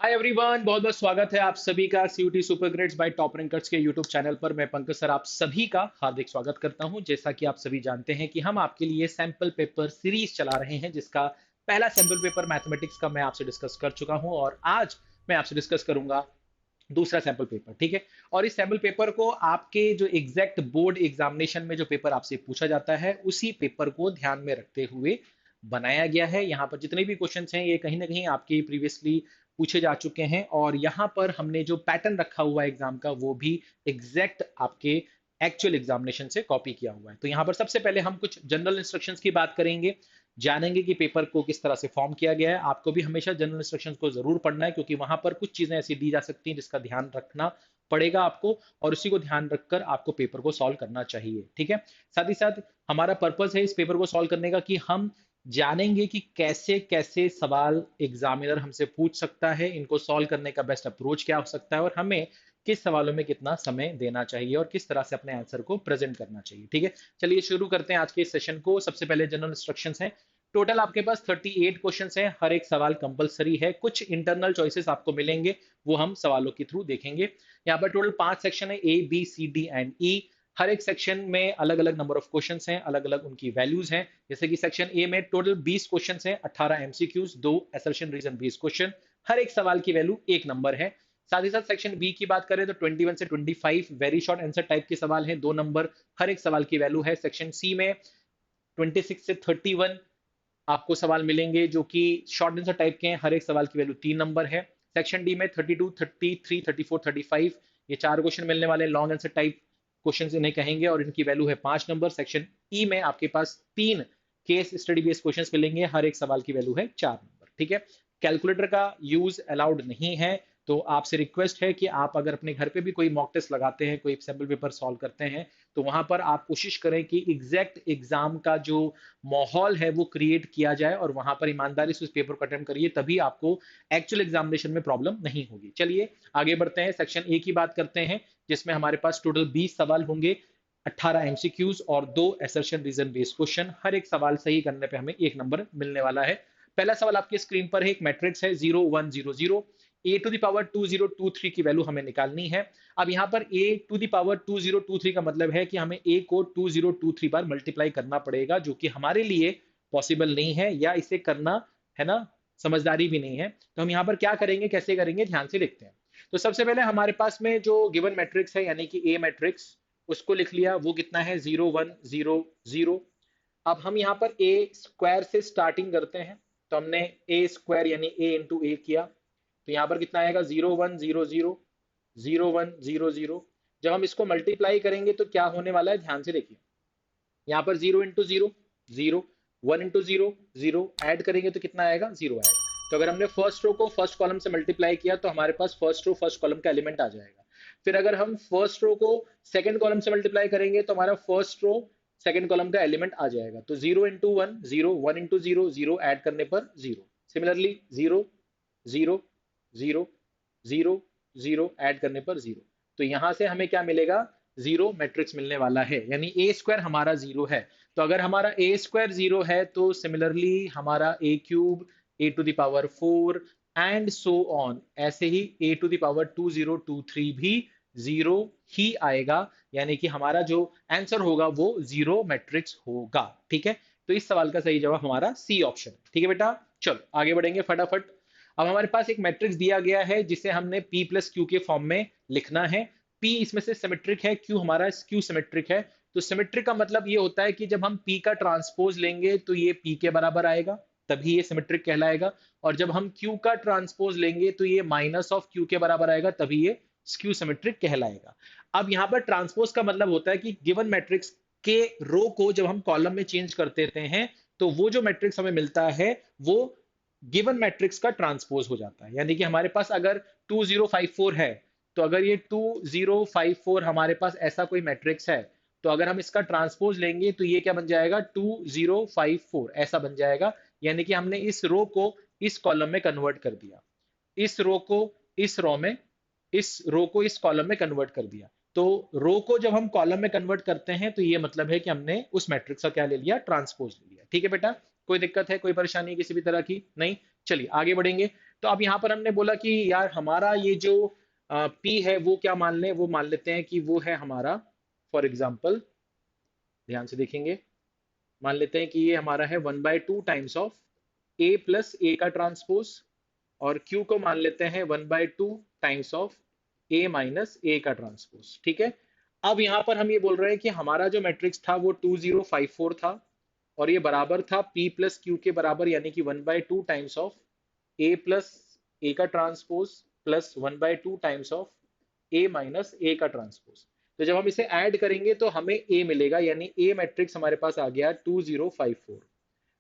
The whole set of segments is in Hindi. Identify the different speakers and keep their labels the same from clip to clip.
Speaker 1: हाय एवरीवन, बहुत बहुत स्वागत है आप सभी का CUT super grades by top rankers के यूट्यूब चैनल पर। मैं पंकज सर आप सभी का हार्दिक स्वागत करता हूं। जैसा कि आप सभी जानते हैं कि हम आपके लिए सैंपल पेपर सीरीज चला रहे हैं, जिसका पहला सैंपल पेपर मैथमेटिक्स का मैं आपसे डिस्कस कर चुका हूं और आज मैं आपसे डिस्कस करूंगा दूसरा सैंपल पेपर। ठीक है। और इस सैंपल पेपर को आपके जो एग्जैक्ट बोर्ड एग्जामिनेशन में जो पेपर आपसे पूछा जाता है उसी पेपर को ध्यान में रखते हुए बनाया गया है। यहाँ पर जितने भी क्वेश्चंस हैं ये कहीं ना कहीं आपके प्रीवियसली पूछे जा चुके हैं और यहाँ पर हमने जो पैटर्न रखा हुआ है एग्जाम का वो भी एग्जैक्ट आपके एक्चुअल एग्जामिनेशन से कॉपी किया हुआ है। तो यहाँ पर सबसे पहले हम कुछ जनरल इंस्ट्रक्शंस की बात करेंगे, जानेंगे कि पेपर को किस तरह से फॉर्म किया गया है। आपको भी हमेशा जनरल इंस्ट्रक्शंस को जरूर पढ़ना है क्योंकि वहां पर कुछ चीजें ऐसी दी जा सकती हैं जिसका ध्यान रखना पड़ेगा आपको और उसी को ध्यान रखकर आपको पेपर को सॉल्व करना चाहिए। ठीक है। साथ ही साथ हमारा पर्पस है इस पेपर को सॉल्व करने का कि हम जानेंगे कि कैसे कैसे सवाल एग्जामिनर हमसे पूछ सकता है, इनको सॉल्व करने का बेस्ट अप्रोच क्या हो सकता है और हमें किस सवालों में कितना समय देना चाहिए और किस तरह से अपने आंसर को प्रेजेंट करना चाहिए। ठीक है। चलिए शुरू करते हैं आज के इस सेशन को। सबसे पहले जनरल इंस्ट्रक्शंस हैं। टोटल आपके पास 38 क्वेश्चंस हैं, हर एक सवाल कंपलसरी है। कुछ इंटरनल चॉइसेस आपको मिलेंगे, वो हम सवालों के थ्रू देखेंगे। यहाँ पर टोटल 5 सेक्शन है, A B C D and E. हर एक सेक्शन में अलग अलग नंबर ऑफ क्वेश्चंस हैं, अलग अलग उनकी वैल्यूज हैं। जैसे कि सेक्शन ए में टोटल 20 क्वेश्चंस हैं, 18 MCQs, 2 assertion reason based question. हर एक सवाल की वैल्यू 1 नंबर है। साथ ही साथ सेक्शन बी की बात करें तो 21 से 25 वेरी शॉर्ट आंसर टाइप के सवाल हैं, 2 नंबर हर एक सवाल की वैल्यू है। सेक्शन सी में 26 से 31 आपको सवाल मिलेंगे जो कि शॉर्ट आंसर टाइप के हैं, हर एक सवाल की वैल्यू 3 नंबर है। सेक्शन डी में 32, 33, 34, 35 ये 4 क्वेश्चन मिलने वाले हैं, लॉन्ग आंसर टाइप क्वेश्चन इन्हें कहेंगे और इनकी वैल्यू है 5 नंबर। सेक्शन ई में आपके पास 3 केस स्टडी बेस्ड क्वेश्चन मिलेंगे, हर एक सवाल की वैल्यू है 4 नंबर। ठीक है। कैलकुलेटर का यूज अलाउड नहीं है, तो आपसे रिक्वेस्ट है कि आप अगर अपने घर पे भी कोई मॉक टेस्ट लगाते हैं, कोई सैम्पल पेपर सॉल्व करते हैं, तो वहां पर आप कोशिश करें कि एग्जैक्ट एग्जाम का जो माहौल है वो क्रिएट किया जाए और वहां पर ईमानदारी से उस पेपर को अटेम्प्ट करिए, तभी आपको एक्चुअल एग्जामिनेशन में प्रॉब्लम नहीं होगी। चलिए आगे बढ़ते हैं, सेक्शन ए की बात करते हैं जिसमें हमारे पास टोटल 20 सवाल होंगे, 18 एमसीक्यूज और 2 असर्शन रीजन बेस्ड क्वेश्चन। हर एक सवाल सही करने पे हमें 1 नंबर मिलने वाला है। पहला सवाल आपकी स्क्रीन पर है, एक मैट्रिक्स है 0100, ए टू द पावर 2023 की वैल्यू हमें निकालनी है। अब यहाँ पर ए टू द पावर 2023 का मतलब है कि हमें ए को 2023 बार मल्टीप्लाई करना पड़ेगा, जो कि हमारे लिए पॉसिबल नहीं है या इसे करना है ना, समझदारी भी नहीं है। तो हम यहाँ पर क्या करेंगे, कैसे करेंगे, ध्यान से देखते हैं। तो सबसे पहले हमारे पास में जो गिवन मैट्रिक्स है यानी कि ए मैट्रिक्स, उसको लिख लिया, वो कितना है 0100। अब हम यहाँ पर ए स्क्वायर से स्टार्टिंग करते हैं, तो हमने ए स्क्वायर यानी ए इंटू ए किया, तो यहाँ पर कितना आएगा 0100। जब हम इसको मल्टीप्लाई करेंगे तो क्या होने वाला है, ध्यान से देखिए। यहाँ पर 0 इंटू 0 0, 1 इंटू 0 0, ऐड करेंगे तो कितना आएगा, 0 आएगा। तो अगर हमने फर्स्ट रो को फर्स्ट कॉलम से मल्टीप्लाई किया तो हमारे पास फर्स्ट रो फर्स्ट कॉलम का एलिमेंट आ जाएगा। फिर अगर हम फर्स्ट रो को सेकंड कॉलम से मल्टीप्लाई करेंगे तो हमारा फर्स्ट रो सेकंड कॉलम का एलिमेंट आ जाएगा। तो 0 इंटू 1 0, 1 इंटू 0 0, ऐड करने पर 0। सिमिलरली 0 0 0 0 0 ऐड करने पर 0। तो यहां से हमें क्या मिलेगा, 0 मैट्रिक्स मिलने वाला है, यानी ए स्क्वायर हमारा 0 है। तो अगर हमारा ए स्क्वायर 0 है तो सिमिलरली हमारा a cube, a to the power 4 and so on, ऐसे ही ए टू द पावर 2023 भी 0 ही आएगा, यानी कि हमारा जो आंसर होगा वो 0 मैट्रिक्स होगा। ठीक है। तो इस सवाल का सही जवाब हमारा सी ऑप्शन। ठीक है बेटा, चलो आगे बढ़ेंगे फटाफट। अब हमारे पास एक मैट्रिक्स दिया गया है जिसे हमने P प्लस क्यू के फॉर्म में लिखना है। P इसमें से सिमेट्रिक है, Q हमारा स्क्यू सिमेट्रिक है। तो सिमेट्रिक का मतलब ये होता है कि जब हम P का ट्रांसपोज लेंगे तो ये P के बराबर आएगा, तभी ये सिमेट्रिक कहलाएगा। और जब हम Q का ट्रांसपोज लेंगे तो ये माइनस ऑफ Q के बराबर आएगा, तभी ये स्क्यू सिमेट्रिक कहलाएगा। अब यहाँ पर ट्रांसपोज का मतलब होता है कि गिवन मैट्रिक्स के रो को जब हम कॉलम में चेंज कर देते हैं तो वो जो मैट्रिक्स हमें मिलता है वो गिवन मैट्रिक्स का ट्रांसपोज हो जाता है। यानी कि हमारे पास अगर 2054 है, तो अगर ये 2054 हमारे पास ऐसा कोई मैट्रिक्स है, तो अगर हम इसका ट्रांसपोज लेंगे तो ये क्या बन जाएगा, 2054 ऐसा बन जाएगा। यानी कि हमने इस रो को इस कॉलम में कन्वर्ट कर दिया, इस रो को इस रो में, इस रो को इस कॉलम में कन्वर्ट कर दिया। तो रो को जब हम कॉलम में कन्वर्ट करते हैं तो ये मतलब है कि हमने उस मैट्रिक्स का क्या ले लिया, ट्रांसपोज ले लिया। ठीक है बेटा, कोई दिक्कत है, कोई परेशानी किसी भी तरह की नहीं। चलिए आगे बढ़ेंगे। तो अब यहाँ पर हमने बोला कि यार हमारा ये जो P है वो क्या मान लें, वो मान लेते हैं कि वो है हमारा, फॉर एग्जाम्पल ध्यान से देखेंगे, मान लेते हैं कि ये हमारा है 1/2 times of A plus A का ट्रांसपोज, और Q को मान लेते हैं 1/2 times of A minus A का ट्रांसपोज। ठीक है। अब यहाँ पर हम ये बोल रहे हैं कि हमारा जो मैट्रिक्स था वो 2054 था, और ये बराबर था P प्लस क्यू के बराबर, यानी कि 1/2 times of A plus A का transpose plus 1/2 times of A minus A का ट्रांसपोज। तो जब हम इसे ऐड करेंगे तो हमें A मिलेगा, यानी A मैट्रिक्स हमारे पास आ गया 2054।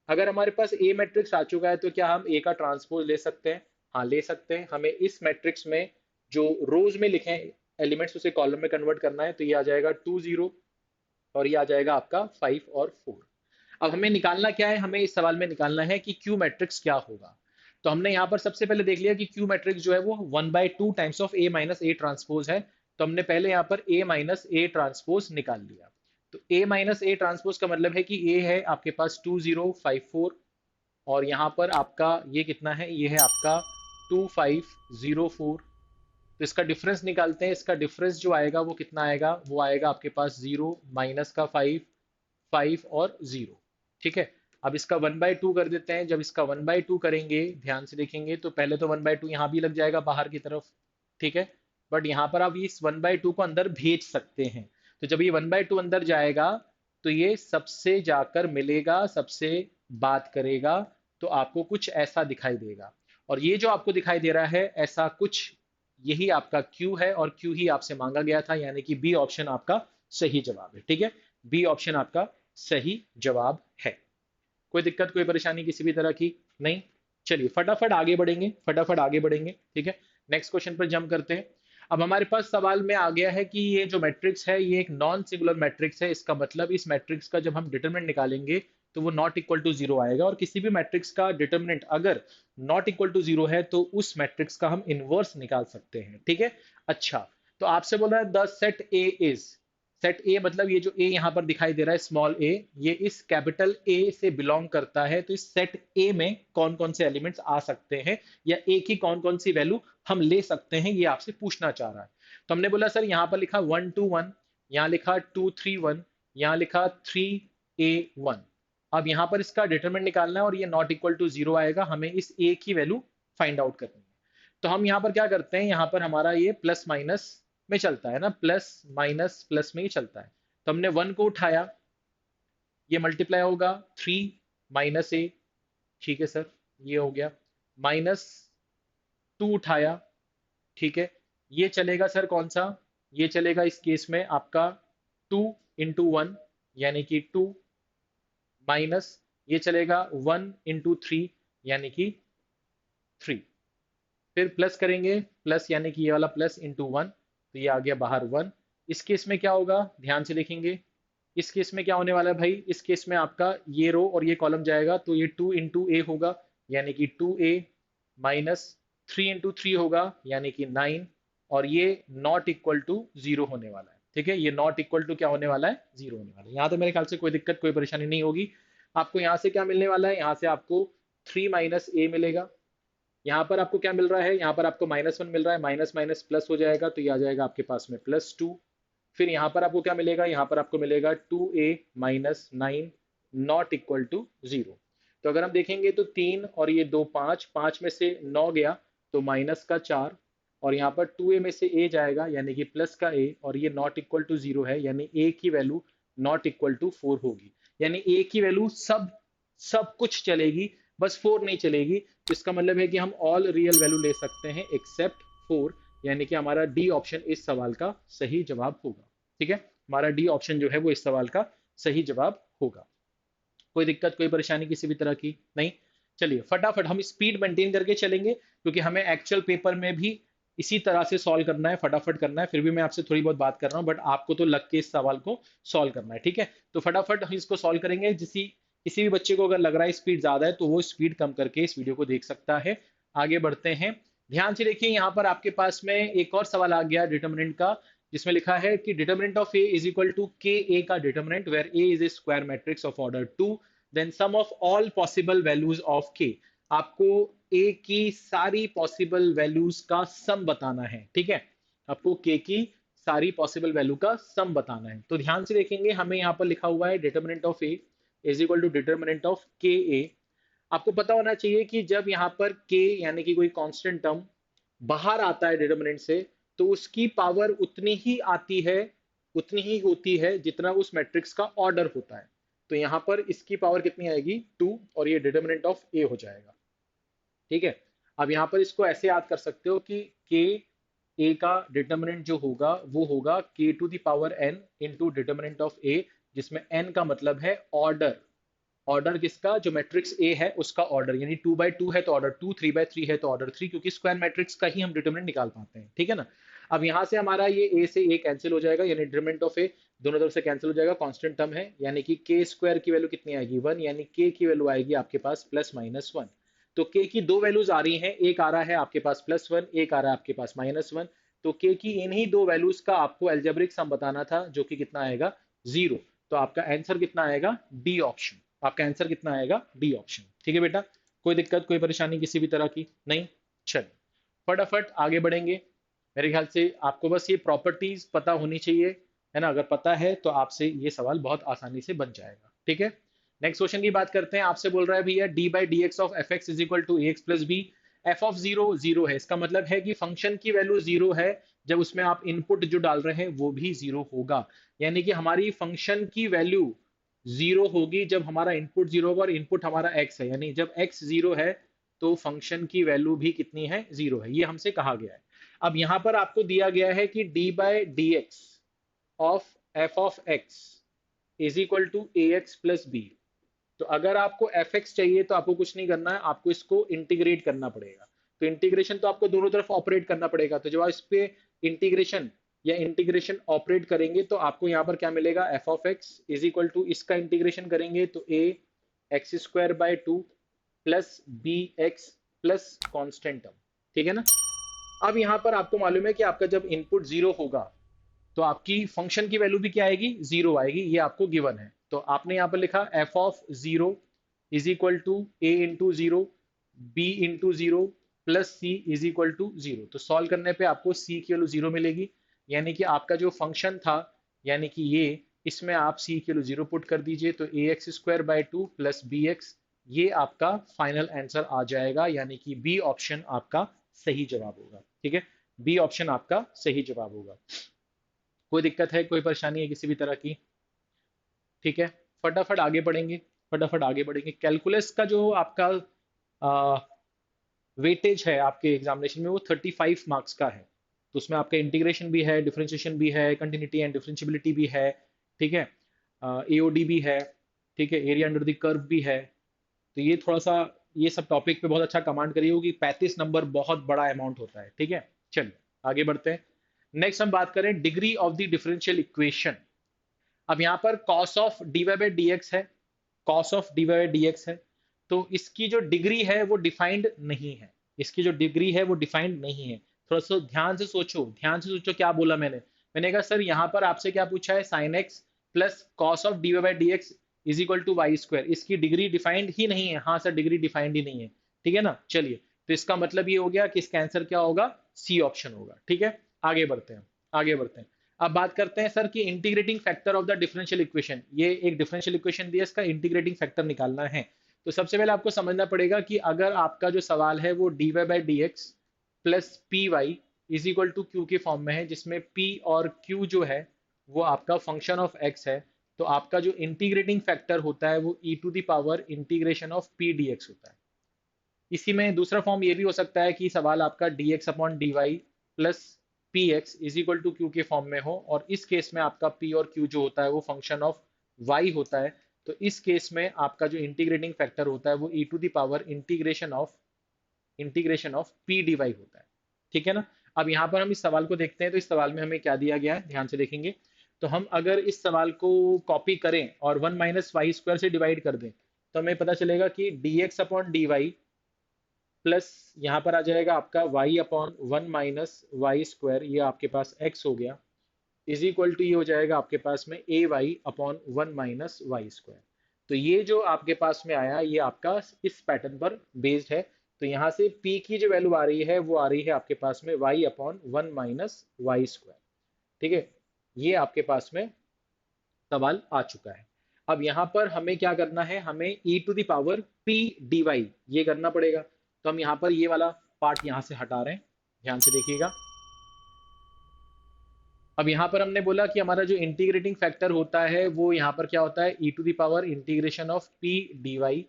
Speaker 1: अगर हमारे पास A मैट्रिक्स आ चुका है तो क्या हम A का ट्रांसपोज ले सकते हैं? हाँ ले सकते हैं। हमें इस मैट्रिक्स में जो रोज में लिखे एलिमेंट्स उसे कॉलम में कन्वर्ट करना है, तो ये आ जाएगा 20 और ये आ जाएगा आपका 5 और 4। अब हमें निकालना क्या है? हमें इस सवाल में निकालना है कि क्यू मैट्रिक्स क्या होगा। तो हमने यहाँ पर सबसे पहले देख लिया कि क्यू मैट्रिक्स जो है वो 1/2 times of A minus A transpose है। तो हमने पहले यहाँ पर A माइनस ए ट्रांसपोज निकाल लिया। तो A माइनस ए ट्रांसपोज का मतलब है कि A है आपके पास 2054, और यहाँ पर आपका ये कितना है? ये है आपका 2504। तो इसका डिफरेंस निकालते हैं। इसका डिफरेंस जो आएगा वो कितना आएगा? वो आएगा आपके पास 0 माइनस का 5, 5 और 0। ठीक है। अब इसका 1/2 कर देते हैं। जब इसका 1/2 करेंगे, ध्यान से देखेंगे, तो पहले तो 1/2 यहाँ भी लग जाएगा बाहर की तरफ। ठीक है। बट यहाँ पर आप इस 1/2 को अंदर भेज सकते हैं। तो जब ये 1/2 अंदर जाएगा तो ये सबसे जाकर मिलेगा, सबसे बात करेगा, तो आपको कुछ ऐसा दिखाई देगा। और ये जो आपको दिखाई दे रहा है ऐसा कुछ, यही आपका Q है, और Q ही आपसे मांगा गया था, यानी कि बी ऑप्शन आपका सही जवाब है। ठीक है। बी ऑप्शन आपका सही जवाब है। कोई दिक्कत, कोई परेशानी किसी भी तरह की नहीं? चलिए फटाफट आगे बढ़ेंगे, फटाफट आगे बढ़ेंगे। ठीक है। नेक्स्ट क्वेश्चन पर जंप करते हैं। अब हमारे पास सवाल में आ गया है कि ये जो मैट्रिक्स है ये एक नॉन सिंगुलर मैट्रिक्स है। इसका मतलब इस मैट्रिक्स का जब हम डिटरमिनेंट निकालेंगे तो वो नॉट इक्वल टू जीरो आएगा, और किसी भी मैट्रिक्स का डिटरमिनेंट अगर नॉट इक्वल टू जीरो है तो उस मैट्रिक्स का हम इनवर्स निकाल सकते हैं। ठीक है। अच्छा, तो आपसे बोला है the set A is, set ए मतलब ये जो ए यहां पर दिखाई दे रहा है स्मॉल ए, ये इस कैपिटल ए से बिलोंग करता है। तो इस सेट ए में कौन कौन से एलिमेंट्स आ सकते हैं, या ए की कौन कौन सी वैल्यू हम ले सकते हैं, ये आपसे पूछना चाह रहा है। तो हमने बोला सर यहाँ पर लिखा 1 2 1, यहाँ लिखा 2 3 1, यहाँ लिखा 3 A 1। अब यहाँ पर इसका डिटरमिनेंट निकालना है, और ये नॉट इक्वल टू जीरो आएगा। हमें इस ए की वैल्यू फाइंड आउट करनी है। तो हम यहाँ पर क्या करते हैं, यहाँ पर हमारा ये प्लस माइनस में चलता है ना, प्लस माइनस प्लस में ही चलता है। तो हमने 1 को उठाया, ये मल्टीप्लाई होगा 3 - A। ठीक है सर, ये हो गया। -2 उठाया, ठीक है। ये चलेगा सर कौन सा? ये चलेगा इस केस में आपका 2 × 1, यानी कि 2, माइनस ये चलेगा 1 × 3, यानी कि 3। फिर प्लस करेंगे, प्लस यानी कि ये वाला प्लस इंटू 1, तो ये आ गया बाहर 1। इस केस में क्या होगा? ध्यान से देखेंगे। इस केस में क्या होने वाला है भाई? इस केस में आपका ये रो और ये कॉलम जाएगा, तो ये 2 × A होगा, यानी कि 2A, माइनस 3 × 3 होगा, यानी कि 9, और ये नॉट इक्वल टू जीरो होने वाला है। ठीक है। ये नॉट इक्वल टू क्या होने वाला है? जीरो होने वाला है। यहाँ तो मेरे ख्याल से कोई दिक्कत, कोई परेशानी नहीं होगी। आपको यहाँ से क्या मिलने वाला है? यहाँ से आपको 3 - A मिलेगा। यहाँ पर आपको क्या मिल रहा है? यहाँ पर आपको -1 मिल रहा है, माइनस माइनस प्लस हो जाएगा, तो ये आ जाएगा आपके पास में +2। फिर यहाँ पर आपको क्या मिलेगा? यहाँ पर आपको मिलेगा 2A - 9 not equal to zero. तो अगर हम देखेंगे तो 3 और ये 2 5, 5 में से 9 गया तो -4, और यहाँ पर 2A में से A जाएगा, यानी कि प्लस का A, और ये नॉट इक्वल टू जीरो है, यानी A की वैल्यू नॉट इक्वल टू 4 होगी। यानी A की वैल्यू सब सब कुछ चलेगी, बस 4 नहीं चलेगी। तो इसका मतलब है कि हम ऑल रियल वैल्यू ले सकते हैं एक्सेप्ट 4, यानी कि हमारा डी ऑप्शन इस सवाल का सही जवाब होगा। ठीक है। हमारा डी ऑप्शन जो है वो इस सवाल का सही जवाब होगा। कोई दिक्कत, कोई परेशानी किसी भी तरह की नहीं? चलिए फटाफट हम स्पीड मेंटेन करके चलेंगे, क्योंकि हमें एक्चुअल पेपर में भी इसी तरह से सॉल्व करना है, फटाफट करना है। फिर भी मैं आपसे थोड़ी बहुत बात कर रहा हूँ, बट आपको तो लग के इस सवाल को सॉल्व करना है। ठीक है। तो फटाफट हम इसको सॉल्व करेंगे। किसी भी बच्चे को अगर लग रहा है स्पीड ज्यादा है तो वो स्पीड कम करके इस वीडियो को देख सकता है। आगे बढ़ते हैं। ध्यान से देखिए, यहाँ पर आपके पास में एक और सवाल आ गया डिटर्मिनेंट का, जिसमें लिखा है कि determinant of A is equal to K A का determinant where A is a square matrix of order 2, then sum of all possible values of K. आपको ए की सारी पॉसिबल वैल्यूज का सम बताना है, ठीक है। आपको के की सारी पॉसिबल वैल्यू का सम बताना है। तो ध्यान से देखेंगे, हमें यहाँ पर लिखा हुआ है determinant of A is equal to determinant of K A. आपको पता होना चाहिए कि जब यहाँ पर के यानी कि कोई कांस्टेंट टर्म बाहर आता है डिटर्मिनेंट से, तो उसकी पावर उतनी ही आती है, उतनी ही होती है जितना उस मैट्रिक्स का ऑर्डर होता है। तो यहाँ पर इसकी पावर कितनी आएगी, 2, और ये डिटर्मिनेंट ऑफ ए हो जाएगा, ठीक है। अब यहाँ पर इसको ऐसे याद कर सकते हो कि के ए का डिटर्मिनेंट जो होगा वो होगा k to the power n into determinant of A, जिसमें एन का मतलब है ऑर्डर। ऑर्डर किसका, जो मैट्रिक्स ए है उसका ऑर्डर, यानी 2 by 2 है तो ऑर्डर 2, 3 by 3 है तो ऑर्डर 3, क्योंकि स्क्वायर मैट्रिक्स का ही हम डिटरमिनेंट निकाल पाते हैं, ठीक है ना। अब यहाँ से हमारा ये ए से ए कैंसिल हो जाएगा, यानी डिटरमिनेंट ऑफ ए दोनों तरफ से कैंसिल हो जाएगा, कांस्टेंट टर्म है, यानी कि के स्क्वायर की वैल्यू कितनी आएगी, 1, यानी के की वैल्यू आएगी आपके पास +-1। तो के की दो वैल्यूज आ रही हैं, एक आ रहा है आपके पास +1, एक आ रहा है आपके पास -1। तो के की इन्हीं दो वैल्यूज का आपको अलजेब्रिक सम बताना था, जो कि कितना आएगा, 0। तो आपका आंसर कितना आएगा, डी ऑप्शन। आपका आंसर कितना आएगा, डी ऑप्शन, ठीक है बेटा। कोई दिक्कत, कोई परेशानी किसी भी तरह की नहीं। चलिए फटाफट आगे बढ़ेंगे। मेरे ख्याल से आपको बस ये प्रॉपर्टीज पता होनी चाहिए, है ना। अगर पता है तो आपसे ये सवाल बहुत आसानी से बन जाएगा, ठीक है। नेक्स्ट क्वेश्चन की बात करते हैं। आपसे बोल रहा है भैया D by D X of F x is equal to A x plus B. F of zero zero है, इसका मतलब है कि फंक्शन की वैल्यू जीरो है जब उसमें आप इनपुट जो डाल रहे हैं वो भी जीरो होगा। यानी कि हमारी फंक्शन की वैल्यू जीरो होगी जब हमारा इनपुट जीरो होगा, और इनपुट हमारा एक्स है, यानी जब एक्स जीरो है तो फंक्शन की वैल्यू भी कितनी है, जीरो है। ये हमसे कहा गया है। अब यहां पर आपको दिया गया है कि D by D X of F of x is equal to A x plus B. तो अगर आपको एफ एक्स चाहिए तो आपको कुछ नहीं करना है, आपको इसको इंटीग्रेट करना पड़ेगा। तो इंटीग्रेशन तो आपको दोनों तरफ ऑपरेट करना पड़ेगा। तो जब आप इस पे इंटीग्रेशन या इंटीग्रेशन ऑपरेट करेंगे तो आपको यहाँ पर क्या मिलेगा, f of x is equal to, इसका इंटीग्रेशन करेंगे तो a x square by 2 plus b x plus constant term, ठीक है ना। अब यहाँ पर आपको मालूम है कि आपका जब इनपुट जीरो होगा तो आपकी फंक्शन की वैल्यू भी क्या आएगी, जीरो आएगी, ये आपको गिवन है। तो आपने यहाँ पर लिखा F of zero is equal to A into zero B into zero plus C is equal to zero. तो सॉल्व करने पे आपको सी की वैल्यू जीरो मिलेगी, यानी कि आपका जो फंक्शन था, यानी कि ये, इसमें आप सी की वैल्यू जीरो पुट कर दीजिए तो a x square by 2 plus b x, ये आपका फाइनल आंसर आ जाएगा, यानी कि बी ऑप्शन आपका सही जवाब होगा, ठीक है। बी ऑप्शन आपका सही जवाब होगा। कोई दिक्कत है, कोई परेशानी है किसी भी तरह की, ठीक है। फटाफट आगे बढ़ेंगे, फटाफट आगे बढ़ेंगे। कैलकुलस का जो आपका वेटेज है आपके एग्जामिनेशन में वो 35 मार्क्स का है। तो उसमें आपका इंटीग्रेशन भी है, डिफरेंशिएशन भी है, कंटिन्यूटी एंड डिफरेंशियबिलिटी भी है, ठीक है, एओडी भी है, ठीक है, एरिया अंडर द कर्व भी है। तो ये थोड़ा सा, ये सब टॉपिक पे बहुत अच्छा कमांड करिए, क्योंकि 35 नंबर बहुत बड़ा अमाउंट होता है, ठीक है। चलिए आगे बढ़ते हैं। नेक्स्ट हम बात करें degree of the differential equation. अब यहाँ पर cos of D Y by D x है, cos of D Y by D x है, तो इसकी जो डिग्री है वो डिफाइंड नहीं है, इसकी जो डिग्री है वो डिफाइंड नहीं है। थोड़ा सा ध्यान से सोचो, ध्यान से सोचो क्या बोला मैंने। मैंने कहा सर यहाँ पर आपसे क्या पूछा है, sine X plus cos of D Y by D x is equal to Y square, इसकी डिग्री डिफाइंड ही नहीं है। हाँ सर, डिग्री डिफाइंड ही नहीं है, ठीक है ना। चलिए, तो इसका मतलब ये हो गया कि इसका आंसर क्या होगा, सी ऑप्शन होगा, ठीक है। आगे बढ़ते हैं, आगे बढ़ते हैं। अब बात करते हैं सर कि integrating factor of the differential equation. ये एक डिफरेंशियल इक्वेशन दिया, इसका इंटीग्रेटिंग फैक्टर निकालना है। तो सबसे पहले आपको समझना पड़ेगा कि अगर आपका जो सवाल है वो D Y by D x plus P Y is equal to Q के फॉर्म में है, जिसमें पी और क्यू जो है वो आपका फंक्शन ऑफ एक्स है, तो आपका जो इंटीग्रेटिंग फैक्टर होता है वो e to the power integration of p d x होता है। इसी में दूसरा फॉर्म ये भी हो सकता है कि सवाल आपका D x upon D Y plus P X is equal to Q के फॉर्म में हो, और इस केस में आपका पी और क्यू जो होता है वो फंक्शन ऑफ वाई होता है। तो इस केस में आपका जो इंटीग्रेटिंग फैक्टर होता है वो e to the power integration of p d y होता है, ठीक है ना। अब यहाँ पर हम इस सवाल को देखते हैं, तो इस सवाल में हमें क्या दिया गया है, ध्यान से देखेंगे। तो हम अगर इस सवाल को कॉपी करें और 1 माइनस वाई स्क्वायर से डिवाइड कर दें, तो हमें पता चलेगा कि D x upon D Y plus यहाँ पर आ जाएगा आपका y upon 1 minus Y square, ये आपके पास x हो गया, इज इक्वल टू ये हो जाएगा आपके पास में a y upon 1 minus Y square. तो ये जो आपके पास में आया ये आपका इस पैटर्न पर बेस्ड है, तो यहाँ से p की जो वैल्यू आ रही है वो आ रही है आपके पास में y upon 1 minus Y square. ठीक है, ये आपके पास में सवाल आ चुका है। अब यहाँ पर हमें क्या करना है, हमें e to the power p dy ये करना पड़ेगा। तो हम यहाँ पर ये वाला पार्ट यहाँ से हटा रहे हैं, ध्यान से देखिएगा। अब यहाँ पर हमने बोला कि हमारा जो इंटीग्रेटिंग फैक्टर होता है वो यहाँ पर क्या होता है, e to the power integration of p dy।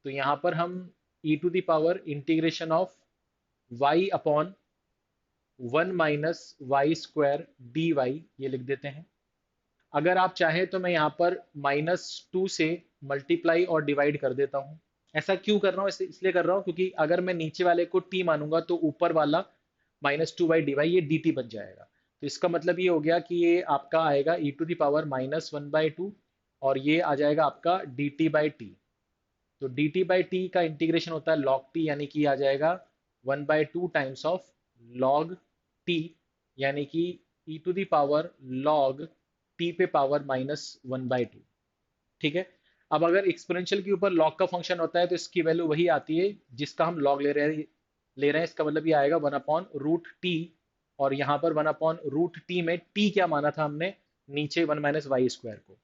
Speaker 1: तो यहाँ पर हम e to the power integration of y upon 1 minus Y square d y ये लिख देते हैं। अगर आप चाहें तो मैं यहाँ पर -2 से मल्टीप्लाई और डिवाइड कर देता हूँ। ऐसा क्यों कर रहा हूँ, इसलिए कर रहा हूँ क्योंकि अगर मैं नीचे वाले को t मानूंगा तो ऊपर वाला -2/dy ये dt बन जाएगा। तो इसका मतलब ये हो गया कि ये आपका आएगा e टू द पावर -1/2 और ये आ जाएगा आपका dt/t। तो dt/t का इंटीग्रेशन होता है log t, यानी कि आ जाएगा 1/2 टाइम्स ऑफ log t, यानी कि e to the power log t पे पावर -1/2। ठीक है, अब अगर एक्सपोनेंशियल के ऊपर log का फंक्शन होता है तो इसकी वैल्यू वही आती है जिसका हम log ले रहे हैं। इसका मतलब ये आएगा 1/√t, और यहाँ पर 1/√t में t क्या माना था हमने, नीचे 1 माइनस वाई स्क्वायर को।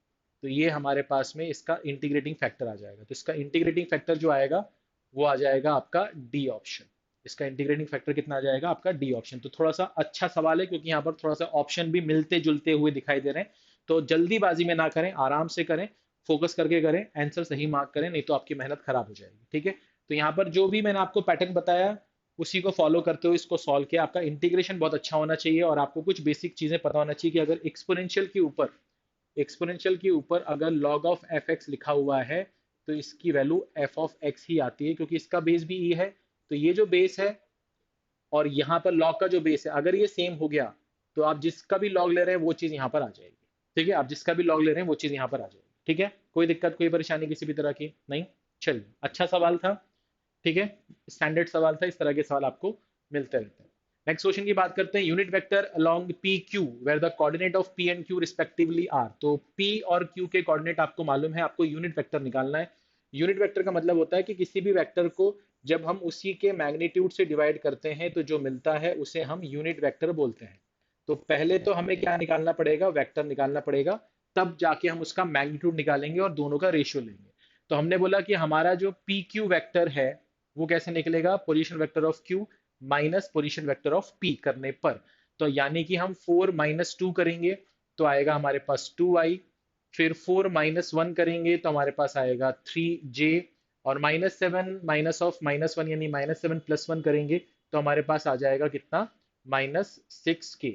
Speaker 1: तो ये हमारे पास में इसका इंटीग्रेटिंग फैक्टर आ जाएगा। तो इसका इंटीग्रेटिंग फैक्टर जो आएगा वो आ जाएगा आपका डी ऑप्शन। इसका इंटीग्रेटिंग फैक्टर कितना आ जाएगा आपका, डी ऑप्शन। तो थोड़ा सा अच्छा सवाल है क्योंकि यहाँ पर थोड़ा सा ऑप्शन भी मिलते जुलते हुए दिखाई दे रहे हैं। तो जल्दीबाजी में ना करें, आराम से करें, फोकस करके करें, आंसर सही मार्क करें, नहीं तो आपकी मेहनत खराब हो जाएगी। ठीक है, तो यहाँ पर जो भी मैंने आपको पैटर्न बताया उसी को फॉलो करते हुए इसको सॉल्व किया। आपका इंटीग्रेशन बहुत अच्छा होना चाहिए और आपको कुछ बेसिक चीजें पता होना चाहिए कि अगर एक्सपोनेंशियल के ऊपर अगर log ऑफ एफ एक्स लिखा हुआ है तो इसकी वैल्यू एफ ऑफ एक्स ही आती है, क्योंकि इसका बेस भी ई है। तो ये जो बेस है और यहाँ पर log का जो बेस है, अगर ये सेम हो गया तो आप जिसका भी log ले रहे हैं वो चीज यहाँ पर आ जाएगी। ठीक है, आप जिसका भी log ले रहे हैं वो चीज यहाँ पर आ जाएगी। ठीक है, कोई दिक्कत कोई परेशानी किसी भी तरह की नहीं। चलिए, अच्छा सवाल था। ठीक है, स्टैंडर्ड सवाल था, इस तरह के सवाल आपको मिलते रहते हैं। नेक्स्ट क्वेश्चन की बात करते हैं, unit vector along P Q where the coordinate of P and Q respectively are. तो पी और क्यू के कोऑर्डिनेट आपको मालूम है, आपको यूनिट वेक्टर निकालना है। यूनिट वेक्टर का मतलब होता है कि किसी भी वेक्टर को जब हम उसी के मैग्नीट्यूड से डिवाइड करते हैं तो जो मिलता है उसे हम यूनिट वेक्टर बोलते हैं। तो पहले तो हमें क्या निकालना पड़ेगा, वेक्टर निकालना पड़ेगा, तब जाके हम उसका मैग्नीट्यूड निकालेंगे और दोनों का रेशियो लेंगे। तो हमने बोला कि हमारा जो पी क्यू वेक्टर है वो कैसे निकलेगा, position vector of Q minus position vector of P करने पर। तो यानी कि हम 4 माइनस 2 करेंगे तो आएगा हमारे पास 2i, फिर 4 माइनस 1 करेंगे तो हमारे पास आएगा 3j, और -7 माइनस ऑफ -1 यानी -7 प्लस 1 करेंगे तो हमारे पास आ जाएगा कितना, -6k।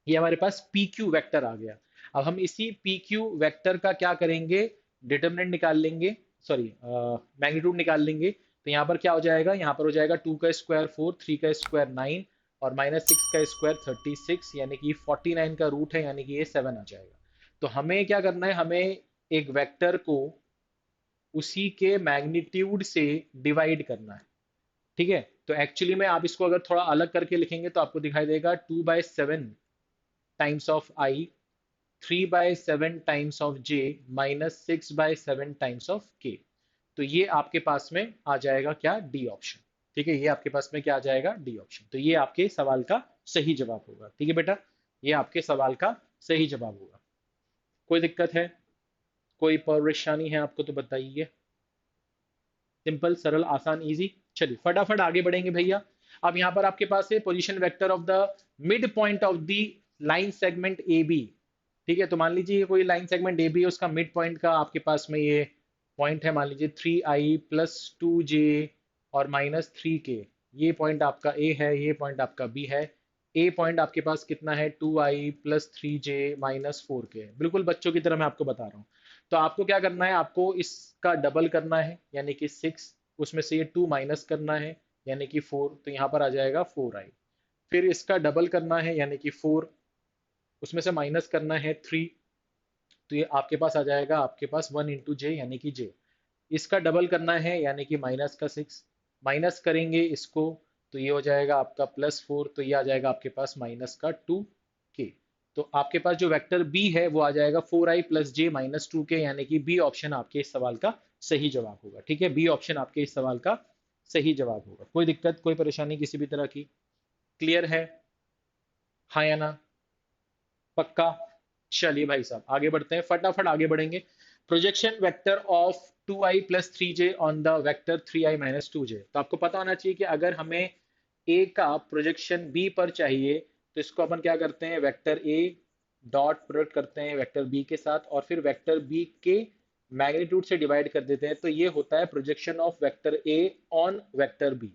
Speaker 1: ये हमारे पास पी क्यू वेक्टर आ गया। अब हम इसी पी क्यू वेक्टर का क्या करेंगे, डिटर्मिनेंट निकाल लेंगे, सॉरी मैग्नीट्यूड निकाल लेंगे। तो यहाँ पर क्या हो जाएगा, यहाँ पर हो जाएगा 2 का स्क्वायर 4, 3 का स्क्वायर 9 और -6 का स्क्वायर 36, यानी कि 49 का रूट है, यानी कि ये 7 आ जाएगा। तो हमें क्या करना है, हमें एक वेक्टर को उसी के मैग्नीट्यूड से डिवाइड करना है। ठीक है, तो एक्चुअली में आप इसको अगर थोड़ा अलग करके लिखेंगे तो आपको दिखाई देगा 2/7 times of I, 3/7 times of j minus 6/7 times of k। तो ये आपके पास में आ जाएगा क्या, डी ऑप्शन। ठीक है, ये आपके पास में क्या आ जाएगा, डी ऑप्शन। तो ये आपके सवाल का सही जवाब होगा। ठीक है बेटा, ये आपके सवाल का सही जवाब होगा। कोई दिक्कत है, कोई परेशानी है आपको तो बताइए। सिंपल, सरल, आसान, इजी। चलिए फटाफट आगे बढ़ेंगे भैया। अब यहाँ पर आपके पास है position vector of the mid point of the line segment A B. ठीक है, तो मान लीजिए कोई लाइन सेगमेंट ए बी है, उसका मिड पॉइंट का आपके पास में ये पॉइंट है, मान लीजिए 3i प्लस 2j और -3k। ये पॉइंट आपका ए है, ये पॉइंट आपका बी है। ए पॉइंट आपके पास कितना है, 2i प्लस 3j -4k। बिल्कुल बच्चों की तरह मैं आपको बता रहा हूँ। तो आपको क्या करना है, आपको इसका डबल करना है यानी कि 6, उसमें से ये 2 माइनस करना है यानी कि 4, तो यहाँ पर आ जाएगा 4i। फिर इसका डबल करना है यानी कि 4, उसमें से माइनस करना है 3, तो ये आपके पास आ जाएगा आपके पास 1 इंटू जे यानी कि j। इसका डबल करना है यानी कि माइनस का 6, माइनस करेंगे इसको तो ये हो जाएगा आपका +4, तो ये आ जाएगा आपके पास माइनस का 2k। तो आपके पास जो वेक्टर b है वो आ जाएगा 4i प्लस j -2k, यानी कि बी ऑप्शन आपके इस सवाल का सही जवाब होगा। ठीक है, बी ऑप्शन आपके इस सवाल का सही जवाब होगा। कोई दिक्कत, कोई परेशानी किसी भी तरह की? क्लियर है? हाँ या ना? पक्का? चलिए भाई साहब आगे बढ़ते हैं, फटाफट आगे बढ़ेंगे। Projection vector of 2i+3j on the vector 3i-2j। तो आपको पता होना चाहिए कि अगर हमें ए का प्रोजेक्शन बी पर चाहिए तो इसको अपन क्या करते हैं, वेक्टर ए डॉट प्रोडक्ट करते हैं वेक्टर बी के साथ और फिर वेक्टर बी के मैग्नीट्यूड से डिवाइड कर देते हैं, तो ये होता है projection of vector a on vector b.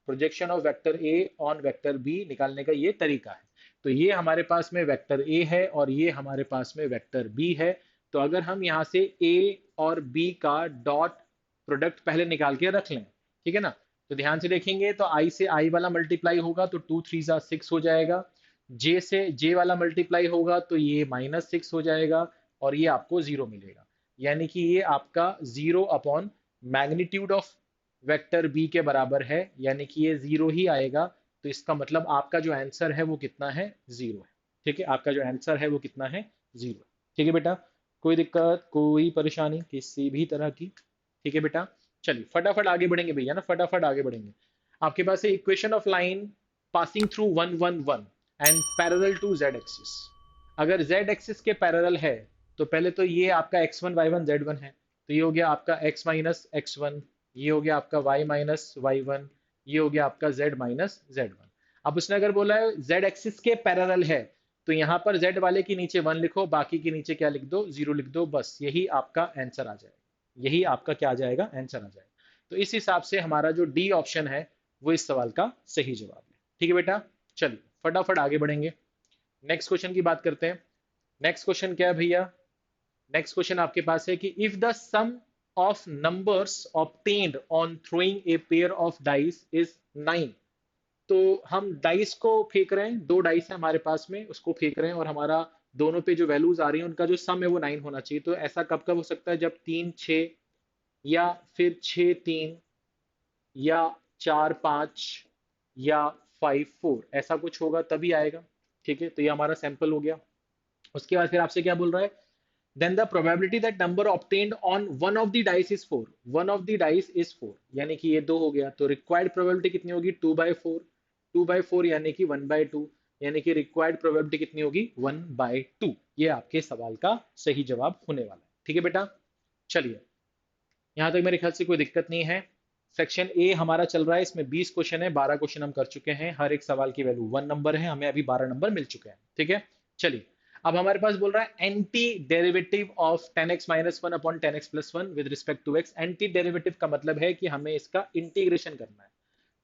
Speaker 1: Projection of vector a on vector b निकालने का ये तरीका है। तो ये हमारे पास में वेक्टर ए है और ये हमारे पास में वेक्टर बी है। तो अगर हम यहाँ से ए और बी का डॉट प्रोडक्ट पहले निकाल के रख लें, ठीक है ना, तो ध्यान से देखेंगे तो आई से आई वाला मल्टीप्लाई होगा तो 2 3 6 हो जाएगा। जे से जे वाला मल्टीप्लाई होगा तो ये -6 हो जाएगा और ये आपको 0 मिलेगा। यानी कि ये आपका 0 upon magnitude of vector b के बराबर है, यानी कि ये 0 ही आएगा। तो इसका मतलब आपका जो आंसर है वो कितना है, 0 है। ठीक है, आपका जो आंसर है वो कितना है, 0। ठीक है बेटा, कोई दिक्कत कोई परेशानी किसी भी तरह की? ठीक है बेटा, चलिए फटाफट आगे बढ़ेंगे भैया ना, फटाफट आगे बढ़ेंगे। आपके पास है equation of line passing through 1 1 1 and parallel to z axis. अगर जेड एक्सिस के पैरेलल है तो पहले तो ये आपका x1 y1 z1 है, तो ये हो गया आपका x माइनस x1, ये हो गया आपका y माइनस y1, ये हो गया आपका z माइनस z1। अब उसने अगर बोला है z एक्सिस के पैरेलल है तो यहाँ पर z वाले के नीचे 1 लिखो, बाकी के नीचे क्या लिख दो, 0 लिख दो, बस यही आपका आंसर आ जाएगा। यही आपका क्या आ जाएगा, आंसर आ जाएगा। तो इस हिसाब से हमारा जो डी ऑप्शन है वो इस सवाल का सही जवाब है। ठीक है बेटा, चलिए फटाफट आगे बढ़ेंगे, नेक्स्ट क्वेश्चन की बात करते हैं। नेक्स्ट क्वेश्चन क्या है भैया? नेक्स्ट क्वेश्चन आपके पास है कि if the sum of numbers obtained on throwing a pair of dice is 9। तो हम डाइस को फेंक रहे हैं, 2 डाइस है हमारे पास में, उसको फेंक रहे हैं और हमारा दोनों पे जो वैल्यूज आ रही हैं उनका जो सम है वो 9 होना चाहिए। तो ऐसा कब कब हो सकता है, जब 3 6 या फिर 6 3 या 4 5 या 5 4 ऐसा कुछ होगा तभी आएगा। ठीक है, तो ये हमारा सैंपल हो गया। उसके बाद फिर आपसे क्या बोल रहा है, then the probability that number obtained on one of the dice is 4, one of the dice is 4, यानी कि ये 2 हो गया। तो रिक्वायर्ड प्रोबेबिलिटी कितनी होगी, 2/4, 2/4 यानी कि 1/2, यानी कि रिक्वायर्ड प्रोबेबिलिटी कितनी होगी, 1/2। ये आपके सवाल का सही जवाब होने वाला है। ठीक है बेटा, चलिए यहाँ तक मेरे ख्याल से कोई दिक्कत नहीं है। सेक्शन ए हमारा चल रहा है, इसमें 20 क्वेश्चन है, 12 क्वेश्चन हम कर चुके हैं, हर एक सवाल की वैल्यू 1 नंबर है, हमें अभी 12 नंबर मिल चुके हैं। ठीक है, चलिए अब हमारे पास बोल रहा है anti derivative of 10x-1 upon 10x+1 with respect to x। Anti derivative का मतलब है कि हमें इसका इंटीग्रेशन करना है।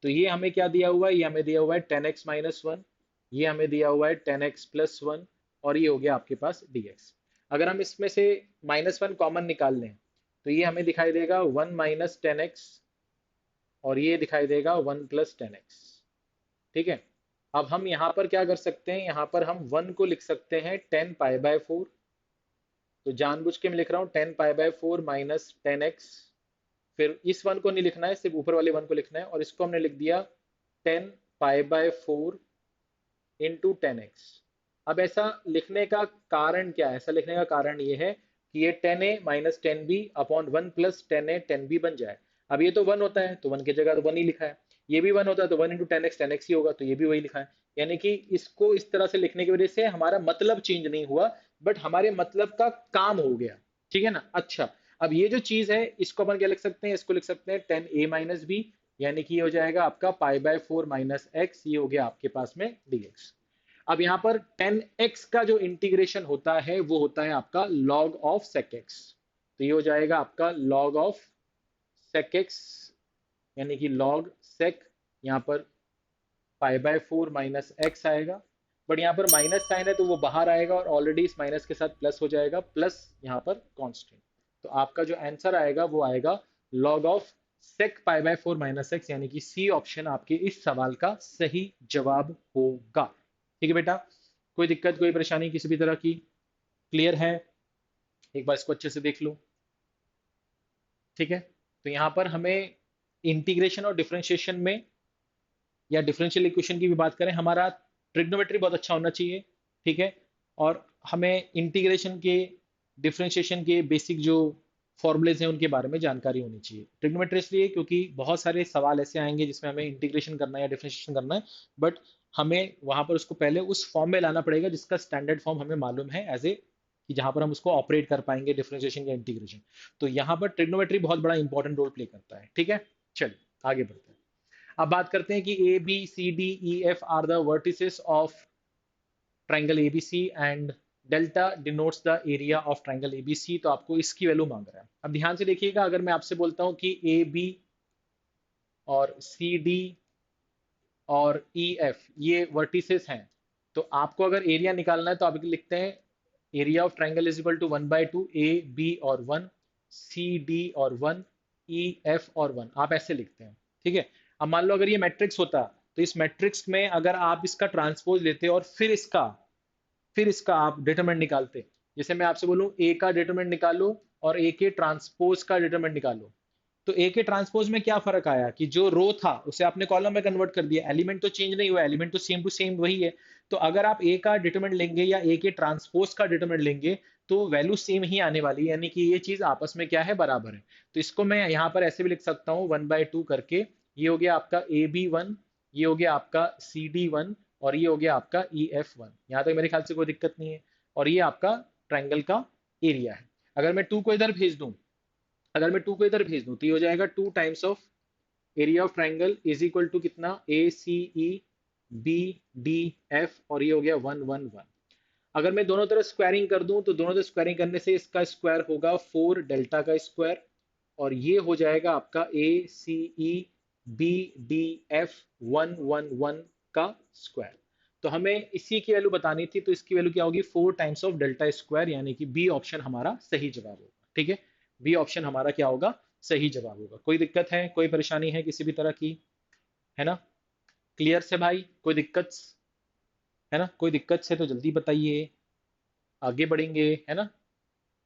Speaker 1: तो ये हमें क्या दिया हुआ है, ये हमें दिया हुआ है 10x-1, ये हमें दिया हुआ है 10x+1 और ये हो गया आपके पास dx। अगर हम इसमें से -1 कॉमन निकाल लें तो ये हमें दिखाई देगा 1 माइनस 10x और ये दिखाई देगा 1 + 10x। ठीक है, अब हम यहाँ पर क्या कर सकते हैं, यहाँ पर हम 1 को लिख सकते हैं 10π/4। तो जानबूझ के मैं लिख रहा हूँ 10π/4 माइनस 10x। फिर इस 1 को नहीं लिखना है, सिर्फ ऊपर वाले 1 को लिखना है और इसको हमने लिख दिया 10π/4 इंटू 10x। अब ऐसा लिखने का कारण क्या है, ऐसा लिखने का कारण ये है कि ये 10a minus 10b upon 1 plus 10a 10b बन जाए। अब ये तो 1 होता है तो 1 की जगह तो 1 ही लिखा है, ये भी 1 होता है तो 1 इंटू 10x 10x ही होगा, तो ये भी वही लिखा है। यानी कि इसको इस तरह से लिखने की वजह से हमारा मतलब चेंज नहीं हुआ, बट हमारे मतलब का काम हो गया। ठीक है ना। अच्छा, अब ये जो चीज है इसको अपन क्या लिख सकते हैं, इसको लिख सकते हैं 10a माइनस b, यानी कि ये हो जाएगा आपका π/4 माइनस x, ये हो गया आपके पास में dx। अब यहाँ पर 10x का जो इंटीग्रेशन होता है वो होता है आपका log ऑफ sec x। तो ये हो जाएगा आपका log ऑफ sec x, यानी कि log sec, यहाँ पर π/4 माइनस x आएगा, बट यहाँ पर माइनस साइन है तो वो बाहर आएगा और ऑलरेडी इस माइनस के साथ प्लस हो जाएगा, प्लस यहाँ पर कांस्टेंट। तो आपका जो आंसर आएगा वो आएगा log of sec π/4 minus x, यानी कि सी ऑप्शन आपके इस सवाल का सही जवाब होगा। ठीक है बेटा, कोई दिक्कत कोई परेशानी किसी भी तरह की? क्लियर है? एक बार इसको अच्छे से देख लो। ठीक है, तो यहाँ पर हमें इंटीग्रेशन और डिफरेंशिएशन में या डिफरेंशियल इक्वेशन की भी बात करें, हमारा ट्रिग्नोमेट्री बहुत अच्छा होना चाहिए। ठीक है, और हमें इंटीग्रेशन के डिफरेंशिएशन के बेसिक जो फॉर्मूलेज हैं उनके बारे में जानकारी होनी चाहिए। ट्रिग्नोमेट्री इसलिए क्योंकि बहुत सारे सवाल ऐसे आएंगे जिसमें हमें इंटीग्रेशन करना है या डिफरेंशिएशन करना है, बट हमें वहां पर उसको पहले उस फॉर्म में लाना पड़ेगा जिसका स्टैंडर्ड फॉर्म हमें मालूम है एज ए, कि जहां पर हम उसको ऑपरेट कर पाएंगे डिफरेंशिएशन या इंटीग्रेशन। तो यहाँ पर ट्रिग्नोमेट्री बहुत बड़ा इंपॉर्टेंट रोल प्ले करता है। ठीक है, चलिए आगे बढ़ते हैं। अब बात करते हैं कि A B C D E F are the vertices of triangle ABC and delta denotes the area of triangle ABC. तो आपको इसकी वैल्यू मांग रहा है। अब ध्यान से देखिएगा, अगर मैं आपसे बोलता हूं कि ए बी और सी डी और ई एफ ये वर्टिसेस हैं, तो आपको अगर एरिया निकालना है तो आप लिखते हैं area of triangle is equal to 1/2 A B और 1, सी डी और 1, ई एफ और 1, आप ऐसे लिखते हैं। ठीक है, अब मान लो अगर ये मैट्रिक्स होता तो इस मैट्रिक्स में अगर आप इसका ट्रांसपोज लेते और फिर इसका आप डिटरमिनेंट निकालते। जैसे मैं आपसे बोलूं ए का डिटरमिनेंट निकालो और ए के ट्रांसपोज का डिटरमिनेंट निकालो, तो ए के ट्रांसपोज में क्या फर्क आया कि जो रो था उसे आपने कॉलम में कन्वर्ट कर दिया, एलिमेंट तो चेंज नहीं हुआ, एलिमेंट तो सेम टू सेम वही है। तो अगर आप ए का डिटरमिनेंट लेंगे या ए के ट्रांसपोज का डिटरमिनेंट लेंगे तो वैल्यू सेम ही आने वाली है, यानी कि ये चीज आपस में क्या है, बराबर है। तो इसको मैं यहाँ पर ऐसे भी लिख सकता हूँ 1/2 करके, ये हो गया आपका ए बी 1, ये हो गया आपका सी डी 1 और ये हो गया आपका ई एफ 1। यहाँ तक मेरे ख्याल से कोई दिक्कत नहीं है। और ये आपका ट्राइंगल का एरिया है। अगर मैं 2 को इधर भेज दूं, तो ये हो जाएगा 2 times of area of triangle is equal to कितना, A C E B D F, और ये हो गया 1 1 1। अगर मैं दोनों तरफ स्क्वायरिंग कर दूं तो दोनों तरफ स्क्वायरिंग करने से इसका स्क्वायर होगा 4 डेल्टा का स्क्वायर, और ये हो जाएगा आपका ए C E B D F 1 1 1 का स्क्वायर। तो हमें इसी की वैल्यू बतानी थी, तो इसकी वैल्यू क्या होगी, 4 टाइम्स ऑफ डेल्टा स्क्वायर, यानी कि बी ऑप्शन हमारा सही जवाब होगा। ठीक है, बी ऑप्शन हमारा क्या होगा, सही जवाब होगा। कोई दिक्कत है, कोई परेशानी है किसी भी तरह की, है ना? क्लियर से भाई, कोई दिक्कत है ना? कोई दिक्कत से तो जल्दी बताइए, आगे बढ़ेंगे, है ना?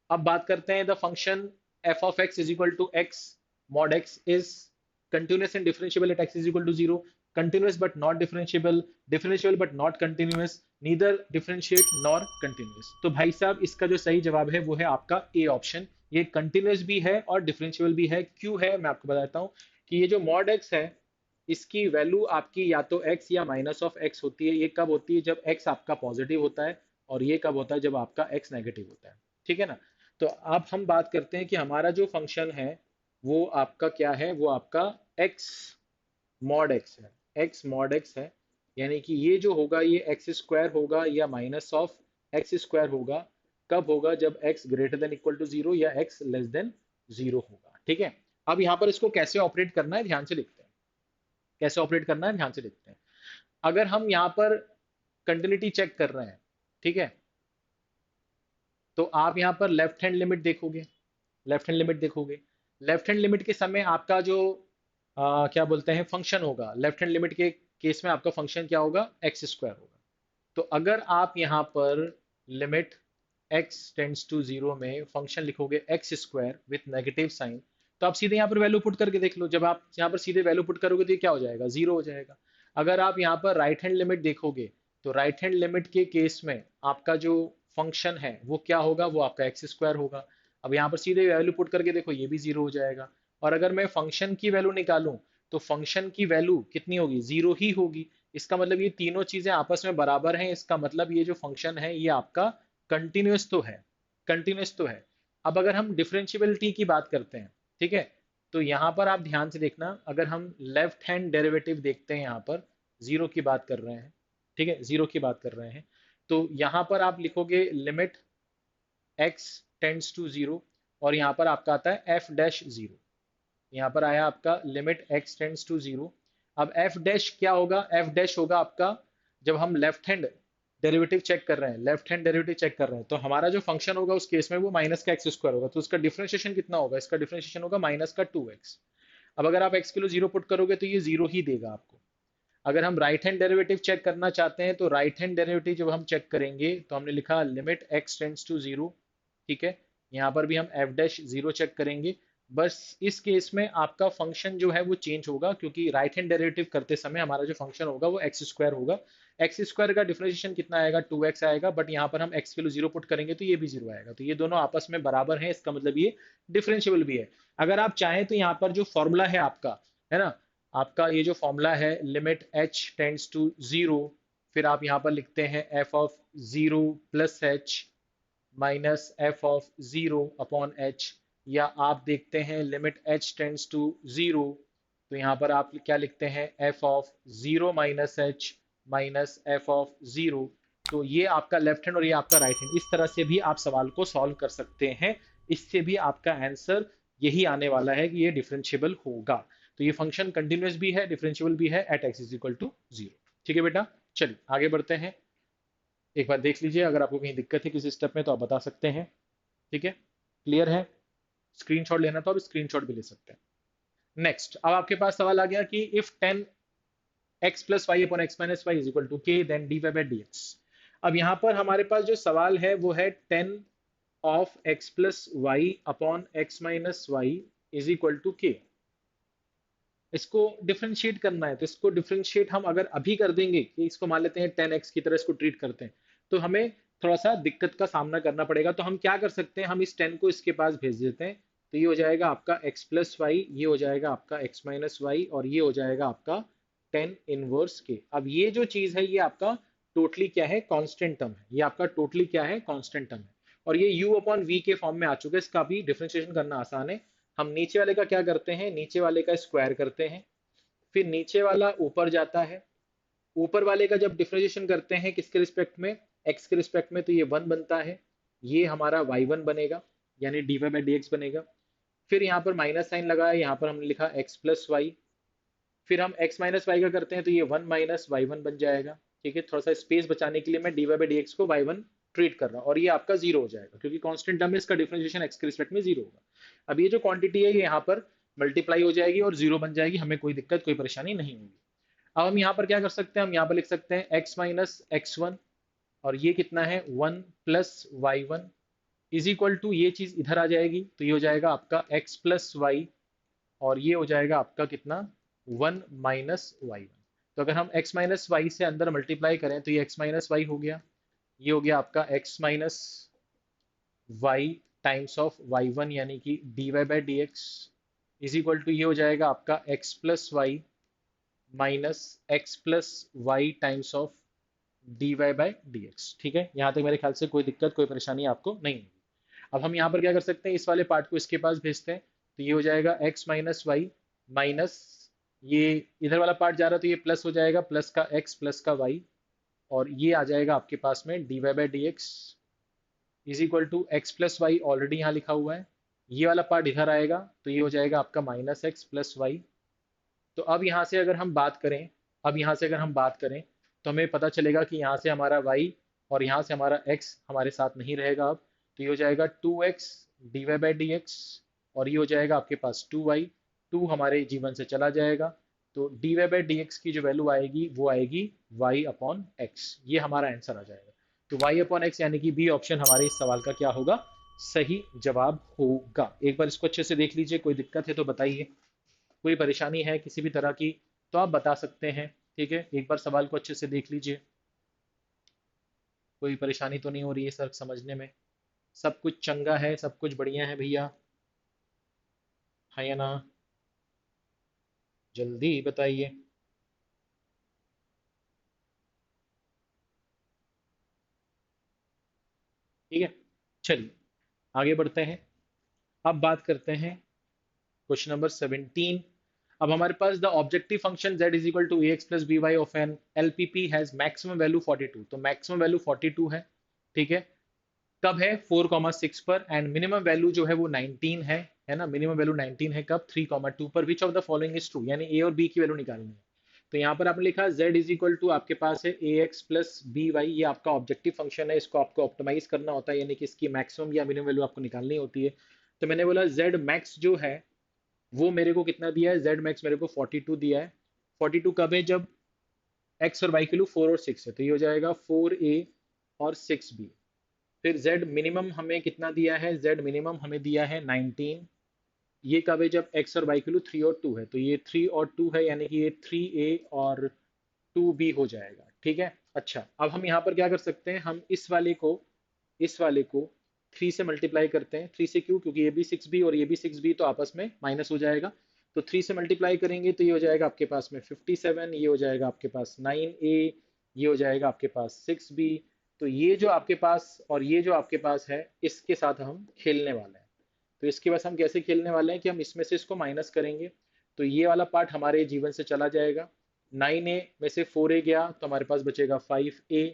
Speaker 1: अब बात करते हैं the function f of x is equal to x mod x is continuous and differentiable at x is equal to 0, continuous but not differentiable, differentiable but not continuous, neither differentiate nor continuous। तो भाई साहब इसका जो सही जवाब है वो है आपका ए ऑप्शन। ये कंटिन्यूस भी है और डिफरेंशिएबल भी है। क्यों है मैं आपको बताता हूँ कि ये जो मॉड एक्स है इसकी वैल्यू आपकी या तो x या माइनस ऑफ x होती है। ये कब होती है, जब x आपका पॉजिटिव होता है, और ये कब होता है, जब आपका x नेगेटिव होता है। ठीक है ना? तो अब हम बात करते हैं कि हमारा जो फंक्शन है वो आपका क्या है, वो आपका x मॉड x है, x मॉड x है। यानी कि ये जो होगा ये एक्स स्क्वायर होगा या माइनस ऑफ एक्स स्क्वायर होगा। कब होगा, जब x greater than equal to 0 या x लेस देन 0 होगा। ठीक है, अब यहाँ पर इसको कैसे ऑपरेट करना है ध्यान से देखते हैं। कैसे ऑपरेट करना है ध्यान से देखते हैं। अगर हम यहाँ पर कंटिन्यूटी चेक कर रहे हैं, ठीक है, तो आप यहाँ पर लेफ्ट हैंड लिमिट देखोगे, लेफ्ट हैंड लिमिट के समय आपका जो क्या बोलते हैं फंक्शन होगा, लेफ्ट हैंड लिमिट के केस में आपका फंक्शन क्या होगा, एक्स स्क्वायर होगा। तो अगर आप यहाँ पर लिमिट x टेंड्स टू 0 में फंक्शन लिखोगे x square with negative sign, तो आप सीधे यहाँ पर वैल्यू पुट करके देख लो। जब आप यहाँ पर सीधे वैल्यू पुट करोगे तो ये क्या हो जाएगा, 0 हो जाएगा। अगर आप यहाँ पर राइट हैंड लिमिट देखोगे तो राइट हैंड लिमिट के केस में आपका जो फंक्शन है वो क्या होगा, वो आपका एक्स स्क्वायर होगा। अब यहाँ पर सीधे वैल्यू पुट करके देखो, ये भी 0 हो जाएगा। और अगर मैं फंक्शन की वैल्यू निकालूं तो फंक्शन की वैल्यू कितनी होगी, 0 ही होगी। इसका मतलब ये तीनों चीजें आपस में बराबर हैं। इसका मतलब ये जो फंक्शन है ये आपका कंटिन्यूस तो है, कंटिन्यूस तो है। अब अगर हम डिफरेंशियबिलिटी की बात करते हैं, ठीक है, तो यहाँ पर आप ध्यान से देखना, अगर हम लेफ्ट हैंड डेरिवेटिव देखते हैं, यहाँ पर 0 की बात कर रहे हैं, ठीक है, 0 की बात कर रहे हैं, तो यहाँ पर आप लिखोगे लिमिट x टेंड्स टू 0, और यहाँ पर आपका आता है f डैश 0। यहाँ पर आया आपका लिमिट x टेंड्स टू 0। अब f डैश क्या होगा, f डैश होगा आपका, जब हम लेफ्ट हैंड डेरिवेटिव चेक कर रहे हैं, लेफ्ट हैंड डेरिवेटिव चेक कर रहे हैं, तो हमारा जो फंक्शन होगा उस केस में वो माइनस का एक्स स्क्वायर होगा। तो उसका डिफरेंशिएशन कितना होगा, इसका डिफरेंशिएशन होगा माइनस का 2x। अब अगर आप x किलो 0 पुट करोगे तो ये 0 ही देगा आपको। अगर हम राइट हैंड डेरिवेटिव चेक करना चाहते हैं तो राइट हैंड डेरिवेटिव जब हम चेक करेंगे तो हमने लिखा लिमिट x टेंड्स टू 0, ठीक है, यहाँ पर भी हम f डैश 0 चेक करेंगे बस इस केस में आपका फंक्शन जो है वो चेंज होगा, क्योंकि राइट हैंड डेरिवेटिव करते समय हमारा जो फंक्शन होगा वो एक्स स्क्वायर होगा। एक्स स्क्वायर का डिफरेंशिएशन कितना आएगा, 2x आएगा, बट यहाँ पर हम x की वैल्यू 0 पुट करेंगे तो ये भी 0 आएगा, तो ये दोनों आपस में बराबर हैं, इसका मतलब ये डिफरेंशिएबल भी है। अगर आप चाहें तो यहाँ पर जो फॉर्मूला है आपका, है ना, आपका ये जो फॉर्मूला है लिमिट h टेंड्स टू 0, फिर आप यहाँ पर लिखते हैं f of 0 plus h minus F of 0 upon H, या आप देखते हैं लिमिट h टेंड्स टू 0, तो यहाँ पर आप क्या लिखते हैं f of 0 minus H minus F of 0। तो ये आपका लेफ्ट हैंड और ये आपका राइट हैंड, इस तरह से भी आप सवाल को सॉल्व कर सकते हैं। इससे भी आपका आंसर यही आने वाला है कि ये डिफरेंशिएबल होगा। तो ये फंक्शन कंटिन्यूस भी है, डिफरेंशिएबल भी है at x is equal to 0। ठीक है बेटा, चलिए आगे बढ़ते हैं। एक बार देख लीजिए, अगर आपको कहीं दिक्कत है किसी स्टेप में तो आप बता सकते हैं। ठीक है, क्लियर है? स्क्रीनशॉट लेना तो आप स्क्रीनशॉट भी ले सकते हैं। नेक्स्ट, अब आपके पास सवाल आ गया कि if 10x plus y upon x minus y is equal to k then d Y by D x. अब यहाँ पर हमारे पास जो सवाल है वो है 10 of x plus y upon x minus y is equal to k. इसको डिफरेंशिएट करना है, तो इसको डिफरेंशिएट हम अगर अभी कर देंगे कि इसको मान लेते हैं 10x की तरह इसको ट्रीट करते हैं, तो हमें थोड़ा सा दिक्कत का सामना करना पड़ेगा। तो हम क्या कर सकते हैं, हम इस 10 को इसके पास भेज देते हैं, तो ये हो जाएगा आपका x प्लस वाई, ये हो जाएगा आपका x माइनस वाई, और ये हो जाएगा आपका 10 इनवर्स के। अब ये जो चीज है ये आपका टोटली क्या है, कांस्टेंट टर्म है, ये आपका टोटली क्या है, कांस्टेंट टर्म है, और ये u अपॉन v के फॉर्म में आ चुका है। इसका भी डिफरेंशिएशन करना आसान है। हम नीचे वाले का क्या करते हैं, नीचे वाले का स्क्वायर करते हैं, फिर नीचे वाला ऊपर जाता है, ऊपर वाले का जब डिफरेंशिएशन करते हैं किसके रिस्पेक्ट में, x के रिस्पेक्ट में, तो ये 1 बनता है, ये हमारा y1 बनेगा, यानी dy बाई डी एक्स बनेगा। फिर यहाँ पर माइनस साइन लगा है, यहाँ पर हमने लिखा x प्लस वाई, फिर हम x माइनस वाई का करते हैं तो ये 1 माइनस वाई वन बन जाएगा। ठीक है, थोड़ा सा स्पेस बचाने के लिए मैं dy बाई डी एक्स को y1 ट्रीट कर रहा हूँ, और ये आपका 0 हो जाएगा क्योंकि कांस्टेंट टर्म में इसका डिफरेंशिएशन x के रिस्पेक्ट में 0 होगा। अब ये जो क्वांटिटी है ये यहाँ पर मल्टीप्लाई हो जाएगी और 0 बन जाएगी, हमें कोई दिक्कत कोई परेशानी नहीं होगी। अब हम यहाँ पर क्या कर सकते हैं, हम यहाँ पर लिख सकते हैं x माइनस एक्स वन, और ये कितना है 1 plus y one is equal to, ये चीज इधर आ जाएगी तो ये हो जाएगा आपका x प्लस वाई, और ये हो जाएगा आपका कितना 1 माइनस वाई वन। तो अगर हम x माइनस वाई से अंदर मल्टीप्लाई करें तो ये x माइनस वाई हो गया, ये हो गया आपका x minus y times of y one, यानी कि d Y by D x is equal to, ये हो जाएगा आपका x plus y minus x plus y times of D Y by D x. ठीक है, यहाँ तक मेरे ख्याल से कोई दिक्कत कोई परेशानी आपको नहीं होगी। अब हम यहाँ पर क्या कर सकते हैं, इस वाले पार्ट को इसके पास भेजते हैं, तो ये हो जाएगा x माइनस वाई माइनस, ये इधर वाला पार्ट जा रहा है तो ये प्लस हो जाएगा, प्लस का x प्लस का y, और ये आ जाएगा आपके पास में d Y by D x is equal to x plus y, already यहाँ लिखा हुआ है, ये वाला पार्ट इधर आएगा तो ये हो जाएगा आपका माइनस एक्स प्लस वाई। तो अब यहाँ से अगर हम बात करें, अब यहाँ से अगर हम बात करें तो हमें पता चलेगा कि यहाँ से हमारा y और यहाँ से हमारा x हमारे साथ नहीं रहेगा अब, तो ये हो जाएगा 2x d Y by D x, और ये हो जाएगा आपके पास 2y, 2 हमारे जीवन से चला जाएगा, तो d Y by D x की जो वैल्यू आएगी वो आएगी y अपॉन एक्स, ये हमारा आंसर आ जाएगा। तो y अपॉन एक्स यानी कि बी ऑप्शन हमारे इस सवाल का क्या होगा, सही जवाब होगा। एक बार इसको अच्छे से देख लीजिए, कोई दिक्कत है तो बताइए, कोई परेशानी है किसी भी तरह की तो आप बता सकते हैं। ठीक है, एक बार सवाल को अच्छे से देख लीजिए, कोई परेशानी तो नहीं हो रही है सर समझने में, सब कुछ चंगा है, सब कुछ बढ़िया है भैया, है या ना, जल्दी बताइए। ठीक है, चलिए आगे बढ़ते हैं। अब बात करते हैं क्वेश्चन नंबर 17। अब हमारे पास the objective function z is equal to A x plus b y of an LPP has maximum value 42, तो मैक्सिमम वैल्यू 42 है। ठीक है, कब है 4,6 पर, एंड मिनिमम वैल्यू जो है वो 19 है ना, मिनिमम वैल्यू 19 है कब, 3,2 पर, which of the following is true, यानी ए और बी की वैल्यू निकालनी है। तो यहाँ पर आपने लिखा z इज इक्वल टू, आपके पास है ए एक्स प्लस बी वाई, ये आपका ऑब्जेक्टिव फंक्शन है, इसको आपको ऑप्टिमाइज करना होता है, यानी कि इसकी मैक्सिमम या मिनिमम वैल्यू आपको निकालनी होती है। तो मैंने बोला z मैक्स जो है वो मेरे को कितना दिया है, z मैक्स मेरे को 42 दिया है। 42 कब है, जब x और y की वैल्यू 4 और 6 है, तो ये हो जाएगा 4a और 6b। फिर z मिनिमम हमें कितना दिया है, z मिनिमम हमें दिया है 19, ये कब है? जब x और y की वैल्यू 3 और 2 है। तो ये 3 और 2 है, यानी कि ये 3a और 2b हो जाएगा। ठीक है। अच्छा, अब हम यहाँ पर क्या कर सकते हैं, हम इस वाले को 3 से मल्टीप्लाई करते हैं। 3 से क्यों? क्योंकि ये भी 6b और ये भी 6b, तो आपस में माइनस हो जाएगा। तो 3 से मल्टीप्लाई करेंगे तो ये हो जाएगा आपके पास में 57, ये हो जाएगा आपके पास 9a, ये हो जाएगा आपके पास 6b। तो ये जो आपके पास और ये जो आपके पास है, इसके साथ हम खेलने वाले हैं। तो इसके पास हम कैसे खेलने वाले हैं कि हम इसमें से इसको माइनस करेंगे, तो ये वाला पार्ट हमारे जीवन से चला जाएगा। 9a में से 4a गया तो हमारे पास बचेगा 5a,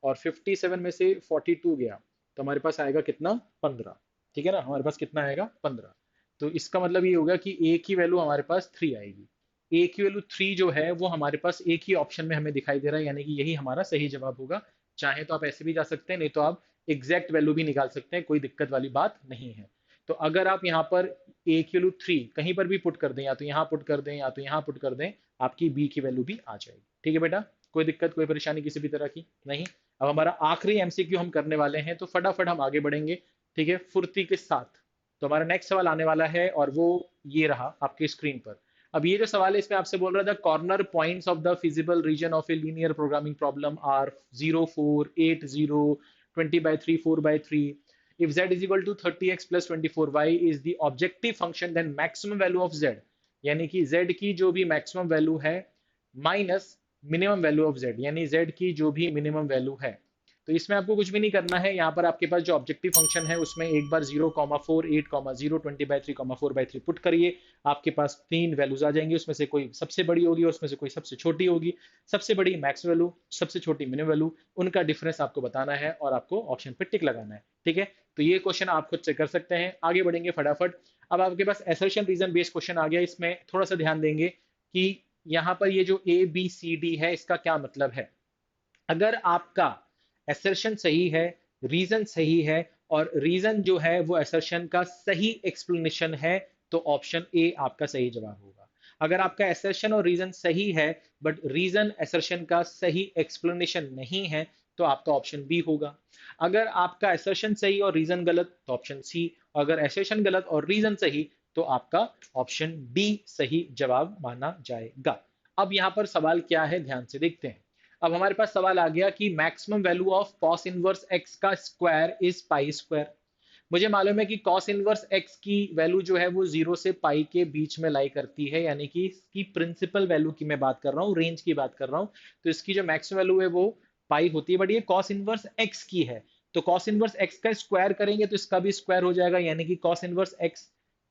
Speaker 1: और 57 में से 42 गया तो हमारे पास आएगा कितना? 15। ठीक है ना, हमारे पास कितना आएगा? 15। तो इसका मतलब ये होगा कि a की वैल्यू हमारे पास 3 आएगी। a की वैल्यू 3 जो है वो हमारे पास एक ही ऑप्शन में हमें दिखाई दे रहा है, यानी कि यही हमारा सही जवाब होगा। चाहे तो आप ऐसे भी जा सकते हैं, नहीं तो आप एग्जैक्ट वैल्यू भी निकाल सकते हैं, कोई दिक्कत वाली बात नहीं है। तो अगर आप यहाँ पर a की वैल्यू 3 कहीं पर भी पुट कर दें, या तो यहाँ पुट कर दें या तो यहाँ पुट कर दें, आपकी b की वैल्यू भी आ जाएगी। ठीक है बेटा, कोई दिक्कत कोई परेशानी किसी भी तरह की नहीं। अब हमारा आखिरी एमसीक्यू हम करने वाले हैं, तो फटाफट हम आगे बढ़ेंगे। ठीक है, फुर्ती के साथ। तो हमारा नेक्स्ट सवाल आने वाला है, और वो ये रहा आपके स्क्रीन पर। अब ये जो सवाल है, इसमें आपसे बोल रहा था corner points of the feasible region of a linear programming problem are 0 4 8 0 20 by 3 4 by 3। if z is equal to 30x plus 24y is the objective function, then maximum value of z, यानी कि z की जो भी मैक्सिमम वैल्यू है minus minimum value of z, यानी z की जो भी मिनिमम वैल्यू है। तो इसमें आपको कुछ भी नहीं करना है। यहाँ पर आपके पास जो ऑब्जेक्टिव फंक्शन है उसमें एक बार 0,4 8,0 20/3,4/3 पुट करिए। आपके पास 3 वैल्यूज आ जाएंगी, उसमें से कोई सबसे बड़ी होगी और उसमें से कोई सबसे छोटी होगी। सबसे बड़ी मैक्स वैल्यू, सबसे छोटी मिनिमम वैल्यू, उनका डिफरेंस आपको बताना है और आपको ऑप्शन पे टिक लगाना है। ठीक है, तो ये क्वेश्चन आप खुद से कर सकते हैं। आगे बढ़ेंगे फटाफट। अब आपके पास असर्शन रीजन बेस्ड क्वेश्चन आ गया। इसमें थोड़ा सा ध्यान देंगे कि यहाँ पर ये जो ए बी सी डी है, इसका क्या मतलब है। अगर आपका असर्शन सही है, रीजन सही है, और रीजन जो है वो असर्शन का सही एक्सप्लेनेशन है, तो ऑप्शन ए आपका सही जवाब होगा। अगर आपका असर्शन और रीजन सही है बट रीजन असर्शन का सही एक्सप्लेनेशन नहीं है, तो आपका ऑप्शन बी होगा। अगर आपका असर्शन सही और रीजन गलत, तो ऑप्शन सी। अगर असर्शन गलत और रीजन सही, तो आपका ऑप्शन डी सही जवाब माना जाएगा। अब यहां पर सवाल क्या है, ध्यान से देखते हैं। अब हमारे पास सवाल आ गया कि maximum value of cos inverse x का स्क्वायर इज पाई स्क्वायर। मुझे मालूम है कि कॉस इनवर्स एक्स की वैल्यू जो है वो 0 से पाई के बीच में लाई करती है, यानी कि इसकी प्रिंसिपल वैल्यू की मैं बात कर रहा हूँ, रेंज की बात कर रहा हूँ। तो इसकी जो मैक्सिमम वैल्यू है वो पाई होती है, बट ये कॉस इनवर्स एक्स की है। तो कॉस इनवर्स एक्स का स्क्वायर करेंगे तो इसका भी स्क्वायर हो जाएगा, यानी कि कॉस इनवर्स एक्स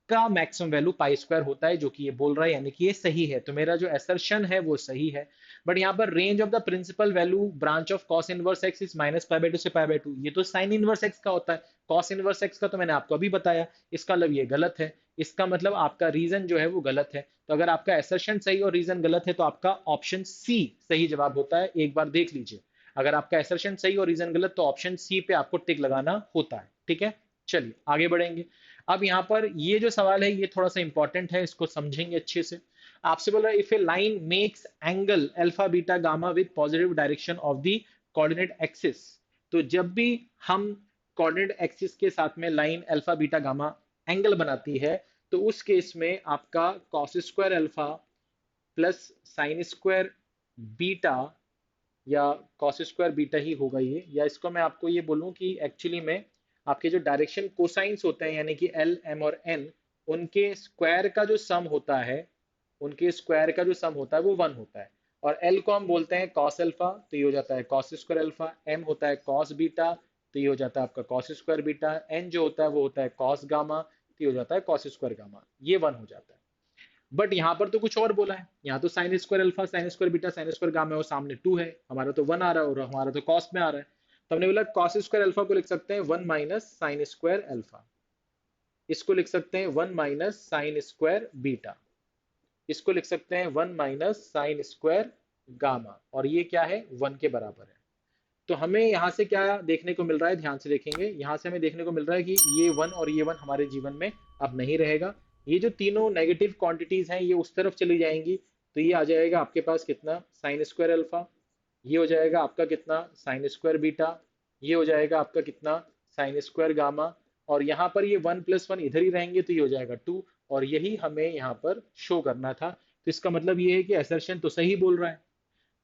Speaker 1: का मैक्सिमम वैल्यू पाई स्क्वायर होता है, जो कि ये बोल रहा है, यानी कि ये सही है। तो मेरा जो असर्शन है वो सही है। बट यहाँ पर range of the principal value branch of cos inverse x is -π/2 से π/2, ये तो साइन इनवर्स एक्स का होता है। कॉस इनवर्स एक्स का तो मैंने आपको अभी बताया। इसका मतलब ये गलत है। इसका मतलब आपका रीजन जो है वो गलत है। तो अगर आपका असर्शन सही और रीजन गलत है, तो आपका ऑप्शन सी सही जवाब होता है। एक बार देख लीजिए, अगर आपका असर्शन सही और रीजन गलत, तो ऑप्शन सी पे आपको टिक लगाना होता है। ठीक है, चलिए आगे बढ़ेंगे। अब यहाँ पर ये जो सवाल है ये थोड़ा सा इंपॉर्टेंट है, इसको समझेंगे अच्छे से। आपसे बोल रहा है if A line makes angle alpha beta gamma with positive direction of the coordinate axis. तो जब भी हम कोऑर्डिनेट एक्सिस के साथ में line alpha beta gamma angle बनाती है, तो उस केस में आपका cos square alpha plus sine square beta, या कॉस स्क्वायर बीटा ही होगा ये, या इसको मैं आपको ये बोलूं कि एक्चुअली में आपके जो डायरेक्शन कोसाइंस होते हैं, यानी कि एल एम और एन, उनके स्क्वायर का जो सम होता है, उनके स्क्वायर का जो सम होता है वो 1 होता है। और एल को हम बोलते हैं कॉस अल्फा, तो ये हो जाता है कॉस स्क्वायर अल्फा। एम होता है कॉस बीटा, तो ये हो जाता है आपका कॉस स्क्वायर बीटा। एन जो होता है वो होता है कॉस गामा, तो ये हो जाता है कॉस स्क्वायर गामा। ये 1 हो जाता है। बट यहाँ पर तो कुछ और बोला है। यहाँ तो sine square alpha sine square beta sine square gamma है, और सामने 2 है, हमारा तो 1 आ रहा है और हमारा तो कॉस में आ रहा है। तो हमने बोला कॉस स्क्वायर अल्फा को लिख सकते हैं 1 माइनस साइन स्क्वायर अल्फा। इसको लिख सकते हैं 1 माइनस साइन स्क्वायर बीटा। इसको लिख सकते हैं 1 माइनस साइन स्क्वायर गामा, और ये क्या है? 1 के बराबर है। तो हमें यहाँ से क्या देखने को मिल रहा है, ध्यान से देखेंगे। यहाँ से हमें देखने को मिल रहा है कि ये 1 और ये 1 हमारे जीवन में अब नहीं रहेगा। ये जो तीनों नेगेटिव क्वांटिटीज हैं ये उस तरफ चली जाएंगी। तो ये आ जाएगा आपके पास कितना? Sine square alpha. ये हो जाएगा आपका कितना? Sine square beta. ये हो जाएगा आपका कितना? Sine square gamma. और यहाँ पर ये 1 + 1 इधर ही रहेंगे, तो ये हो जाएगा 2। और यही हमें यहाँ पर शो करना था। तो इसका मतलब ये है कि असर्शन तो सही बोल रहा है।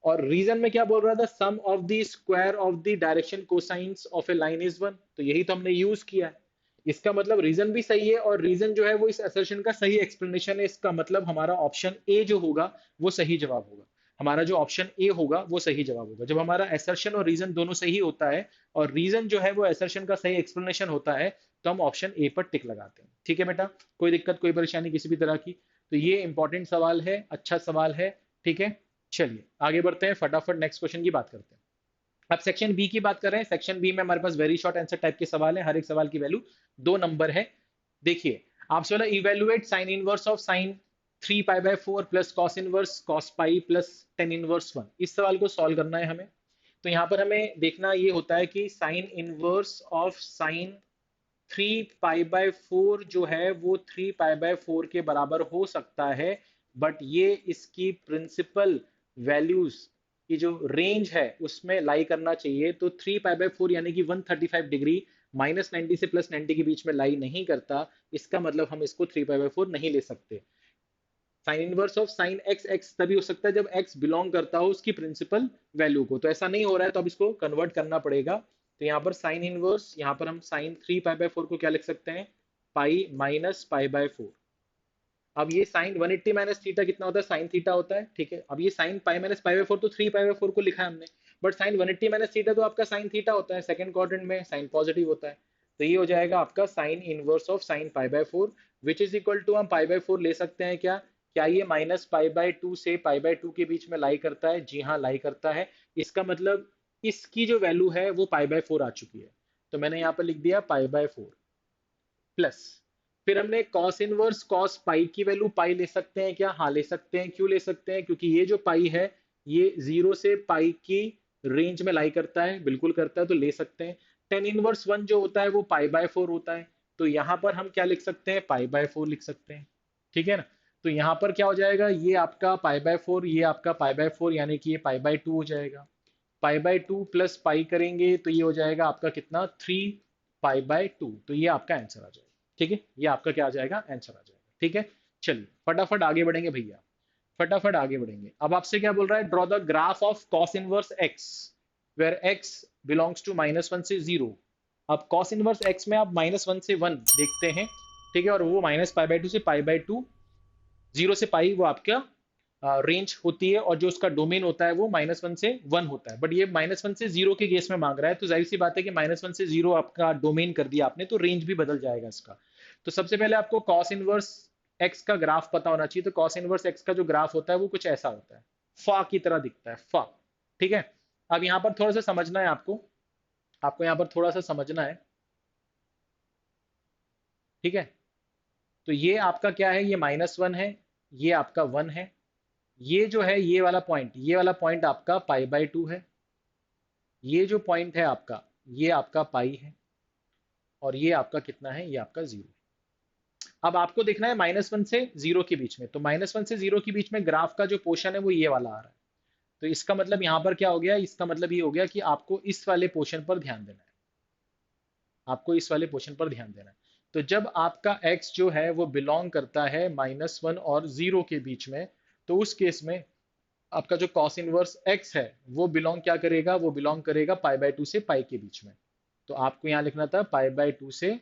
Speaker 1: और रीजन में क्या बोल रहा था, sum of the square of the direction cosines of a line is 1, तो यही तो हमने यूज किया है। इसका मतलब रीजन भी सही है, और रीजन जो है वो इस असर्शन का सही एक्सप्लेनेशन है। इसका मतलब हमारा ऑप्शन ए जो होगा वो सही जवाब होगा। हमारा जो ऑप्शन ए होगा वो सही जवाब होगा। जब हमारा असर्शन और रीजन दोनों सही होता है और रीजन जो है वो असर्शन का सही एक्सप्लेनेशन होता है, तो हम ऑप्शन ए पर टिक लगाते हैं। ठीक है बेटा, कोई दिक्कत कोई परेशानी किसी भी तरह की? तो ये इंपॉर्टेंट सवाल है, अच्छा सवाल है। ठीक है, चलिए आगे बढ़ते हैं, फटाफट नेक्स्ट क्वेश्चन की बात करते हैं। अब सेक्शन बी की बात कर रहे हैं। सेक्शन बी में हमारे पास वेरी शॉर्ट आंसर टाइप के सवाल है। हर एक सवाल की वैल्यू 2 नंबर है। देखिए, आपसे बोला evaluate sine inverse of sine 3 पाई/4 plus cos inverse cos pi plus tan inverse 1। इस सवाल को सॉल्व करना है हमें। तो यहाँ पर हमें देखना ये होता है कि साइन इनवर्स ऑफ साइन 3 पाई/4 जो है वो 3 पाई/4 के बराबर हो सकता है, बट ये इसकी प्रिंसिपल वैल्यूज की जो रेंज है उसमें लाई करना चाहिए। तो 3 पाई/4 यानी कि 135 डिग्री -90 से +90 के बीच में लाई नहीं करता। इसका मतलब हम इसको 3 पाई/4 नहीं ले सकते। Sign inverse of sine x x तभी हो सकता है जब एक्स बिलोंग करता हो उसकी प्रिंसिपल वैल्यू को। तो ऐसा नहीं हो रहा है, तो अब इसको कन्वर्ट करना पड़ेगा। तो यहाँ पर साइन इनवर्स, यहाँ पर हम साइन 3 पाई/4 को क्या लिख सकते हैं, पाई माइनस पाई/4। अब ये साइन 180 माइनस थीटा कितना होता है, साइन थीटा होता है। ठीक है, अब ये साइन पाई माइनस पाई/4 तो 3 पाई/4 को लिखा है हमने, बट साइन 180 माइनस थीटा तो आपका साइन थीटा होता है, सेकंड क्वाड्रेंट में साइन पॉजिटिव होता है। तो ये हो जाएगा आपका साइन इनवर्स ऑफ साइन पाई/4 विच इज इक्वल टू, हम पाई/4 ले सकते हैं क्या? क्या ये -पाई/2 से पाई/2 के बीच में लाई करता है? जी हाँ, लाई करता है। इसका मतलब इसकी जो वैल्यू है वो पाई/4 आ चुकी है। तो मैंने यहाँ पर लिख दिया पाई/4 प्लस, फिर हमने कॉस इनवर्स कॉस पाई की वैल्यू पाई ले सकते हैं क्या? हाँ ले सकते हैं। क्यों ले सकते हैं? क्योंकि ये जो पाई है ये 0 से पाई की रेंज में लाई करता है, बिल्कुल करता है, तो ले सकते हैं। टेन इनवर्स 1 जो होता है वो पाई/4 होता है, तो यहां पर हम क्या लिख सकते हैं, पाई/4 लिख सकते हैं। ठीक है ना? तो यहां पर क्या हो जाएगा, ये आपका पाई/4, ये आपका पाई/4, यानी कि ये पाई/2 हो जाएगा। पाई/2 प्लस पाई करेंगे तो ये हो जाएगा आपका कितना, 3 पाई/2। तो ये आपका आंसर आ जाएगा। ठीक है, ये आपका क्या आ जाएगा, आंसर आ जाएगा। ठीक है, चलिए फटाफट आगे बढ़ेंगे भैया, फटाफट आगे बढ़ेंगे। अब आपसे क्या बोल रहा है, draw the graph of cos inverse x where x belongs to -1 से 0। अब कॉस इनवर्स एक्स में आप -1 से 1 देखते हैं। ठीक है, और वो -पाई/2 से पाई/2, 0 से पाई वो आपका रेंज होती है, और जो उसका डोमेन होता है वो -1 से 1 होता है। बट ये -1 से 0 के केस में मांग रहा है, तो जाहिर सी बात है कि -1 से 0 आपका डोमेन कर दिया आपने, तो रेंज भी बदल जाएगा इसका। तो सबसे पहले आपको कॉस इनवर्स एक्स का ग्राफ पता होना चाहिए। तो कॉस इनवर्स एक्स का जो ग्राफ होता है वो कुछ ऐसा होता है, फा की तरह दिखता है, फा। ठीक है, अब यहाँ पर थोड़ा सा समझना है आपको, आपको यहाँ पर थोड़ा सा समझना है। ठीक है, तो ये आपका क्या है, ये -1 है, ये आपका 1 है। ये जो है ये वाला पॉइंट, ये वाला पॉइंट आपका पाई/2 है। ये जो पॉइंट है आपका, ये आपका पाई है। और ये आपका कितना है, ये आपका 0। अब आपको देखना है -1 से 0 के बीच में, तो -1 से 0 के बीच में ग्राफ का जो पोर्शन है वो ये वाला आ रहा है। तो इसका मतलब यहाँ पर क्या हो गया, इसका मतलब ये हो गया कि आपको इस वाले पोर्शन पर ध्यान देना है, आपको इस वाले पोर्शन पर ध्यान देना है। तो जब आपका x जो है वो बिलोंग करता है -1 और 0 के बीच में, तो उस केस में आपका जो कॉस इनवर्स x है वो बिलोंग क्या करेगा, वो बिलोंग करेगा पाई/2 से पाई के बीच में। तो आपको यहाँ लिखना था पाई/2 से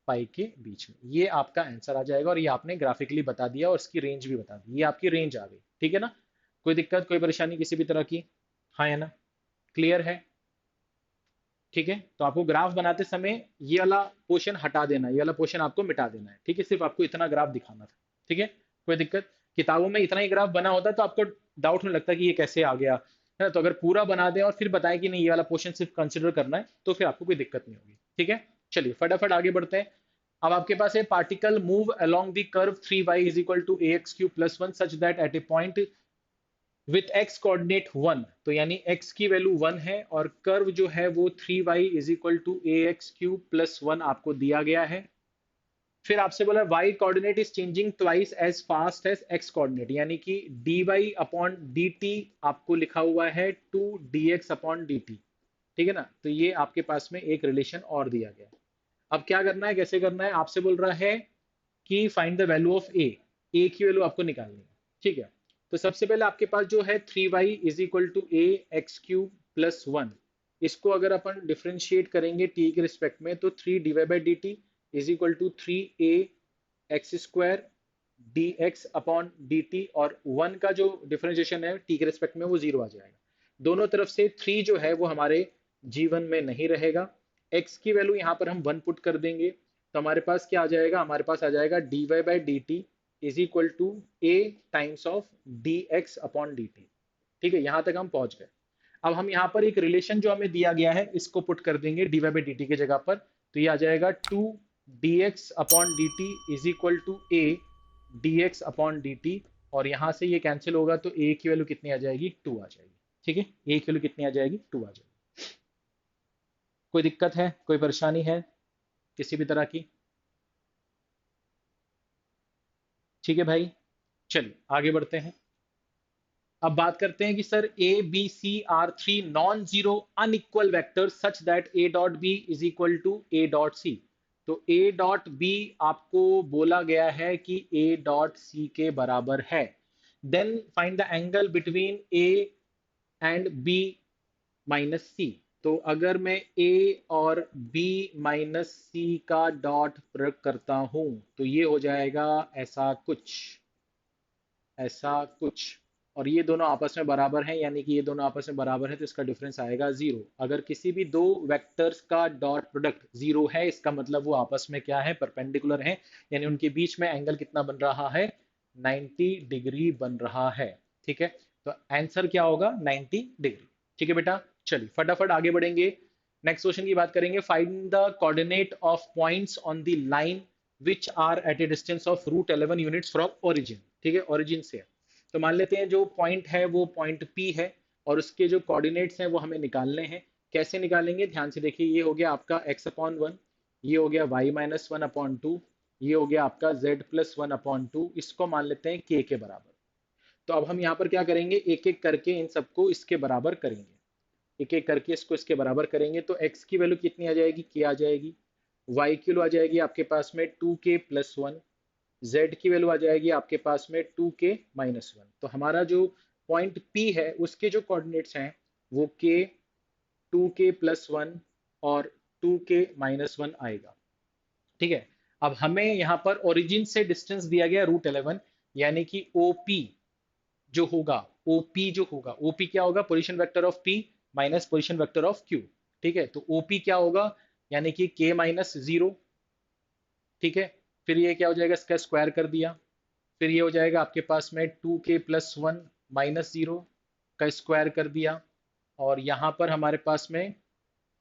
Speaker 1: पाई के बीच में। ये आपका आंसर आ जाएगा, और ये आपने ग्राफिकली बता दिया और इसकी रेंज भी बता दी। ये आपकी रेंज आ गई। ठीक है ना, कोई दिक्कत कोई परेशानी किसी भी तरह की? हाँ है ना, क्लियर है? ठीक है, तो आपको ग्राफ बनाते समय ये वाला पोर्शन हटा देना है, ये वाला पोर्शन आपको मिटा देना है। ठीक है, सिर्फ आपको इतना ग्राफ दिखाना था। ठीक है, कोई दिक्कत? किताबों में इतना ही ग्राफ बना होता तो आपको डाउट होने लगता कि ये कैसे आ गया, है ना? तो अगर पूरा बना दें और फिर बताएं कि नहीं ये वाला पोर्शन सिर्फ कंसिडर करना है, तो फिर आपको कोई दिक्कत नहीं होगी। ठीक है, चलिए फटाफट आगे बढ़ते हैं। अब आपके पास है particle move along the curve 3y is equal to ax³ + 1 such that at a point with x coordinate 1, तो यानी x की वैल्यू 1 है और कर्व जो है वो 3y is equal to ax³ + 1 आपको दिया गया है। फिर आपसे बोला y coordinate is changing twice as fast as x coordinate, यानी कि dy/dt आपको लिखा हुआ है 2dx/dt। ठीक है ना, तो ये आपके पास में एक रिलेशन और दिया गया है। अब क्या करना है, कैसे करना है, आपसे बोल रहा है कि फाइंड द वैल्यू ऑफ ए की वैल्यू आपको निकालनी है, ठीक है। तो सबसे पहले आपके पास जो है 3y is equal to A x cube plus 1, इसको अगर अपन डिफ्रेंशिएट करेंगे t के रिस्पेक्ट में तो 3 divide by d t is equal to 3a x square d x upon d t, और 1 का जो डिफरेंशिएशन है t के रिस्पेक्ट में वो 0 आ जाएगा। दोनों तरफ से 3 जो है वो हमारे g1 में नहीं रहेगा, x की वैल्यू यहाँ पर हम 1 पुट कर देंगे, तो हमारे पास क्या आ जाएगा, हमारे पास आ जाएगा dy by d t is equal to a times of d x upon d t. ठीक है, यहाँ तक हम पहुंच गए। अब हम यहाँ पर एक रिलेशन जो हमें दिया गया है इसको पुट कर देंगे dy बाई डी टी की जगह पर, तो ये आ जाएगा 2 dx upon d t is equal to a dx upon d t, और यहाँ से ये कैंसिल होगा तो a की वैल्यू कितनी आ जाएगी, 2 आ जाएगी। ठीक है, a की वैल्यू कितनी आ जाएगी, 2 आ जाएगी। कोई दिक्कत है, कोई परेशानी है किसी भी तरह की? ठीक है भाई, चलिए आगे बढ़ते हैं। अब बात करते हैं कि sir a B c are three non zero unequal vector such that a dot b is equal to a dot c. तो ए डॉट बी आपको बोला गया है कि ए डॉट सी के बराबर है। Then find the angle between A and B minus C. तो अगर मैं ए और बी माइनस सी का डॉट प्रयोग करता हूं तो ये हो जाएगा ऐसा कुछ, ऐसा कुछ, और ये दोनों आपस में बराबर हैं, यानी कि ये दोनों आपस में बराबर है तो इसका डिफरेंस आएगा 0। अगर किसी भी दो वेक्टर्स का डॉट प्रोडक्ट 0 है इसका मतलब वो आपस में क्या है, परपेंडिकुलर है, यानी उनके बीच में एंगल कितना बन रहा है, 90 डिग्री बन रहा है। ठीक है, तो आंसर क्या होगा, 90 डिग्री। ठीक है बेटा, चलिए फटाफट आगे बढ़ेंगे, नेक्स्ट क्वेश्चन की बात करेंगे। Find the coordinate of points on the line which are at a distance of root 11 units from origin. ठीक है, ओरिजिन से, तो मान लेते हैं जो पॉइंट है वो पॉइंट P है और उसके जो कोऑर्डिनेट्स हैं वो हमें निकालने हैं। कैसे निकालेंगे, ध्यान से देखिए, ये हो गया आपका x अपॉन 1, ये हो गया y माइनस 1 अपॉन 2, ये हो गया आपका z प्लस 1 अपॉन 2, इसको मान लेते हैं k के बराबर। तो अब हम यहाँ पर क्या करेंगे, एक एक करके इन सबको इसके बराबर करेंगे, एक एक करके इसको इसके बराबर करेंगे। तो x की वैल्यू कितनी आ जाएगी, k आ जाएगी, y की वैल्यू आ जाएगी आपके पास में 2k प्लस 1, z की वैल्यू आ जाएगी आपके पास में 2k माइनस 1। तो हमारा जो पॉइंट P है उसके जो कोऑर्डिनेट्स हैं वो k, 2k प्लस 1 और 2k माइनस 1 आएगा। ठीक है, अब हमें यहाँ पर ओरिजिन से डिस्टेंस दिया गया रूट 11, यानी कि OP जो होगा, OP जो होगा, OP क्या होगा, position vector of P minus position vector of Q। ठीक है, तो OP क्या होगा, यानी कि k माइनस 0। ठीक है, फिर ये क्या हो जाएगा, इसका स्क्वायर कर दिया, फिर ये हो जाएगा आपके पास में 2k प्लस 1 माइनस 0 का स्क्वायर कर दिया, और यहाँ पर हमारे पास में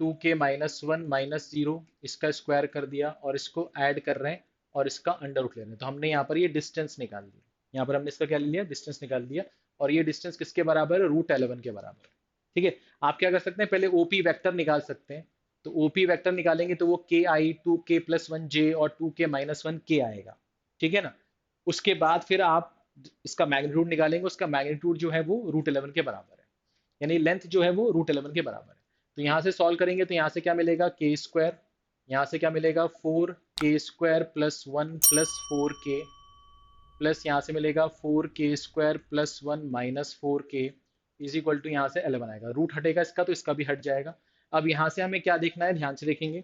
Speaker 1: 2k माइनस 1 माइनस 0 इसका स्क्वायर कर दिया, और इसको ऐड कर रहे हैं और इसका अंडर रूट ले रहे हैं। तो हमने यहाँ पर ये डिस्टेंस निकाल दिया, यहाँ पर हमने इसका क्या ले लिया, डिस्टेंस निकाल दिया, और ये डिस्टेंस किसके बराबर है, रूट 11 के बराबर है। ठीक है, आप क्या कर सकते हैं, पहले ओपी वेक्टर निकाल सकते हैं। तो ओपी वेक्टर निकालेंगे तो वो के आई 2k प्लस 1 जे और 2k माइनस 1 के आएगा। ठीक है ना, उसके बाद फिर आप इसका मैग्नीट्यूड निकालेंगे, उसका मैग्नीट्यूड जो है वो रूट 11 के बराबर है, यानी लेंथ जो है वो रूट 11 के बराबर है। तो यहाँ से सॉल्व करेंगे तो यहाँ से क्या मिलेगा, के स्क्वायर, यहाँ से क्या मिलेगा 4k square plus 1 plus 4k, plus यहाँ से मिलेगा 4k square plus 1 minus 4k is equal to, यहाँ से 11 आएगा, रूट हटेगा इसका तो इसका भी हट जाएगा। अब यहाँ से हमें क्या देखना है, ध्यान से देखेंगे,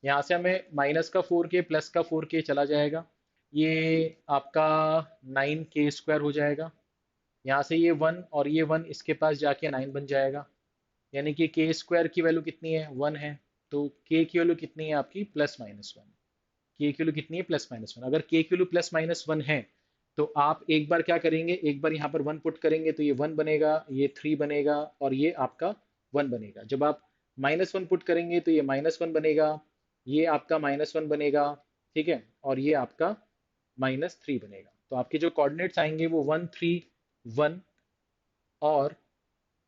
Speaker 1: यहाँ से हमें माइनस का 4k प्लस का 4k चला जाएगा, ये आपका 9k स्क्वायर हो जाएगा, यहाँ से ये 1 और ये 1 इसके पास जाके 9 बन जाएगा, यानी कि k स्क्वायर की वैल्यू कितनी है, 1 है, तो k की वैल्यू कितनी है आपकी, प्लस माइनस 1। k की वैल्यू कितनी है, प्लस माइनस 1। अगर k की वैल्यू प्लस माइनस 1 है तो आप एक बार क्या करेंगे, एक बार यहाँ पर 1 पुट करेंगे तो ये 1 बनेगा, ये 3 बनेगा और ये आपका 1 बनेगा। जब आप माइनस 1 पुट करेंगे तो ये माइनस 1 बनेगा, ये आपका माइनस 1 बनेगा, ठीक है, और ये आपका माइनस 3 बनेगा। तो आपके जो कोऑर्डिनेट्स आएंगे वो 1 3 1 और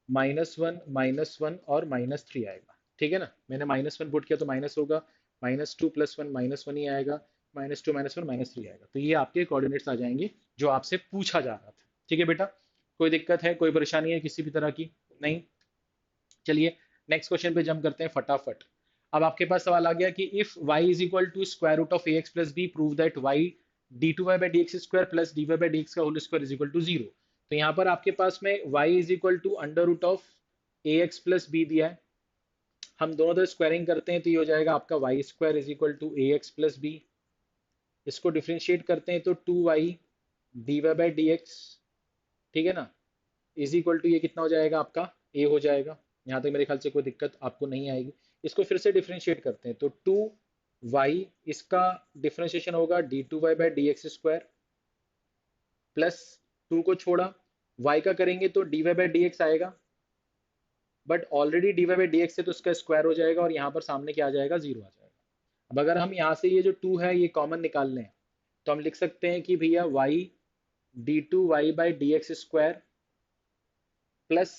Speaker 1: -1 और -3 आएगा। ठीक है ना, मैंने -1 पुट किया तो माइनस होगा, -2 प्लस 1 -1 ही आएगा, -2 -1 -3 आएगा। तो ये आपके कोऑर्डिनेट्स आ जाएंगे जो आपसे पूछा जा रहा था। ठीक है बेटा, कोई दिक्कत है, कोई परेशानी है किसी भी तरह की, नहीं? चलिए नेक्स्ट क्वेश्चन पे जंप करते हैं फटाफट। अब आपके पास सवाल आ गया कि if y is equal to square root of ax plus b prove that y d two y by D x square plus d Y by D x का whole square is equal to zero. तो यहाँ पर आपके पास में y is equal to under root of a x plus b दिया है। हम दोनों तरफ स्क्वायरिंग करते हैं तो ये हो जाएगा आपका y square is equal to A x plus b. इसको डिफ्रेंशिएट करते हैं तो 2y d Y by D x, ठीक है ना, इज इक्वल टू ये कितना हो जाएगा आपका a हो जाएगा। यहाँ तक मेरे ख्याल से कोई दिक्कत आपको नहीं आएगी। इसको फिर से डिफ्रेंशिएट करते हैं तो 2y, इसका डिफ्रेंशिएशन होगा d two y by D x square plus 2 को छोड़ा y का करेंगे तो d Y by D x आएगा, but already d Y by D x है तो उसका स्क्वायर हो जाएगा और यहाँ पर सामने क्या आ जाएगा, जीरो आ जाएगा। अब अगर हम यहाँ से ये जो 2 है ये कॉमन निकाल लें तो हम लिख सकते हैं कि भैया y d two y by D x square plus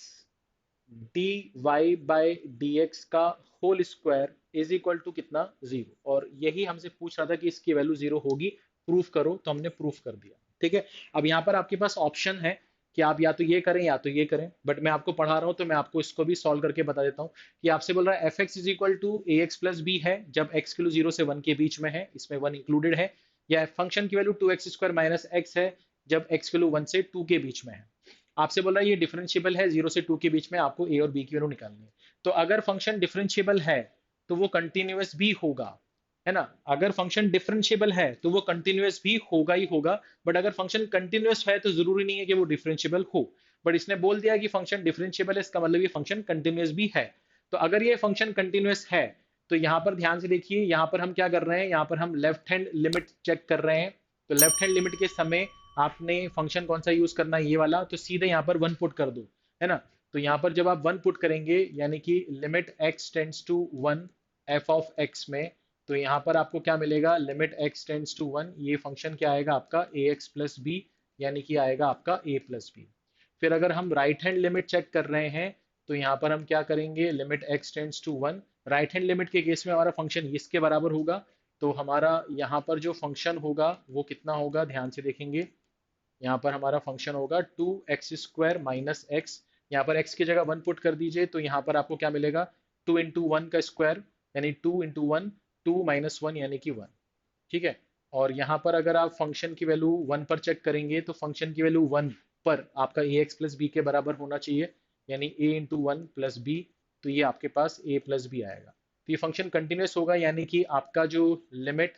Speaker 1: d Y by D x का whole square is equal to कितना, जीरो। और यही हमसे पूछ रहा था कि इसकी वैल्यू जीरो होगी, प्रूफ करो, तो हमने प्रूफ कर दिया। ठीक है, अब यहाँ पर आपके पास ऑप्शन है कि आप या तो ये करें या तो ये करें, बट मैं आपको पढ़ा रहा हूँ तो मैं आपको इसको भी सॉल्व करके बता देता हूँ कि आपसे बोल रहा है f x is equal to A x plus b है जब एक्स की वैल्यू 0 से 1 के बीच में है, इसमें 1 इंक्लूडेड है, या फंक्शन की value 2x square minus x है जब एक्स की वैल्यू 1 से 2 के बीच में है। आपसे बोल रहा है ये डिफरेंशिएबल है 0 से 2 के बीच में, आपको a और b की वैल्यू निकालनी है। तो अगर फंक्शन डिफरेंशिएबल है तो वो कंटिन्यूअस भी होगा, है ना। अगर फंक्शन डिफरेंशिएबल है तो वो कंटिन्यूअस भी होगा ही होगा, बट अगर फंक्शन कंटिन्यूअस है तो जरूरी नहीं है कि वो डिफरेंशिएबल हो। बट इसने बोल दिया कि फंक्शन डिफरेंशिएबल है, इसका मतलब ये फंक्शन कंटिन्यूअस भी है। तो अगर ये फंक्शन कंटिन्यूअस है तो यहाँ पर ध्यान से देखिए, यहाँ पर हम क्या कर रहे हैं, यहाँ पर हम लेफ्ट हैंड लिमिट चेक कर रहे हैं। तो लेफ्ट हैंड लिमिट के समय आपने फंक्शन कौन सा यूज करना है, ये वाला, तो सीधे यहाँ पर वन पुट कर दो, है ना। तो यहाँ पर जब आप वन पुट करेंगे यानी कि limit x tends to one f of x में, तो यहाँ पर आपको क्या मिलेगा, limit x tends to one, ये फंक्शन क्या आएगा आपका ए एक्स प्लस बी, यानी कि आएगा आपका a प्लस बी। फिर अगर हम राइट हैंड लिमिट चेक कर रहे हैं तो यहाँ पर हम क्या करेंगे, limit x tends to one, right hand limit के केस में हमारा फंक्शन इसके बराबर होगा। तो हमारा यहाँ पर जो फंक्शन होगा वो कितना होगा, ध्यान से देखेंगे, यहाँ पर हमारा फंक्शन होगा 2x स्क्वायर माइनस एक्स। यहाँ पर x की जगह 1 पुट कर दीजिए तो यहाँ पर आपको क्या मिलेगा, 2 इंटू वन का स्क्वायर यानी 2 इंटू वन, 2 माइनस वन यानी कि 1। ठीक है, और यहाँ पर अगर आप फंक्शन की वैल्यू 1 पर चेक करेंगे तो फंक्शन की वैल्यू 1 पर आपका ए एक्स प्लस बी के बराबर होना चाहिए, यानी a into one plus B, तो ये आपके पास a प्लस बी आएगा। तो ये फंक्शन कंटिन्यूस होगा, यानी कि आपका जो limit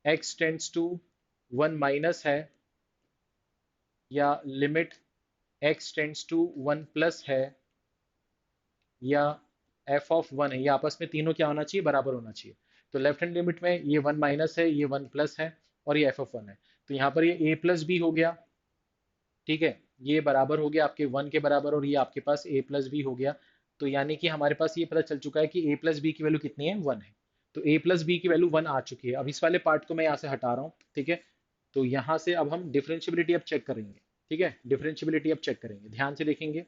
Speaker 1: x tends to one minus है या limit x tends to one plus है या f ऑफ वन है, ये आपस में तीनों क्या होना चाहिए, बराबर होना चाहिए। तो लेफ्ट हैंड लिमिट में ये वन माइनस है, ये वन प्लस है और ये f ऑफ वन है, तो यहाँ पर ये a प्लस बी हो गया। ठीक है, ये बराबर हो गया आपके वन के बराबर और ये आपके पास a प्लस बी हो गया। तो यानी कि हमारे पास ये पता चल चुका है कि a प्लस बी की वैल्यू कितनी है, वन है। तो a प्लस बी की वैल्यू वन आ चुकी है। अब इस वाले पार्ट को मैं यहाँ से हटा रहा हूँ, ठीक है। तो यहाँ से अब हम डिफरेंशियबिलिटी अब चेक करेंगे, ठीक है, डिफरेंशियबिलिटी अब चेक करेंगे, ध्यान से देखेंगे।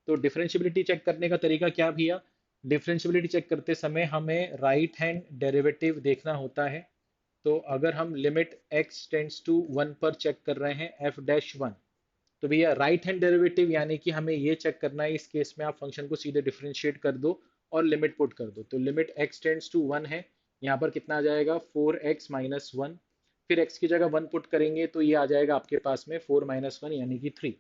Speaker 1: तो डिफरेंशियबिलिटी चेक करने का तरीका क्या भैया, डिफरेंशियबिलिटी चेक करते समय हमें राइट हैंड डेरिवेटिव देखना होता है। तो अगर हम limit x tends to one पर चेक कर रहे हैं f डैश वन, तो भैया राइट हैंड डेरिवेटिव यानी कि हमें ये चेक करना है, इस केस में आप फंक्शन को सीधे डिफरेंशिएट कर दो और लिमिट पुट कर दो। तो limit x tends to one है, यहाँ पर कितना आ जाएगा, 4x माइनस वन। फिर x की जगह वन पुट करेंगे तो ये आ जाएगा आपके पास में 4 माइनस वन यानी कि 3।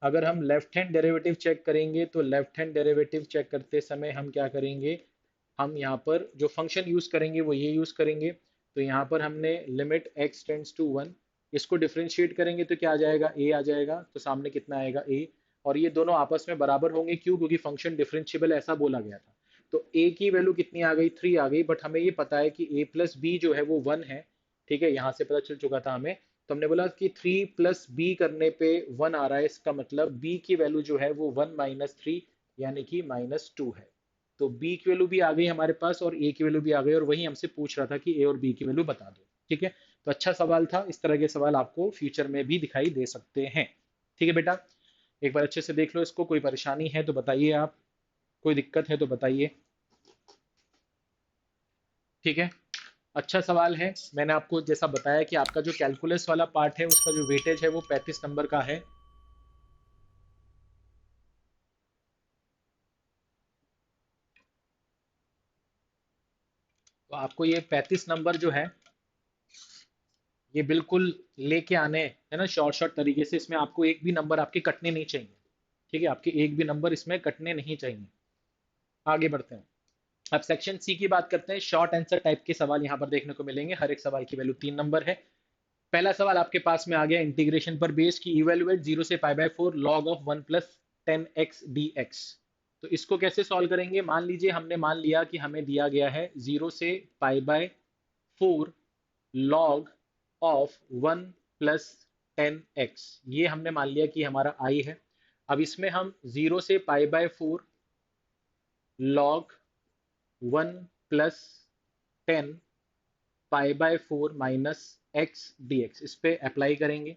Speaker 1: अगर हम लेफ्ट हैंड डेरिवेटिव चेक करेंगे तो लेफ्ट हैंड डेरिवेटिव चेक करते समय हम क्या करेंगे, हम यहाँ पर जो फंक्शन यूज करेंगे वो ये यूज करेंगे। तो यहाँ पर हमने limit x tends to one, इसको डिफरेंशिएट करेंगे तो क्या आ जाएगा, a आ जाएगा, तो सामने कितना आएगा a, और ये दोनों आपस में बराबर होंगे, क्यों, क्योंकि फंक्शन डिफरेंशिएबल ऐसा बोला गया था। तो a की वैल्यू कितनी आ गई, 3 आ गई, बट हमें ये पता है कि a प्लस बी जो है वो 1 है। ठीक है, यहाँ से पता चल चुका था हमें। तो हमने बोला कि 3 प्लस बी करने पे 1 आ रहा है, इसका मतलब b की वैल्यू जो है वो 1 माइनस थ्री यानी कि माइनस टू है। तो b की वैल्यू भी आ गई हमारे पास और a की वैल्यू भी आ गई, और वही हमसे पूछ रहा था कि a और b की वैल्यू बता दो। ठीक है, तो अच्छा सवाल था, इस तरह के सवाल आपको फ्यूचर में भी दिखाई दे सकते हैं। ठीक है बेटा, एक बार अच्छे से देख लो इसको, कोई परेशानी है तो बताइए आप, कोई दिक्कत है तो बताइए। ठीक है, अच्छा सवाल है। मैंने आपको जैसा बताया कि आपका जो कैलकुलस वाला पार्ट है उसका जो वेटेज है वो 35 नंबर का है। तो आपको ये 35 नंबर जो है ये बिल्कुल लेके आने है ना शॉर्ट शॉर्ट तरीके से, इसमें आपको एक भी नंबर आपके कटने नहीं चाहिए। ठीक है, आपके एक भी नंबर इसमें कटने नहीं चाहिए। आगे बढ़ते हैं। अब सेक्शन सी की बात करते हैं। शॉर्ट आंसर टाइप के सवाल यहाँ पर देखने को मिलेंगे। हर एक सवाल की वैल्यू 3 नंबर है। पहला सवाल आपके पास में आ गया इंटीग्रेशन पर बेस्ड की इवेलुएट 0 से π/4 log ऑफ 1 + 10x dx। तो इसको कैसे सॉल्व करेंगे? मान लीजिए हमने मान लिया कि हमें दिया गया है 0 से π/4 log ऑफ 1 + 10x। ये हमने मान लिया कि हमारा i है। अब इसमें हम 0 से π/4 log 1 + 10 π/4 - x dx इस पे अप्लाई करेंगे।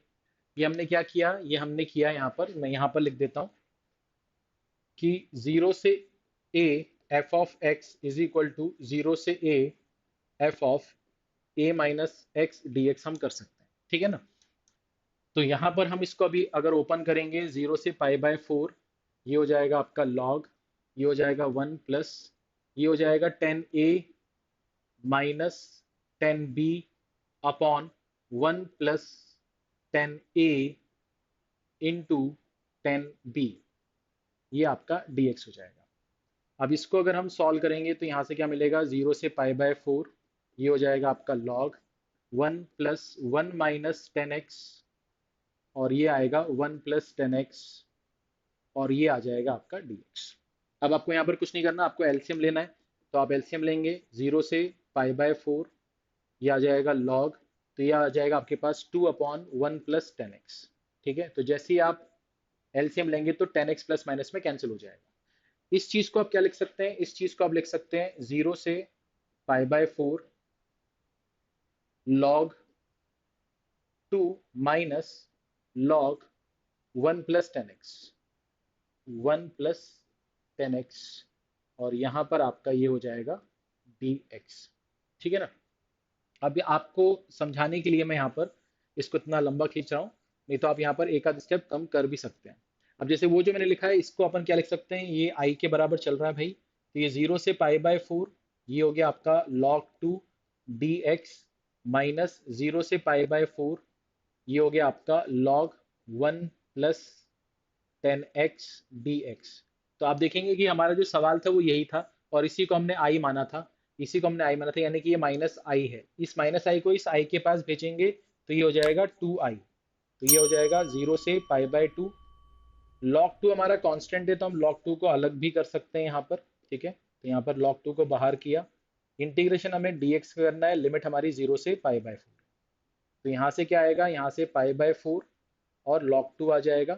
Speaker 1: ये हमने क्या किया? ये हमने किया यहाँ पर, मैं यहाँ पर लिख देता हूँ कि 0 से a f of x is equal to 0 से a f of a minus x d x हम कर सकते हैं। ठीक है ना? तो यहाँ पर हम इसको अभी अगर ओपन करेंगे 0 से π/4, ये हो जाएगा आपका log, ये हो जाएगा 1 प्लस, ये हो जाएगा 10a minus 10b upon 1 + 10a into 10b। ये आपका dx हो जाएगा। अब इसको अगर हम सॉल्व करेंगे तो यहाँ से क्या मिलेगा? 0 से π/4, ये हो जाएगा आपका log 1 + 1 - 10x, और ये आएगा 1 + 10x, और ये आ जाएगा आपका dx। अब आपको यहाँ पर कुछ नहीं करना, आपको एलसीएम लेना है। तो आप एलसीएम लेंगे 0 से π/4, ये आ जाएगा log, तो ये आ जाएगा आपके पास 2/1 + 10x। ठीक है, तो जैसे ही आप एलसीएम लेंगे तो 10x प्लस माइनस में कैंसिल हो जाएगा। इस चीज को आप क्या लिख सकते हैं? इस चीज को आप लिख सकते हैं 0 से π/4 log 2 minus log 1 + 10x, 1 + 10x, और यहां पर आपका ये हो जाएगा dx। ठीक है ना? अब आपको समझाने के लिए मैं यहाँ पर इसको इतना लंबा खींच रहा हूँ, नहीं तो आप यहाँ पर एक आध स्टेप कम कर भी सकते हैं। अब जैसे वो जो मैंने लिखा है इसको अपन क्या लिख सकते हैं? ये i के बराबर चल रहा है भाई, तो ये 0 से π/4, ये हो गया आपका log 2 dx माइनस 0 से π/4, ये हो गया आपका log 1 + 10x dx। तो आप देखेंगे कि हमारा जो सवाल था वो यही था, और इसी को हमने i माना था, इसी को हमने i माना था, यानी कि ये -i है। इस -i को इस i के पास भेजेंगे तो ये हो जाएगा 2i। तो ये हो जाएगा 0 से π/2। log 2 हमारा कांस्टेंट है, तो हम log 2 को अलग भी कर सकते हैं यहाँ पर। ठीक है, तो यहाँ पर log 2 को बाहर किया। इंटीग्रेशन हमें dx करना है, लिमिट हमारी 0 से π/4। तो यहाँ से क्या आएगा? यहाँ से π/4 और log 2 आ जाएगा।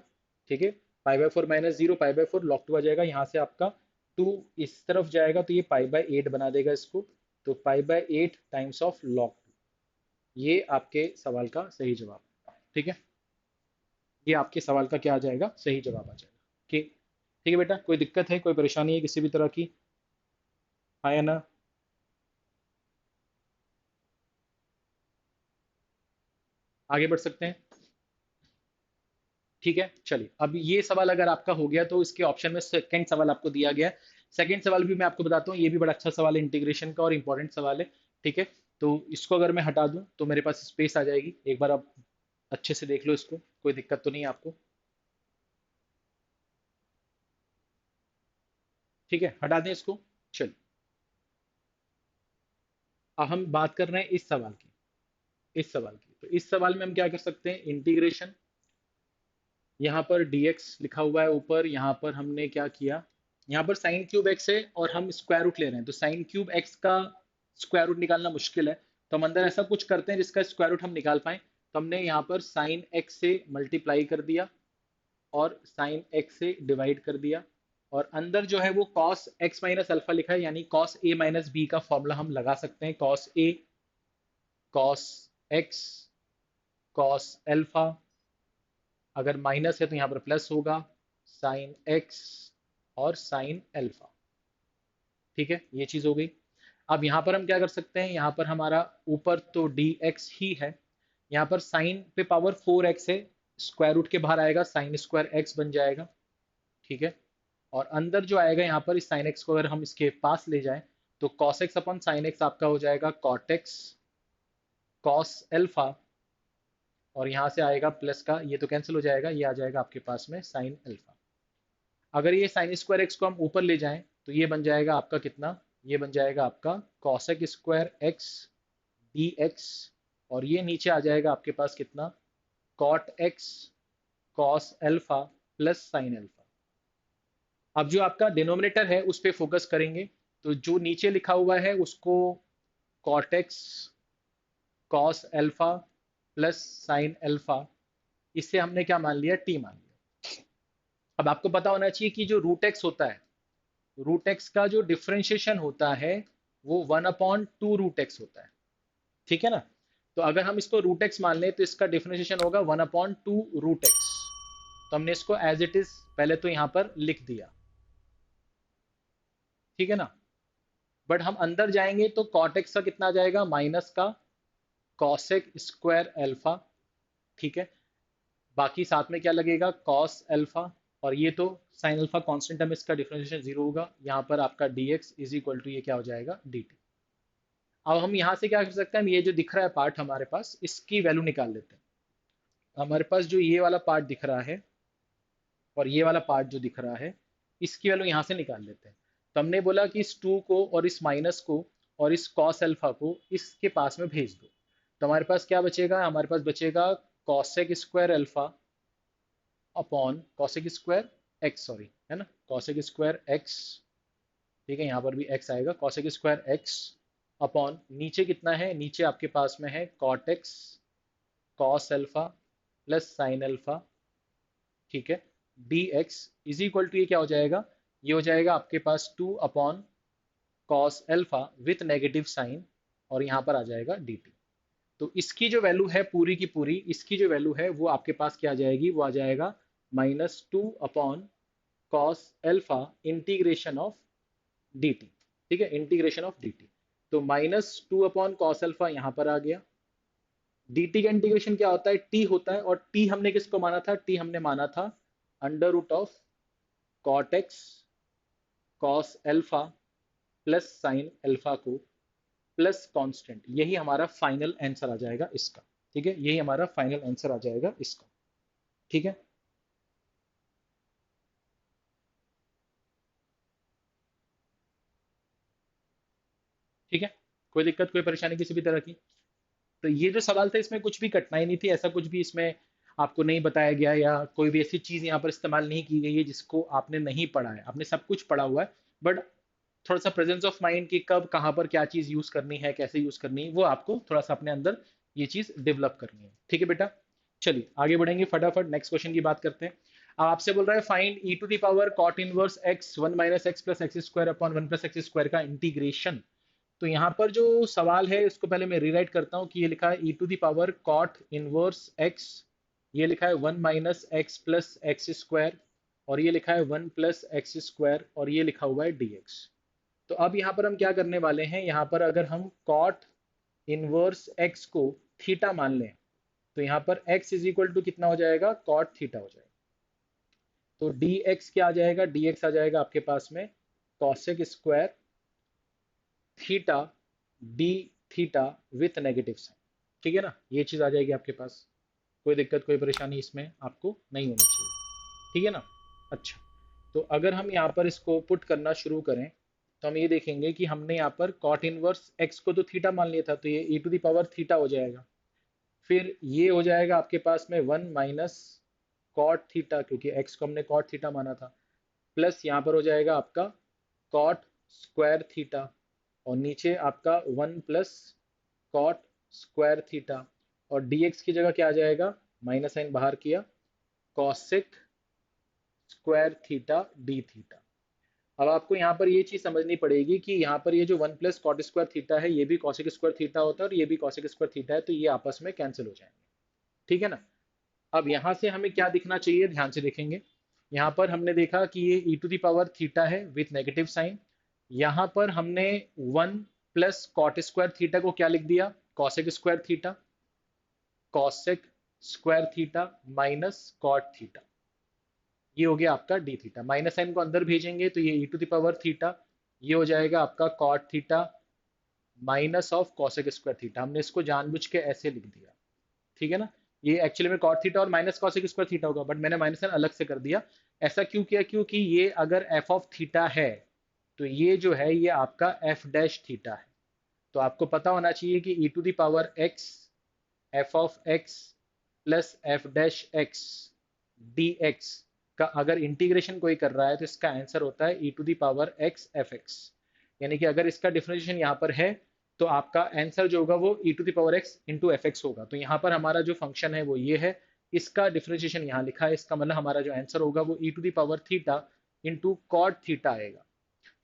Speaker 1: ठीक है, π/4 - 0, π/4 log 2 आ जाएगा। यहाँ से आपका 2 इस तरफ जाएगा तो ये π/8 बना देगा इसको, तो π/8 टाइम्स ऑफ log 2। ये आपके सवाल का सही जवाब। ठीक है, ये आपके सवाल का क्या आ जाएगा? सही जवाब आ जाएगा। ठीक, ठीक है बेटा, कोई दिक्कत है, कोई परेशानी है किसी भी तरह की? हाँ या ना? आगे बढ़ सकते हैं। ठीक है, चलिए, अब ये सवाल अगर आपका हो गया तो इसके ऑप्शन में सेकंड सवाल आपको दिया गया है। सेकंड सवाल भी मैं आपको बताता हूँ, ये भी बड़ा अच्छा सवाल है इंटीग्रेशन का और इंपॉर्टेंट सवाल है। ठीक है, तो इसको अगर मैं हटा दूं तो मेरे पास स्पेस आ जाएगी। एक बार आप अच्छे से देख लो इसको, कोई दिक्कत तो नहीं है आपको? ठीक है, हटा दें इसको। चलिए, अब हम बात कर रहे हैं इस सवाल की। इस सवाल की, तो इस सवाल में हम क्या कर सकते हैं? इंटीग्रेशन, यहाँ पर dx लिखा हुआ है ऊपर, यहाँ पर हमने क्या किया? यहाँ पर साइन क्यूब एक्स है और हम स्क्वायर रूट ले रहे हैं, तो साइन क्यूब एक्स का स्क्वायर रूट निकालना मुश्किल है, तो हम अंदर ऐसा कुछ करते हैं जिसका स्क्वायर रूट हम निकाल पाए। तो हमने यहाँ पर साइन एक्स से मल्टीप्लाई कर दिया और साइन एक्स से डिवाइड कर दिया, और अंदर जो है वो कॉस एक्स माइनस अल्फा लिखा है, यानी कॉस ए माइनस बी का फॉर्मूला हम लगा सकते हैं। Cos A, cos x, cos alpha, अगर माइनस है तो यहाँ पर प्लस होगा, साइन एक्स और साइन अल्फा। ठीक है, ये चीज हो गई। अब यहाँ पर हम क्या कर सकते हैं? यहाँ पर हमारा ऊपर तो dx ही है, यहाँ पर साइन पे पावर 4x है, स्क्वायर रूट के बाहर आएगा, साइन स्क्वायर एक्स बन जाएगा। ठीक है, और अंदर जो आएगा यहाँ पर इस साइन एक्स को अगर हम इसके पास ले जाएं तो cos x अपन साइन एक्स आपका हो जाएगा cot x cos अल्फा और यहाँ से आएगा प्लस का, ये तो कैंसिल हो जाएगा, ये आ जाएगा आपके पास में साइन अल्फा। अगर ये साइन स्क्वायर एक्स को हम ऊपर ले जाएं तो ये बन जाएगा आपका कितना, ये बन जाएगा आपका cosec square x d x, और ये नीचे आ जाएगा आपके पास कितना, cot x cos alpha plus sine alpha. अब जो आपका डिनोमिनेटर है उस पर फोकस करेंगे, तो जो नीचे लिखा हुआ है उसको cot x cos alpha plus sine alpha, इससे हमने क्या मान लिया, टी मान लिया। अब आपको पता होना चाहिए कि जो रूट एक्स होता है, रूट एक्स का जो डिफरेंशिएशन होता है वो 1/2 रूट एक्स होता है, ठीक है ना। तो अगर हम इसको रूट एक्स मान लें तो इसका डिफरेंशिएशन होगा 1/2 रूट एक्स। तो हमने इसको एज इट इज पहले तो यहां पर लिख दिया, ठीक है ना। बट हम अंदर जाएंगे तो कॉट एक्स का कितना आ जाएगा, माइनस का कॉसेक स्क्वायर अल्फा, ठीक है। बाकी साथ में क्या लगेगा, कॉस अल्फा, और ये तो साइन अल्फा कांस्टेंट है, इसका डिफरेंशिएशन जीरो होगा। यहाँ पर आपका dx इज इक्वल टू ये क्या हो जाएगा, dt। अब हम यहाँ से क्या कर सकते हैं, हम ये जो दिख रहा है पार्ट हमारे पास, इसकी वैल्यू निकाल लेते हैं। हमारे पास जो ये वाला पार्ट दिख रहा है और ये वाला पार्ट जो दिख रहा है, इसकी वैल्यू यहाँ से निकाल लेते हैं। तो हमने बोला कि इस 2 को और इस माइनस को और इस कॉस अल्फा को इसके पास में भेज दो। तो हमारे पास क्या बचेगा, हमारे पास बचेगा cosec square alpha upon cosec square x, sorry है ना, कॉसेक स्क्वायर एक्स, ठीक है, यहाँ पर भी एक्स आएगा, कॉसेक स्क्वायर एक्स अपॉन नीचे कितना है, नीचे आपके पास में है cot x cos alpha plus sine alpha, ठीक है, d x is equal to ये क्या हो जाएगा, ये हो जाएगा आपके पास 2 upon cos alpha with negative sign, और यहाँ पर आ जाएगा डी टी। तो इसकी जो वैल्यू है पूरी की पूरी, इसकी जो वैल्यू है वो आपके पास क्या आ जाएगी, वो आ जाएगा -2 upon cos alpha integration of D t, ठीक है, इंटीग्रेशन ऑफ डी टी। तो -2 अपॉन कॉस अल्फा यहाँ पर आ गया। डी टी का इंटीग्रेशन क्या होता है, टी होता है, और टी हमने किसको माना था, टी हमने माना था under root of cot x cos alpha plus sine alpha को प्लस कांस्टेंट, यही हमारा फाइनल आंसर आ जाएगा इसका, ठीक है, यही हमारा फाइनल आंसर आ जाएगा इसका, ठीक है। ठीक है, कोई दिक्कत कोई परेशानी किसी भी तरह की। तो ये जो सवाल था इसमें कुछ भी कठिनाई नहीं थी, ऐसा कुछ भी इसमें आपको नहीं बताया गया या कोई भी ऐसी चीज यहाँ पर इस्तेमाल नहीं की गई है जिसको आपने नहीं पढ़ा है, आपने सब कुछ पढ़ा हुआ है। बट थोड़ा सा प्रेजेंस ऑफ माइंड कि कब कहाँ पर क्या चीज यूज करनी है, कैसे यूज करनी है, वो आपको थोड़ा सा अपने अंदर ये चीज डेवलप करनी है, ठीक है बेटा। चलिए आगे बढ़ेंगे, फटाफट नेक्स्ट क्वेश्चन की बात करते हैं। अब आपसे बोल रहा है find e to the power cot inverse x 1 - x + x² अपॉन 1 + x² का इंटीग्रेशन। तो यहाँ पर जो सवाल है इसको पहले मैं रीराइट करता हूँ कि ये लिखा है e to the power cot inverse x, ये लिखा है 1 - x + x², और ये लिखा है 1 + x², और ये लिखा हुआ है dx। तो अब यहाँ पर हम क्या करने वाले हैं, यहाँ पर अगर हम कॉट इनवर्स एक्स को थीटा मान लें तो यहाँ पर x इज इक्वल टू कितना हो जाएगा, कॉट थीटा हो जाएगा। तो dx क्या आ जाएगा, dx आ जाएगा आपके पास में cosec square theta d theta with negative sign, ठीक है ना, ये चीज आ जाएगी आपके पास। कोई दिक्कत कोई परेशानी इसमें आपको नहीं होनी चाहिए, ठीक है ना। अच्छा, तो अगर हम यहाँ पर इसको पुट करना शुरू करें तो हम ये देखेंगे कि हमने यहाँ पर कॉट इनवर्स एक्स को तो थीटा मान लिया था, तो ये e to the power theta हो जाएगा। फिर ये हो जाएगा आपके पास में 1 - कॉट थीटा, क्योंकि एक्स को हमने कॉट थीटा माना था, प्लस यहाँ पर हो जाएगा आपका कॉट स्क्वायर थीटा, और नीचे आपका 1 + कॉट स्क्वायर थीटा, और dx की जगह क्या आ जाएगा, माइनस साइन बाहर किया, cosec square theta d theta. अब आपको यहाँ पर ये चीज समझनी पड़ेगी कि यहाँ पर ये जो 1 + कॉट स्क्वायर थीटा है ये भी कॉसेक स्क्वायर थीटा होता है और ये भी कॉसेक स्क्वायर थीटा है, तो ये आपस में कैंसिल हो जाएंगे, ठीक है ना। अब यहाँ से हमें क्या दिखना चाहिए, ध्यान से देखेंगे। यहाँ पर हमने देखा कि ये e to the power theta है विथ नेगेटिव साइन। यहाँ पर हमने 1 + कॉट स्क्वायर थीटा को क्या लिख दिया, cosec square theta, cosec square theta minus cot theta, ये हो गया आपका डी थीटा। माइनस साइन को अंदर भेजेंगे तो ये e to the power theta, ये हो जाएगा आपका cot theta minus of cosec square theta. हमने इसको जानबूझ के ऐसे लिख दिया, ठीक है ना। ये एक्चुअली में कॉट थीटा और माइनस कॉसेक स्क्वायर थीटा होगा, बट मैंने माइनस अलग से कर दिया। ऐसा क्यों किया? क्योंकि ये अगर एफ ऑफ थीटा है तो ये जो है ये आपका एफ डैश थीटा है। तो आपको पता होना चाहिए कि e to the power x f of x plus f dash x d x का अगर इंटीग्रेशन कोई कर रहा है तो इसका आंसर होता है e to the power x f x. यानी कि अगर इसका डिफरेंशिएशन यहाँ पर है तो आपका आंसर जो होगा वो e to the power x into f x होगा। तो यहाँ पर हमारा जो फंक्शन है वो ये है, इसका डिफरेंशिएशन यहाँ लिखा है, इसका मतलब हमारा जो आंसर होगा वो e to the power theta into cot theta आएगा।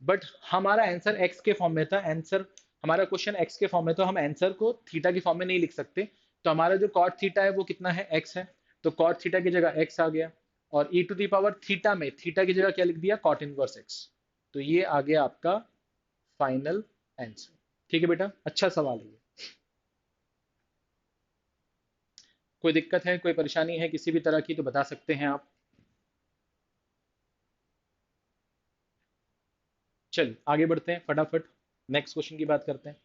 Speaker 1: बट हमारा आंसर एक्स के फॉर्म में था, आंसर हमारा क्वेश्चन एक्स के फॉर्म में, तो हम आंसर को थीटा की फॉर्म में नहीं लिख सकते। तो हमारा जो कॉट थीटा है वो कितना है? एक्स है। तो कॉट थीटा की जगह एक्स आ गया, और e to the power theta में थीटा की जगह क्या लिख दिया? Cot inverse x. तो ये आ गया आपका फाइनल आंसर। ठीक है बेटा, अच्छा सवाल है ये। कोई दिक्कत है, कोई परेशानी है किसी भी तरह की तो बता सकते हैं आप। चलिए आगे बढ़ते हैं फटाफट, नेक्स्ट क्वेश्चन की बात करते हैं।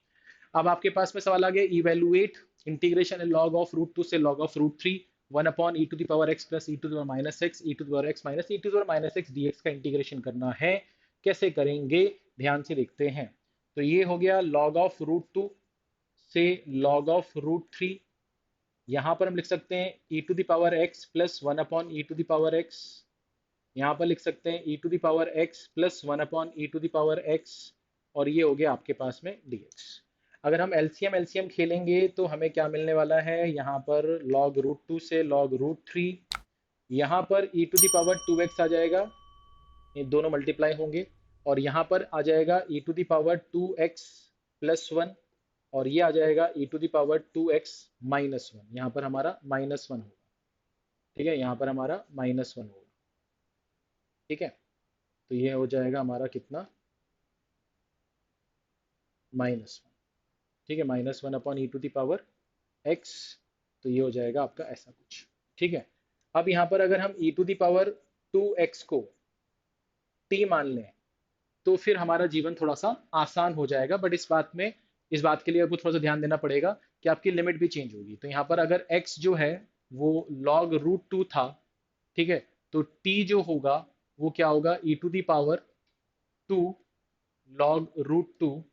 Speaker 1: अब आपके पास में सवाल आ गया, evaluate integration log of root two से log of root three one upon e to the power x plus e to the power minus x e to the power x minus e to the power minus x d x का इंटीग्रेशन करना है। कैसे करेंगे, ध्यान से देखते हैं। तो ये हो गया लॉग ऑफ रूट टू से लॉग ऑफ रूट थ्री। यहाँ पर हम लिख सकते हैं e to the power x plus one upon e to the power x. यहाँ पर लिख सकते हैं e to the power x plus one upon e to the power x, और ये हो गया आपके पास में dx। अगर हम एलसीएम एलसीएम खेलेंगे तो हमें क्या मिलने वाला है? यहाँ पर log रूट टू से log रूट थ्री, यहाँ पर e to the power two x आ जाएगा, ये दोनों मल्टीप्लाई होंगे, और यहाँ पर आ जाएगा e to the power two x plus one, और ये आ जाएगा e to the power two x minus one. यहाँ पर हमारा माइनस वन होगा, ठीक है, यहाँ पर हमारा माइनस वन होगा। ठीक है, तो ये हो जाएगा हमारा कितना? Minus one. ठीक है, minus one upon e to the power x. तो ये हो जाएगा आपका ऐसा कुछ। ठीक है, अब यहाँ पर अगर हम e to the power two x को टी मान लें तो फिर हमारा जीवन थोड़ा सा आसान हो जाएगा। बट इस बात के लिए आपको थोड़ा सा ध्यान देना पड़ेगा कि आपकी लिमिट भी चेंज होगी। तो यहाँ पर अगर x जो है वो log रूट टू था, ठीक है, तो t जो होगा वो क्या होगा? E to the power two log root two,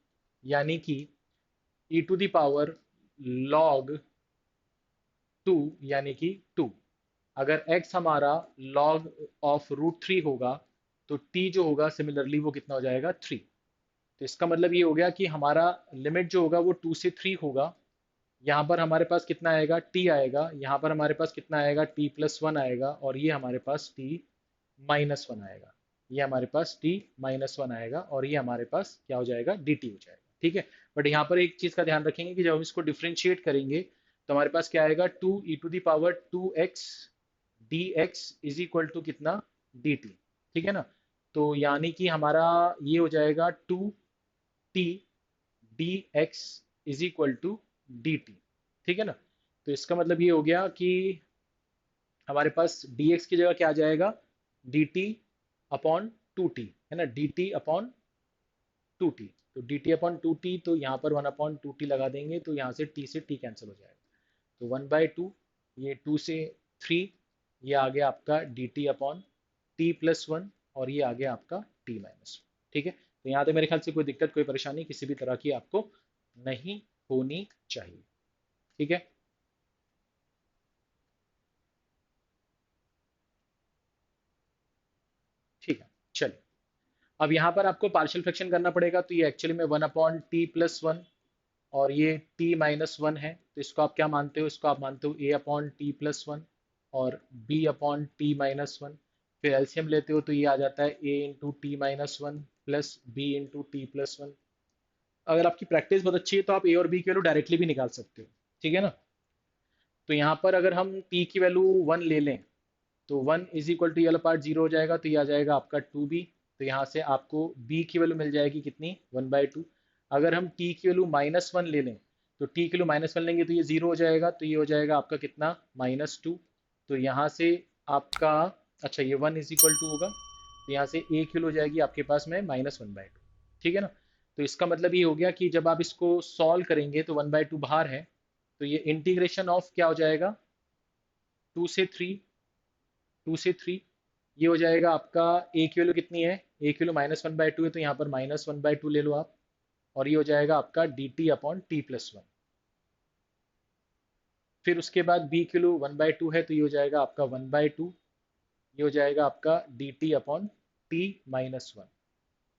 Speaker 1: यानी कि e to the power log two, यानी कि टू। अगर x हमारा log ऑफ रूट थ्री होगा तो t जो होगा सिमिलरली वो कितना हो जाएगा? थ्री। तो इसका मतलब ये हो गया कि हमारा लिमिट जो होगा वो टू से थ्री होगा। यहाँ पर हमारे पास कितना आएगा? टी आएगा। यहाँ पर हमारे पास कितना आएगा? टी प्लस वन आएगा, और ये हमारे पास टी माइनस वन आएगा। ये हमारे पास टी माइनस वन आएगा, और ये हमारे पास क्या हो जाएगा? डी टी हो जाएगा। ठीक है, बट यहाँ पर एक चीज़ का ध्यान रखेंगे कि जब हम इसको डिफ्रेंशिएट करेंगे तो हमारे पास क्या आएगा? Two e to the power two x d x is equal to कितना? D t. ठीक है ना, तो यानी कि हमारा ये हो जाएगा two t d x is equal to d t. ठीक है ना, तो इसका मतलब ये हो गया कि हमारे पास dx की जगह क्या आ जाएगा? dt अपॉन टू टी, है ना, dt अपॉन टू टी। तो dt अपॉन टू टी, तो यहाँ पर वन अपॉन टू टी लगा देंगे तो यहाँ से t कैंसिल हो जाएगा। तो वन बाई टू, ये टू से थ्री, ये आ गया आपका dt upon t plus one, और ये आ गया आपका t माइनस वन। ठीक है, तो यहाँ तक मेरे ख्याल से कोई दिक्कत, कोई परेशानी किसी भी तरह की आपको नहीं होनी चाहिए। ठीक है, ठीक है, चलिए। अब यहाँ पर आपको पार्शियल फ्रैक्शन करना पड़ेगा, तो ये एक्चुअली में one upon t plus one, और ये टी माइनस वन है, तो इसको आप क्या मानते हो? इसको आप मानते हो a upon t plus one और b upon t minus one. फिर एलसीएम लेते हो तो ये आ जाता है a into t minus one plus b into t plus one. अगर आपकी प्रैक्टिस बहुत अच्छी है तो आप ए और बी की वैल्यू डायरेक्टली भी निकाल सकते हो। ठीक है ना, तो यहाँ पर अगर हम टी की वैल्यू वन ले लें तो वन इज इक्वल टू ये वाला पार्ट जीरो हो जाएगा, तो ये आ जाएगा आपका टू बी। तो यहाँ से आपको b की वैल्यू मिल जाएगी कितनी? One by two. अगर हम t की वैल्यू माइनस वन ले लें तो t की वैल्यू माइनस वन लेंगे तो ये जीरो हो जाएगा, तो ये हो जाएगा आपका कितना? Minus two. तो यहाँ से आपका, अच्छा ये वन इज इक्वल टू होगा, तो यहाँ से a की वैल्यू हो जाएगी आपके पास में माइनस वन बाई टू। ठीक है ना, तो इसका मतलब ये हो गया कि जब आप इसको सॉल्व करेंगे तो वन बाई टू बाहर है, तो ये इंटीग्रेशन ऑफ क्या हो जाएगा? 2 से 3, 2 से 3, ये हो जाएगा आपका ए की वैल्यू कितनी है, ए की वैल्यू -1/2 है, तो यहाँ पर -1/2 ले लो आप, और ये हो जाएगा आपका D T upon t plus one. फिर उसके बाद बी की वैल्यू 1/2 है, तो ये हो जाएगा आपका 1/2, ये हो जाएगा आपका D T upon t minus one.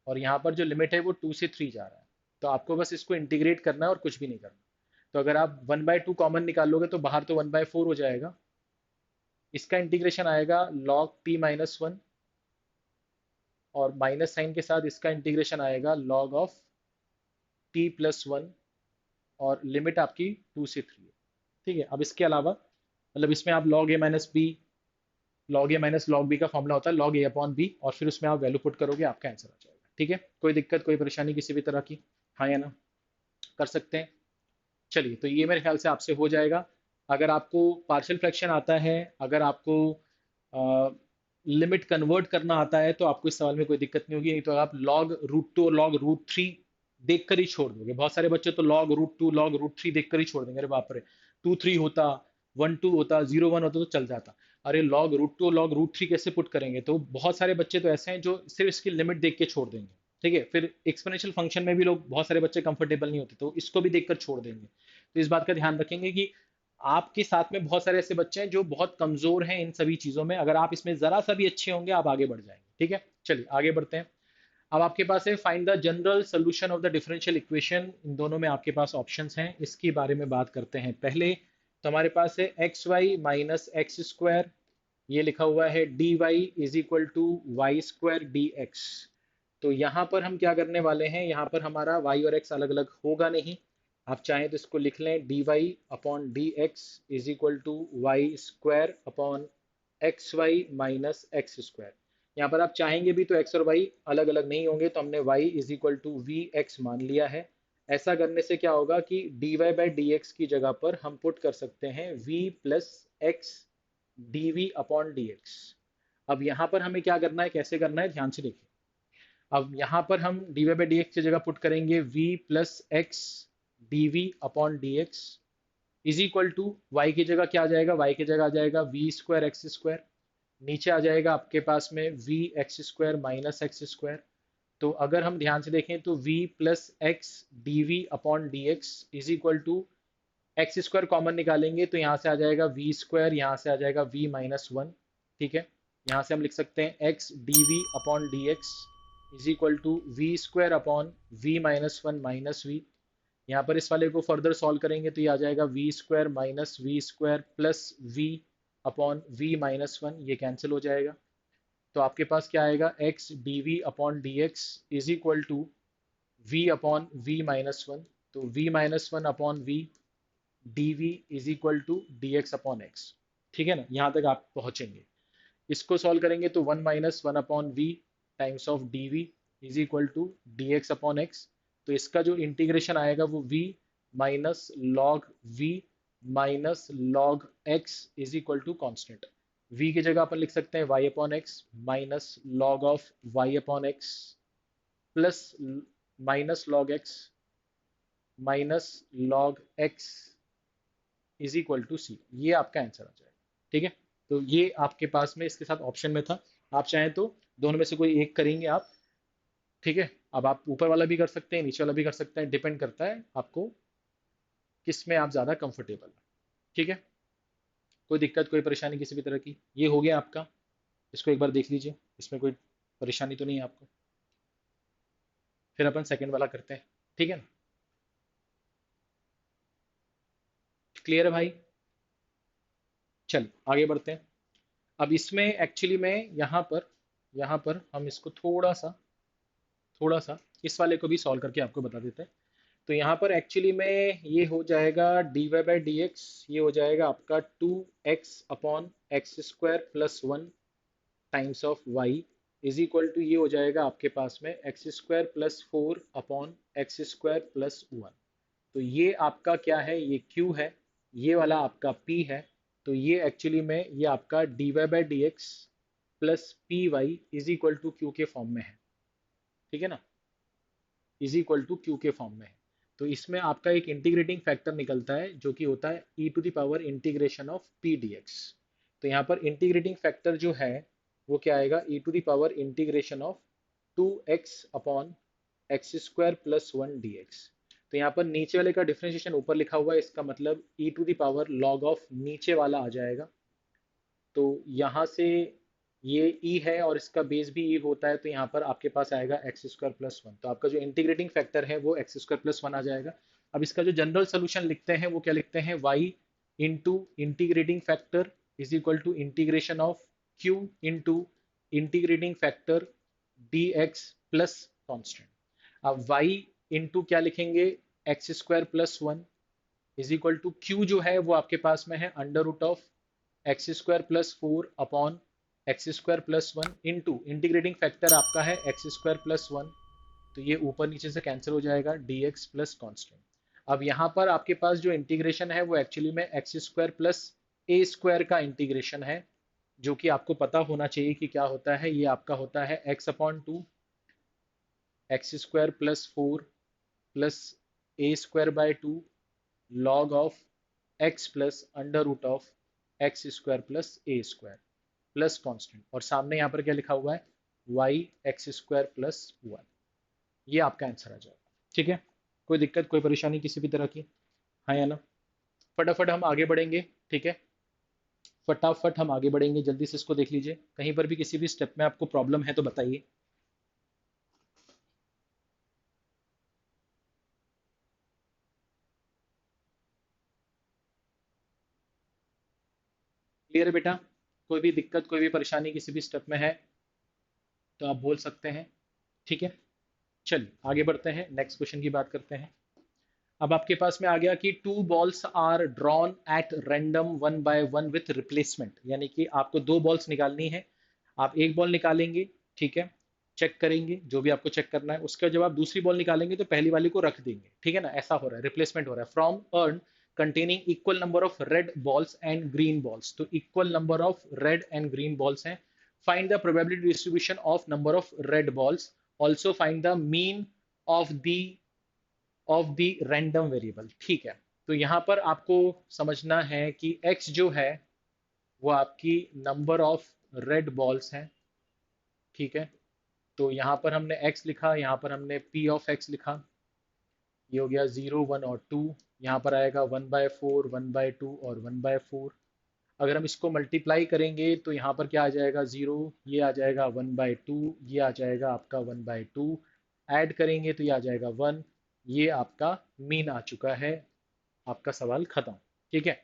Speaker 1: और यहाँ पर जो लिमिट है वो 2 से 3 जा रहा है, तो आपको बस इसको इंटीग्रेट करना है और कुछ भी नहीं करना। तो अगर आप 1/2 कॉमन निकालोगे तो बाहर तो 1/4 हो जाएगा, इसका इंटीग्रेशन आएगा log t माइनस वन, और माइनस साइन के साथ इसका इंटीग्रेशन आएगा log of t plus one, और लिमिट आपकी 2 से 3 है। ठीक है, अब इसके अलावा मतलब इसमें आप log a minus b, log a minus log b का फॉर्मूला होता है log a अपॉन b, और फिर उसमें आप वैल्यू पुट करोगे, आपका आंसर आ जाएगा। ठीक है, कोई दिक्कत कोई परेशानी किसी भी तरह की, हाँ या ना, कर सकते हैं। चलिए, तो ये मेरे ख्याल से आपसे हो जाएगा। अगर आपको पार्शियल फ्रैक्शन आता है, अगर आपको लिमिट कन्वर्ट करना आता है, तो आपको इस सवाल में कोई दिक्कत नहीं होगी। नहीं तो आप लॉग रूट टू और लॉग रूट थ्री देखकर ही छोड़ दोगे। बहुत सारे बच्चे तो log root two log root three देखकर ही छोड़ देंगे, अरे बाप रे, 2 3 होता, 1 2 होता, 0 1 होता तो चल जाता, अरे log root two log root three कैसे पुट करेंगे। तो बहुत सारे बच्चे तो ऐसे हैं जो सिर्फ इसकी लिमिट देख के छोड़ देंगे। ठीक है, फिर एक्सपोनेंशियल फंक्शन में भी लोग, बहुत सारे बच्चे कंफर्टेबल नहीं होते, तो इसको भी देखकर छोड़ देंगे। तो इस बात का ध्यान रखेंगे कि आपके साथ में बहुत सारे ऐसे बच्चे हैं जो बहुत कमजोर हैं इन सभी चीजों में, अगर आप इसमें जरा सा भी अच्छे होंगे आप आगे बढ़ जाएंगे। ठीक है, चलिए आगे बढ़ते हैं। अब आपके पास है find the general solution of the differential equation, इन दोनों में आपके पास ऑप्शंस हैं, इसके बारे में बात करते हैं पहले। तो हमारे पास है x y minus x square, ये लिखा हुआ है d y is equal to Y square d x. तो यहाँ पर हम क्या करने वाले हैं, यहाँ पर हमारा y और x अलग अलग होगा नहीं, आप चाहें तो इसको लिख लें dy upon d x is equal to Y square upon x y minus x square. यहाँ पर आप चाहेंगे भी तो x और y अलग अलग नहीं होंगे, तो हमने y is equal to v x मान लिया है। ऐसा करने से क्या होगा कि dy बाई डी एक्स की जगह पर हम पुट कर सकते हैं v plus x d v upon d x. अब यहाँ पर हमें क्या करना है, कैसे करना है, ध्यान से देखिए। अब यहाँ पर हम d Y by D x की जगह पुट करेंगे v plus x d v upon d x is equal to y की जगह क्या आ जाएगा, y की जगह आ जाएगा वी स्क्वायर एक्स स्क्वायर, नीचे आ जाएगा आपके पास में v x square minus x square. तो अगर हम ध्यान से देखें तो v plus x d v upon d x is equal to x square common निकालेंगे तो यहाँ से आ जाएगा वी स्क्वायर, यहाँ से आ जाएगा v माइनस वन। ठीक है, यहाँ से हम लिख सकते हैं x d v upon d x is equal to v square upon v minus one minus v. यहाँ पर इस वाले को फर्दर सॉल्व करेंगे तो ये आ जाएगा v square minus v square plus v upon v minus one, ये कैंसिल हो जाएगा। तो आपके पास क्या आएगा, x d v upon d x is equal to v upon v minus one. तो v minus one upon v d v is equal to d x upon x. ठीक है ना, यहाँ तक आप पहुंचेंगे। इसको सॉल्व करेंगे तो one minus one upon v times of d v is equal to d x upon x. तो इसका जो इंटीग्रेशन आएगा वो v minus log v minus log x is equal to constant. v की जगह अपन लिख सकते हैं y upon x minus log of y upon x plus minus log x minus log x is equal to c, ये आपका आंसर आ जाएगा। ठीक है, तो ये आपके पास में इसके साथ ऑप्शन में था, आप चाहें तो दोनों में से कोई एक करेंगे आप। ठीक है, अब आप ऊपर वाला भी कर सकते हैं, नीचे वाला भी कर सकते हैं, डिपेंड करता है आपको किस में आप ज़्यादा कंफर्टेबल हैं। ठीक है, कोई दिक्कत कोई परेशानी किसी भी तरह की, ये हो गया आपका। इसको एक बार देख लीजिए, इसमें कोई परेशानी तो नहीं है आपको। फिर अपन सेकंड वाला करते हैं, ठीक है ना, क्लियर है भाई। चलिए आगे बढ़ते हैं। अब इसमें एक्चुअली में यहाँ पर हम इसको थोड़ा सा इस वाले को भी सॉल्व करके आपको बता देते हैं। तो यहाँ पर एक्चुअली में ये हो जाएगा d Y by D x, ये हो जाएगा आपका 2x upon x square plus one times of y is equal to, ये हो जाएगा आपके पास में x square plus four upon x square plus one. तो ये आपका क्या है, ये q है, ये वाला आपका p है। तो ये एक्चुअली में ये आपका d Y by D x plus P Y is equal to Q के फॉर्म में है। ठीक है ना, इज इक्वल टू क्यू के फॉर्म में है। तो इसमें आपका एक इंटीग्रेटिंग फैक्टर निकलता है जो कि होता है e to the power integration of p d x. तो यहाँ पर इंटीग्रेटिंग फैक्टर जो है वो क्या आएगा, e to the power integration of 2x upon x square plus 1 dx। तो यहाँ पर नीचे वाले का डिफरेंशिएशन ऊपर लिखा हुआ है, इसका मतलब e to the power log of नीचे वाला आ जाएगा। तो यहाँ से ये e है और इसका बेस भी e होता है, तो यहाँ पर आपके पास आएगा एक्स स्क्वायर प्लस 1। तो आपका जो इंटीग्रेटिंग फैक्टर है वो एक्स स्क्वायर प्लस 1 आ जाएगा। अब इसका जो जनरल सोल्यूशन लिखते हैं वो क्या लिखते हैं, y into integrating factor is equal to integration of q into integrating factor dx plus constant. अब y इंटू क्या लिखेंगे, x square plus 1 is equal to q जो है वो आपके पास में है under root of x square plus 4 upon x square plus 1 into integrating factor आपका है एक्स स्क्वायर प्लस 1, तो ये ऊपर नीचे से कैंसिल हो जाएगा, dx प्लस कॉन्स्टेंट। अब यहाँ पर आपके पास जो इंटीग्रेशन है वो एक्चुअली में x square plus a square का इंटीग्रेशन है, जो कि आपको पता होना चाहिए कि क्या होता है। ये आपका होता है x upon 2 x square plus 4 plus a square by 2 log of x plus under root of x square plus a square plus constant, और सामने यहाँ पर क्या लिखा हुआ है, y एक्स स्क्वायर प्लस 1। ये आपका आंसर आ जाएगा। ठीक है, कोई दिक्कत कोई परेशानी किसी भी तरह की, हाँ या ना? फटाफट हम आगे बढ़ेंगे। ठीक है, फटाफट हम आगे बढ़ेंगे, जल्दी से इसको देख लीजिए। कहीं पर भी किसी भी स्टेप में आपको प्रॉब्लम है तो बताइए। क्लियर है बेटा? कोई भी दिक्कत कोई भी परेशानी किसी भी स्टेप में है तो आप बोल सकते हैं। ठीक है, चलिए आगे बढ़ते हैं, नेक्स्ट क्वेश्चन की बात करते हैं। अब आपके पास में आ गया कि 2 balls are drawn at random 1 by 1 with replacement, यानी कि आपको 2 balls निकालनी है। आप एक बॉल निकालेंगे, ठीक है, चेक करेंगे जो भी आपको चेक करना है, उसके बाद जब आप दूसरी बॉल निकालेंगे तो पहली वाली को रख देंगे। ठीक है ना, ऐसा हो रहा है, रिप्लेसमेंट हो रहा है। From urn containing equal number of red balls and green balls, तो equal number of red and green balls हैं। Find the probability distribution of number of red balls, also find the mean of the random variable. ठीक है, तो यहाँ पर आपको समझना है कि x जो है वो आपकी नंबर ऑफ रेड बॉल्स हैं। ठीक है, तो यहाँ पर हमने x लिखा, यहाँ पर हमने p ऑफ x लिखा, ये हो गया 0 1 और 2। यहाँ पर आएगा 1/4 1/2 और 1/4। अगर हम इसको मल्टीप्लाई करेंगे तो यहाँ पर क्या आ जाएगा, 0, ये आ जाएगा 1/2, ये आ जाएगा आपका 1/2, ऐड करेंगे तो ये आ जाएगा 1। ये आपका मीन आ चुका है, आपका सवाल खत्म। ठीक है,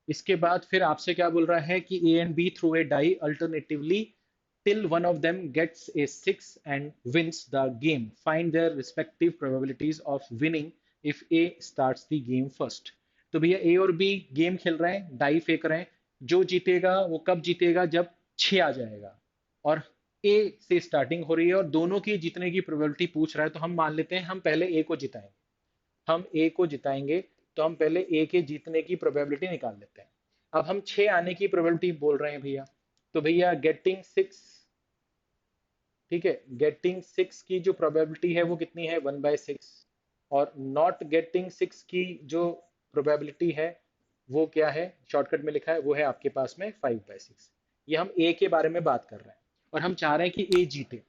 Speaker 1: इसके बाद फिर आपसे क्या बोल रहा है कि a and b throw a die alternatively till one of them gets a 6 and wins the game. Find their respective probabilities of winning if A starts the game first. तो भैया A और B गेम खेल रहे हैं, डाई फेंक रहे हैं। जो जीतेगा वो कब जीतेगा, जब 6 आ जाएगा, और A से स्टार्टिंग हो रही है और दोनों की जीतने की प्रोबेबिलिटी पूछ रहा है। तो हम मान लेते हैं हम पहले A को जिताएंगे, हम A को जिताएंगे, तो हम पहले A के जीतने की प्रोबेबिलिटी निकाल लेते हैं। अब हम 6 आने की प्रोबेबिलिटी बोल रहे हैं भैया, तो भैया गेटिंग 6, ठीक है, गेटिंग 6 की जो प्रोबेबिलिटी है वो कितनी है, 1/6, और नॉट गेटिंग 6 की जो प्रोबेबिलिटी है वो क्या है, शॉर्टकट में लिखा है, वो है आपके पास में 5/6। ये हम ए के बारे में बात कर रहे हैं और हम चाह रहे हैं कि ए जीते,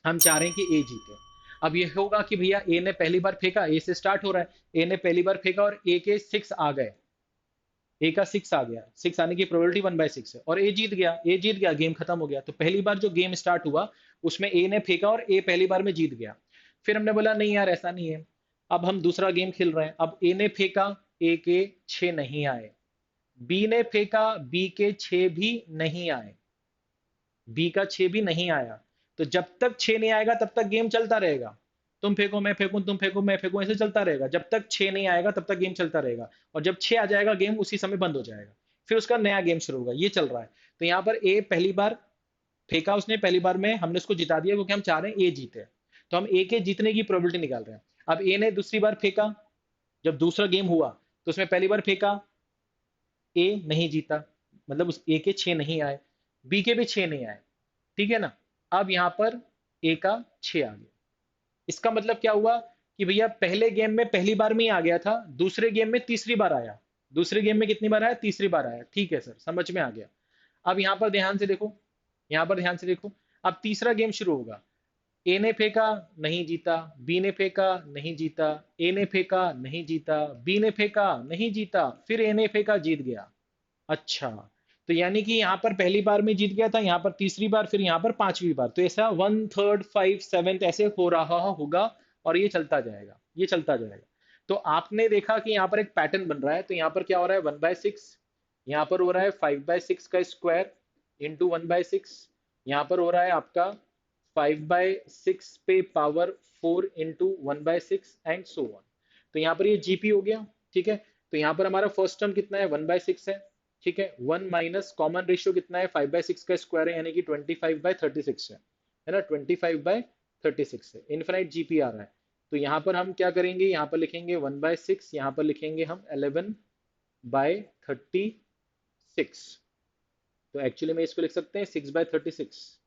Speaker 1: हम चाह रहे हैं कि ए जीते। अब ये होगा कि भैया ए ने पहली बार फेंका, ए से स्टार्ट हो रहा है, ए ने पहली बार फेंका और ए के 6 आ गए, ए का 6 आ गया, 6 आने की प्रोबेबिलिटी 1/6 है, और ए जीत गया, ए जीत गया, गेम खत्म हो गया। तो पहली बार जो गेम स्टार्ट हुआ उसमें ए ने फेंका और ए पहली बार में जीत गया। फिर हमने बोला नहीं यार ऐसा नहीं है, अब हम दूसरा गेम खेल रहे हैं। अब ए ने फेंका, ए के 6 नहीं आए, बी ने फेंका, बी के 6 भी नहीं आए, बी का 6 भी नहीं आया। तो जब तक 6 नहीं आएगा तब तक गेम चलता रहेगा, तुम फेंको मैं फेंकूं, तुम फेंको मैं फेंकूं, ऐसे चलता रहेगा। जब तक 6 नहीं आएगा तब तक गेम चलता रहेगा, और जब 6 आ जाएगा गेम उसी समय बंद हो जाएगा, फिर उसका नया गेम शुरू होगा। ये चल रहा है। तो यहाँ पर ए पहली बार फेंका, उसने पहली बार में हमने उसको जिता दिया क्योंकि हम चाह रहे हैं ए जीते, तो हम ए के जीतने की प्रोबेबिलिटी निकाल रहे हैं। अब ए ने दूसरी बार फेंका, जब दूसरा गेम हुआ तो उसमें पहली बार फेंका, ए नहीं जीता, मतलब उस ए के 6 नहीं आए, बी के भी 6 नहीं आए, ठीक है ना। अब यहाँ पर ए का 6 आ गया, इसका मतलब क्या हुआ कि भैया पहले गेम में पहली बार में ही आ गया था, दूसरे गेम में तीसरी बार आया। दूसरे गेम में कितनी बार आया, तीसरी बार आया। ठीक है सर, समझ में आ गया। अब यहाँ पर ध्यान से देखो, यहाँ पर ध्यान से देखो, अब तीसरा गेम शुरू होगा। ए ने फेंका, नहीं जीता। बी ने फेंका, नहीं जीता। ए ने फेंका, नहीं जीता। बी ने फेंका, नहीं जीता। फिर ए ने फेंका, जीत गया। अच्छा, तो यानी कि यहाँ पर पहली बार में जीत गया था, यहाँ पर तीसरी बार, फिर यहाँ पर पांचवी बार, तो ऐसा 1/3 5 7 ऐसे हो रहा होगा। और ये चलता जाएगा, ये चलता जाएगा। तो आपने देखा कि यहाँ पर एक पैटर्न बन रहा है। तो यहाँ पर क्या हो रहा है, 1/6, यहाँ पर हो रहा है 5/6 का स्क्वायर इंटू 1/6, यहाँ पर हो रहा है आपका 5/6 पे power 4 into 1/6 and so on. तो यहाँ पर ये जीपी हो गया। ठीक है, तो यहाँ पर हमारा फर्स्ट टर्म कितना है, 1/6 है। ठीक है, 1 माइनस कॉमन रेशियो कितना है, 5/6 का स्क्वायर है, यानी कि 25/36 है ना, 25/36 है। इनफाइनाइट जीपी आ रहा है। तो यहाँ पर हम क्या करेंगे, यहाँ पर लिखेंगे 1/6, यहाँ पर लिखेंगे हम 11/36। तो एक्चुअली में इसको लिख सकते हैं 6/36,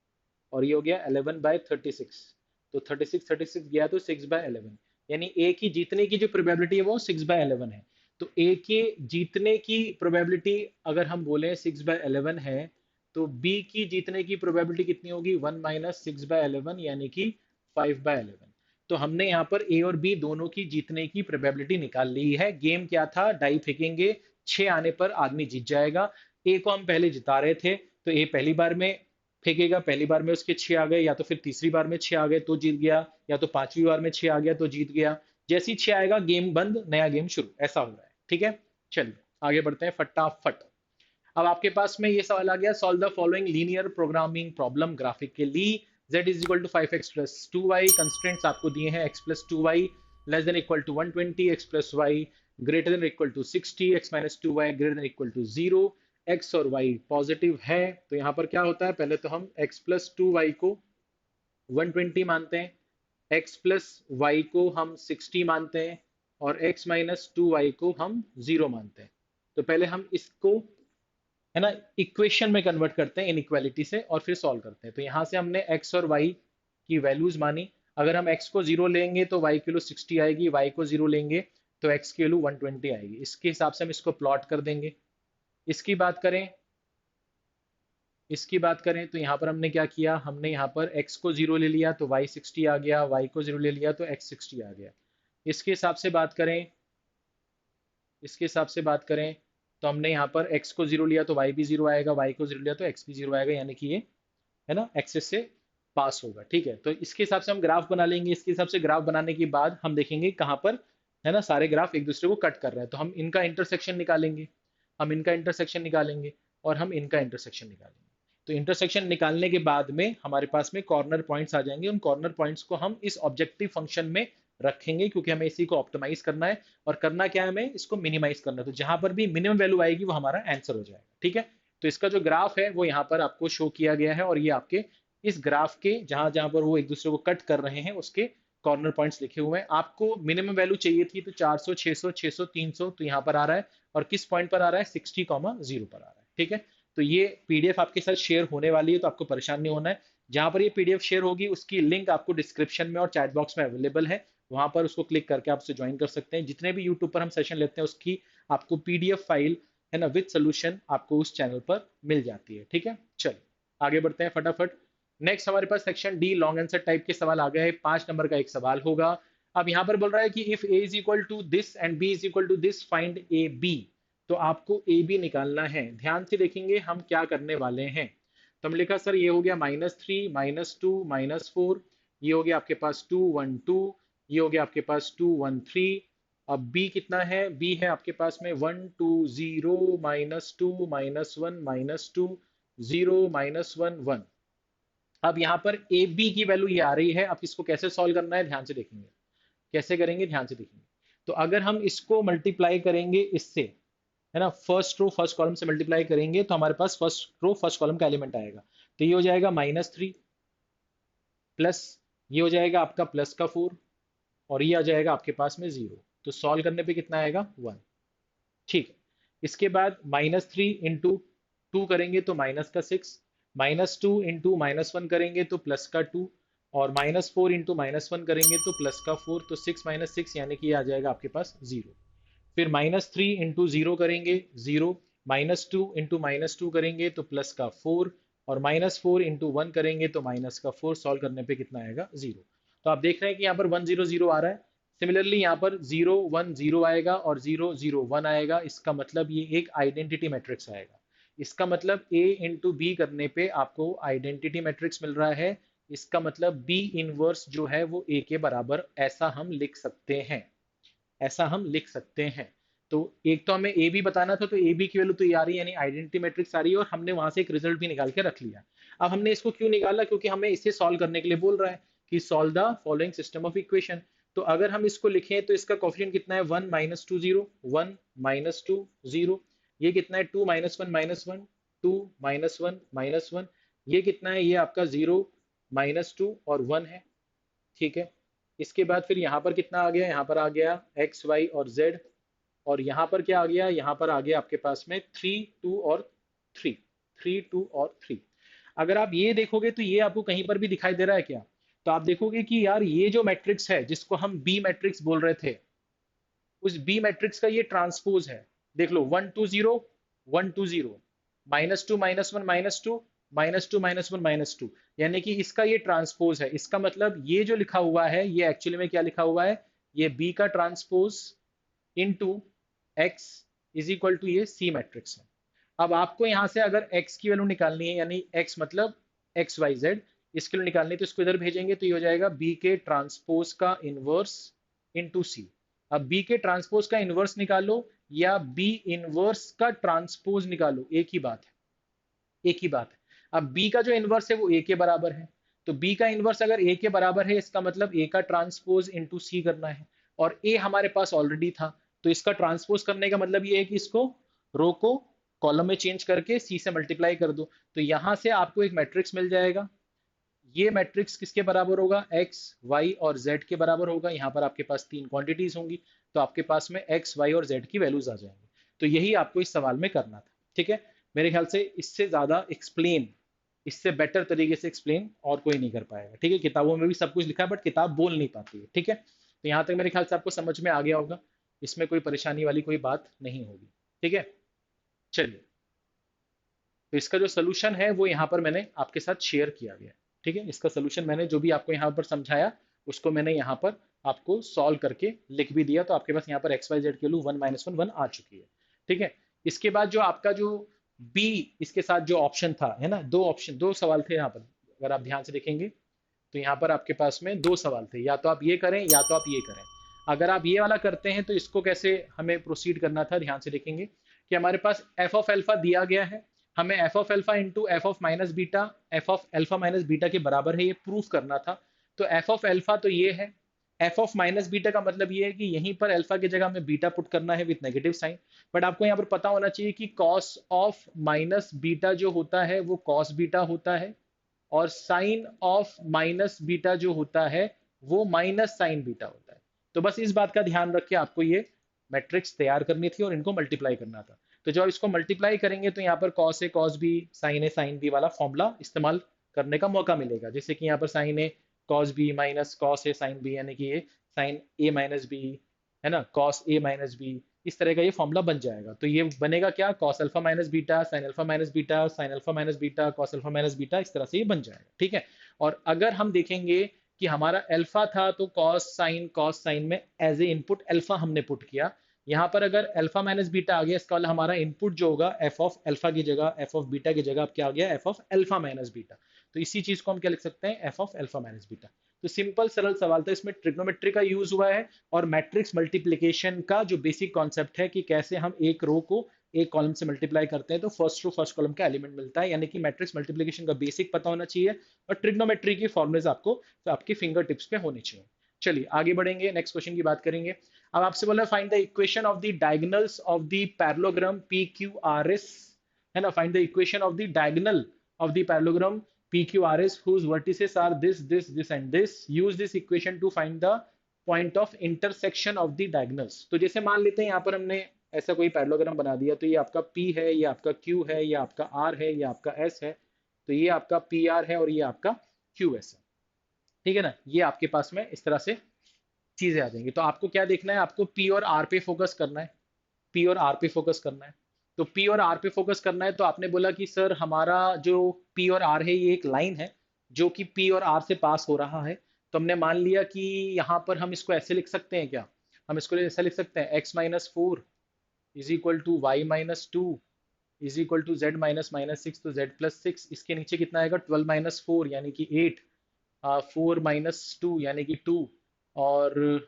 Speaker 1: और ये हो गया 11/36। तो 36 गया तो 6/11, यानी ए की जीतने की जो प्रोबेबिलिटी है वो 6/11 है। तो ए के जीतने की प्रोबेबिलिटी अगर हम बोले 6/11 है, तो बी की जीतने की प्रोबेबिलिटी कितनी होगी, 1 माइनस 6/11, यानी कि 5/11। तो हमने यहाँ पर ए और बी दोनों की जीतने की प्रोबेबिलिटी निकाल ली है। गेम क्या था, डाई फेंकेंगे, 6 आने पर आदमी जीत जाएगा। ए को हम पहले जिता रहे थे, तो ए पहली बार में फेंकेगा, पहली बार में उसके 6 आ गए, या तो फिर तीसरी बार में 6 आ गए तो जीत गया, या तो पांचवी बार में 6 आ गया तो जीत गया। जैसे ही 6 आएगा गेम बंद, नया गेम शुरू, ऐसा हो रहा है। ठीक है, चलिए आगे बढ़ते हैं फटाफट। अब आपके पास में ये सवाल आ गया, solve the following linear programming problem graphically. z is equal to 5x plus 2y। Constraints आपको दिए हैं x plus 2y less than equal to 120, x plus y greater than equal to 60, x minus 2y greater than equal to 0। x और y पॉजिटिव है, तो यहाँ पर क्या होता है, पहले तो हम x प्लस 2y को 120 मानते हैं, x प्लस वाई को हम 60 मानते हैं, और x माइनस 2y को हम 0 मानते हैं। तो पहले हम इसको, है ना, इक्वेशन में कन्वर्ट करते हैं इनइक्वालिटी से, और फिर सॉल्व करते हैं। तो यहाँ से हमने x और y की वैल्यूज मानी। अगर हम x को 0 लेंगे तो y की वैल्यू 60 आएगी, y को 0 लेंगे तो x की वैल्यू 120 आएगी। इसके हिसाब से हम इसको प्लॉट कर देंगे। इसकी बात करें, इसकी बात करें तो यहाँ पर हमने क्या किया, हमने यहाँ पर x को 0 ले लिया तो y 60 आ गया, y को 0 ले लिया तो x 60 आ गया। इसके हिसाब से बात करें, इसके हिसाब से बात करें तो हमने यहाँ पर x को 0 लिया तो y भी 0 आएगा, y को 0 लिया तो x भी 0 आएगा, यानी कि ये, है ना, एक्सेस से पास होगा। ठीक है, तो इसके हिसाब से हम ग्राफ बना लेंगे। इसके हिसाब से ग्राफ बनाने के बाद हम देखेंगे कहाँ पर, है ना, सारे ग्राफ एक दूसरे को कट कर रहे हैं, तो हम इनका इंटरसेक्शन निकालेंगे, हम इनका इंटरसेक्शन निकालेंगे, और हम इनका इंटरसेक्शन निकालेंगे। तो इंटरसेक्शन निकालने के बाद में हमारे पास में कॉर्नर पॉइंट्स आ जाएंगे। उन कॉर्नर पॉइंट्स को हम इस ऑब्जेक्टिव फंक्शन में रखेंगे, क्योंकि हमें इसी को ऑप्टिमाइज करना है, और करना क्या है, हमें इसको मिनिमाइज करना है। तो जहां पर भी मिनिमम वैल्यू आएगी वो हमारा आंसर हो जाएगा। ठीक है, तो इसका जो ग्राफ है वो यहाँ पर आपको शो किया गया है, और ये आपके इस ग्राफ के जहां जहां पर वो एक दूसरे को कट कर रहे हैं उसके कॉर्नर पॉइंट्स लिखे हुए हैं। आपको मिनिमम वैल्यू चाहिए थी तो 400, 600, 600, 300, तो यहाँ पर आ रहा है, और किस पॉइंट पर आ रहा है, 60,0 पर आ रहा है। ठीक है, तो ये पीडीएफ आपके साथ शेयर होने वाली है, तो आपको परेशान नहीं होना है। जहां पर ये पीडीएफ शेयर होगी उसकी लिंक आपको डिस्क्रिप्शन में और चैट बॉक्स में अवेलेबल है, वहां पर उसको क्लिक करके आप उसे ज्वाइन कर सकते हैं। जितने भी यूट्यूब पर हम सेशन लेते हैं उसकी आपको पीडीएफ फाइल, है ना, विद सोल्यूशन आपको उस चैनल पर मिल जाती है। ठीक है, चलिए आगे बढ़ते हैं फटाफट। नेक्स्ट हमारे पास section D long answer type के सवाल आ गए हैं। 5 नंबर का एक सवाल होगा। अब यहाँ पर बोल रहा है कि if a is equal to this and b is equal to this find a b. तो आपको ए बी निकालना है। ध्यान से देखेंगे हम क्या करने वाले हैं। तो हम लिखा सर ये हो गया -3 -2 -4, ये हो गया आपके पास 2 1 2, ये हो गया आपके पास 2 1 3। अब b कितना है, b है आपके पास में 1 2 0 -2 -1 -2 0 -1 1। अब यहाँ पर ए बी की वैल्यू ये आ रही है। अब इसको कैसे सॉल्व करना है, ध्यान से देखेंगे कैसे करेंगे, ध्यान से देखेंगे। तो अगर हम इसको मल्टीप्लाई करेंगे इससे, है ना, फर्स्ट रो फर्स्ट कॉलम से मल्टीप्लाई करेंगे तो हमारे पास फर्स्ट रो फर्स्ट कॉलम का एलिमेंट आएगा। तो ये हो जाएगा -3 प्लस, ये हो जाएगा आपका प्लस का 4, और ये आ जाएगा आपके पास में 0। तो सॉल्व करने पे कितना आएगा, 1। ठीक है, इसके बाद -3 इंटू 2 करेंगे तो माइनस का 6, -2 इंटू -1 करेंगे तो प्लस का 2, और -4 इंटू -1 करेंगे तो प्लस का 4। तो 6 -6 यानी कि ये आ जाएगा आपके पास 0। फिर -3 इंटू 0 करेंगे 0, -2 इंटू -2 करेंगे तो प्लस का 4, और -4 इंटू 1 करेंगे तो माइनस का 4। सॉल्व करने पे कितना आएगा? 0। तो आप देख रहे हैं कि यहाँ पर 1 0 0 आ रहा है। सिमिलरली यहाँ पर 0 1 0 आएगा और 0 0 1 आएगा। इसका मतलब ये एक आइडेंटिटी मैट्रिक्स आएगा। इसका मतलब A इंटू बी करने पे आपको आइडेंटिटी मैट्रिक्स मिल रहा है। इसका मतलब B इनवर्स जो है वो A के बराबर, ऐसा हम लिख सकते हैं। ऐसा हम लिख सकते हैं। तो एक तो हमें ए बी बताना था, तो ए बी की वैल्यू तो ये आ रही है, यानी आइडेंटिटी मैट्रिक्स आ रही है, और हमने वहां से एक रिजल्ट भी निकाल के रख लिया। अब हमने इसको क्यों निकाला? क्योंकि हमें इसे सॉल्व करने के लिए बोल रहा है कि solve the following system of equation. तो अगर हम इसको लिखें तो इसका कोफिशिएंट कितना है? 1 -2 0, 1 -2 0। ये कितना है? 2 -1 -1, 2 -1 -1। ये कितना है? ये आपका 0 -2 और 1 है। ठीक है। इसके बाद फिर यहाँ पर कितना आ गया? यहाँ पर आ गया एक्स वाई और जेड। और यहाँ पर क्या आ गया? यहाँ पर आ गया आपके पास में 3 2 और 3, 3 2 और 3। अगर आप ये देखोगे तो ये आपको कहीं पर भी दिखाई दे रहा है क्या? तो आप देखोगे कि यार ये जो मैट्रिक्स है जिसको हम बी मैट्रिक्स बोल रहे थे, उस बी मैट्रिक्स का ये ट्रांसपोज है। देख लो, 1 2 0 1 2 0, -2 -1 -2, -2 -1 -2, यानी कि इसका ये ट्रांसपोज है। इसका मतलब ये जो लिखा हुआ है ये एक्चुअली में क्या लिखा हुआ है? ये बी का transpose into x is equal to ये सी मैट्रिक्स है। अब आपको यहां से अगर x की वैल्यू निकालनी है, यानी x मतलब एक्स वाई जेड, इसके लिए निकालनी है, तो इसको इधर भेजेंगे तो ये हो जाएगा b के ट्रांसपोज का इनवर्स इनटू सी। अब b के ट्रांसपोज का इनवर्स निकालो या b इनवर्स का ट्रांसपोज निकालो, एक ही बात है, एक ही बात है। अब b का जो इनवर्स है वो a के बराबर है, तो b का इनवर्स अगर a के बराबर है, इसका मतलब a का ट्रांसपोज इनटू c करना है, और a हमारे पास ऑलरेडी था। तो इसका ट्रांसपोज करने का मतलब ये है कि इसको रो को कॉलम में चेंज करके सी से मल्टीप्लाई कर दो, तो यहां से आपको एक मैट्रिक्स मिल जाएगा। ये मैट्रिक्स किसके बराबर होगा? एक्स वाई और जेड के बराबर होगा। यहाँ पर आपके पास तीन क्वांटिटीज होंगी, तो आपके पास में एक्स वाई और जेड की वैल्यूज आ जाएंगी। तो यही आपको इस सवाल में करना था। ठीक है। मेरे ख्याल से इससे ज्यादा एक्सप्लेन, इससे बेटर तरीके से एक्सप्लेन और कोई नहीं कर पाएगा। ठीक है। किताबों में भी सब कुछ लिखा है, बट किताब बोल नहीं पाती है। ठीक है। तो यहाँ तक मेरे ख्याल से आपको समझ में आ गया होगा, इसमें कोई परेशानी वाली कोई बात नहीं होगी। ठीक है। चलिए, तो इसका जो सोल्यूशन है वो यहाँ पर मैंने आपके साथ शेयर किया गया है। ठीक है। इसका सोल्यूशन मैंने जो भी आपको यहाँ पर समझाया, उसको मैंने यहाँ पर आपको सॉल्व करके लिख भी दिया। तो आपके पास यहाँ पर एक्स वाई जेड की वैल्यू 1 -1 1 आ चुकी है। ठीक है। इसके बाद जो आपका जो बी, इसके साथ जो ऑप्शन था, है ना, दो ऑप्शन, दो सवाल थे यहाँ पर। अगर आप ध्यान से देखेंगे तो यहाँ पर आपके पास में दो सवाल थे, या तो आप ये करें या तो आप ये करें। अगर आप ये वाला करते हैं तो इसको कैसे हमें प्रोसीड करना था, ध्यान से देखेंगे कि हमारे पास एफ ऑफ एल्फा दिया गया है। हमें F of alpha into F of minus beta, F of alpha minus beta के बराबर है, ये प्रूफ करना था। तो एफ ऑफ एल्फा तो ये है, एफ ऑफ माइनस बीटा का मतलब ये है कि यहीं पर अल्फा की जगह हमें बीटा पुट करना है विद नेगेटिव साइन। बट आपको यहाँ पर पता होना चाहिए कि कॉस ऑफ माइनस बीटा जो होता है वो कॉस बीटा होता है, और साइन ऑफ माइनस बीटा जो होता है वो माइनस साइन बीटा होता है। तो बस इस बात का ध्यान रख के आपको ये मैट्रिक्स तैयार करनी थी और इनको मल्टीप्लाई करना था। तो जब इसको मल्टीप्लाई करेंगे तो यहाँ पर cos A cos B, sign A sine B वाला फॉर्मूला इस्तेमाल करने का मौका मिलेगा। जैसे कि यहाँ पर sign A cos B minus cos A sine B, यानी कि ये साइन ए माइनस बी, है ना, कॉस ए माइनस बी, इस तरह का ये फॉर्मूला बन जाएगा। तो ये बनेगा क्या? Cos alpha minus beta, sine alpha minus beta, sine alpha minus beta, cos alpha minus beta, इस तरह से ये बन जाएगा। ठीक है। और अगर हम देखेंगे कि हमारा अल्फा था तो कॉस साइन में एज ए इनपुट अल्फा हमने पुट किया। यहाँ पर अगर अल्फा माइनस बीटा आ गया, इसका वाला हमारा इनपुट जो होगा एफ ऑफ अल्फा की जगह, एफ ऑफ बीटा की जगह अब क्या आ गया? F of alpha minus beta. तो इसी चीज को हम क्या लिख सकते हैं? F of alpha minus beta. तो सिंपल सरल सवाल था, इसमें ट्रिग्नोमेट्री का यूज हुआ है और मैट्रिक्स मल्टीप्लिकेशन का जो बेसिक कॉन्सेप्ट है कि कैसे हम एक रो को एक कॉलम से मल्टीप्लाई करते हैं तो फर्स्ट रो फर्स्ट कॉलम का एलिमेंट मिलता है। यानी कि मैट्रिक्स मल्टीप्लिकेशन का बेसिक पता होना चाहिए और ट्रिग्नोमेट्री की फॉर्मुलेज आपको तो आपकी फिंगर टिप्स पे होने चाहिए। चलिए आगे बढ़ेंगे, नेक्स्ट क्वेश्चन की बात करेंगे। अब आपसे बोला find the equation of the diagonals of the parallelogram P Q R S, है ना, find the equation of the diagonal of the parallelogram PQRS whose vertices are this and this. Use this equation to find the point of intersection of the diagonals. तो जैसे मान लेते हैं यहाँ पर हमने ऐसा कोई पैरेललोग्राम बना दिया, तो ये आपका P है, ये आपका Q है, ये आपका R है, ये आपका S है। तो ये आपका PR है और ये आपका QS है। ठीक है ना। ये आपके पास में इस तरह से चीजें आ जाएंगी। तो आपको क्या देखना है? आपको P और R पे फोकस करना है, P और R पे फोकस करना है। तो पी और आर पे फोकस करना है। तो आपने बोला कि सर हमारा जो पी और आर है ये एक लाइन है जो कि पी और आर से पास हो रहा है। तो हमने मान लिया कि यहाँ पर हम इसको ऐसे लिख सकते हैं क्या, हम इसको ऐसा लिख सकते हैं x-4 is equal to y-2 is equal to z-6। तो z+6 इसके नीचे कितना आएगा, 12-4 यानी कि 8, 4-2 यानी कि 2, और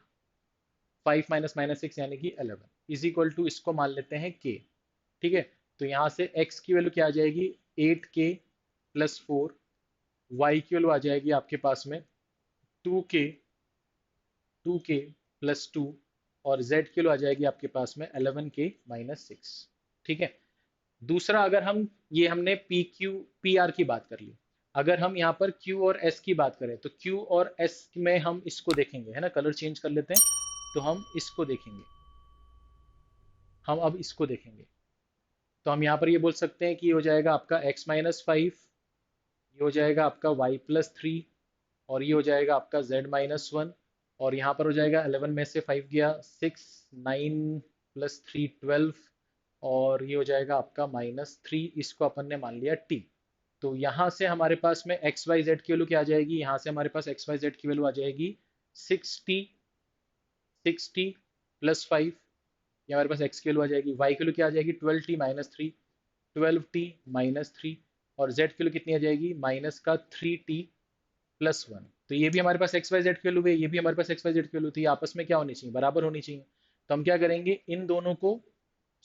Speaker 1: 5-6 यानी कि 11 इज इक्वल टू, इसको मान लेते हैं k। ठीक है, तो यहाँ से x की वैल्यू क्या आ जाएगी, 8k+4, y की वैल्यू आ जाएगी आपके पास में 2k, 2k+2, और z की वैल्यू आ जाएगी आपके पास में 11k-6। ठीक है, दूसरा अगर हम, ये हमने पी क्यू पी आर की बात कर ली, अगर हम यहाँ पर Q और S की बात करें तो Q और S में हम इसको देखेंगे, है ना, कलर चेंज कर लेते हैं। तो हम इसको देखेंगे, हम अब इसको देखेंगे। तो हम यहाँ पर ये बोल सकते हैं कि ये हो जाएगा आपका x-5, ये हो जाएगा आपका y+3, और ये हो जाएगा आपका z-1, और यहाँ पर हो जाएगा 11 में से 5 गया 6, 9+3 12, और ये हो जाएगा आपका -3, इसको अपन ने मान लिया t। तो यहाँ से हमारे पास में एक्स वाई जेड की वैल्यू क्या आ जाएगी, यहाँ से हमारे पास एक्स वाई जेड की वैल्यू आ जाएगी 6t, 6t+5, ये हमारे पास x की वैल्यू आ जाएगी। y की वैल्यू क्या आ जाएगी, 12t-3, 12t-3, और z की वैल्यू कितनी आ जाएगी, माइनस का 3t+1। तो ये भी हमारे पास एक्स वाई जेड की वैल्यू है, ये भी हमारे पास एक्स वाई जेड की वैल्यू थी, आपस में क्या होनी चाहिए, बराबर होनी चाहिए। तो हम क्या करेंगे, इन दोनों को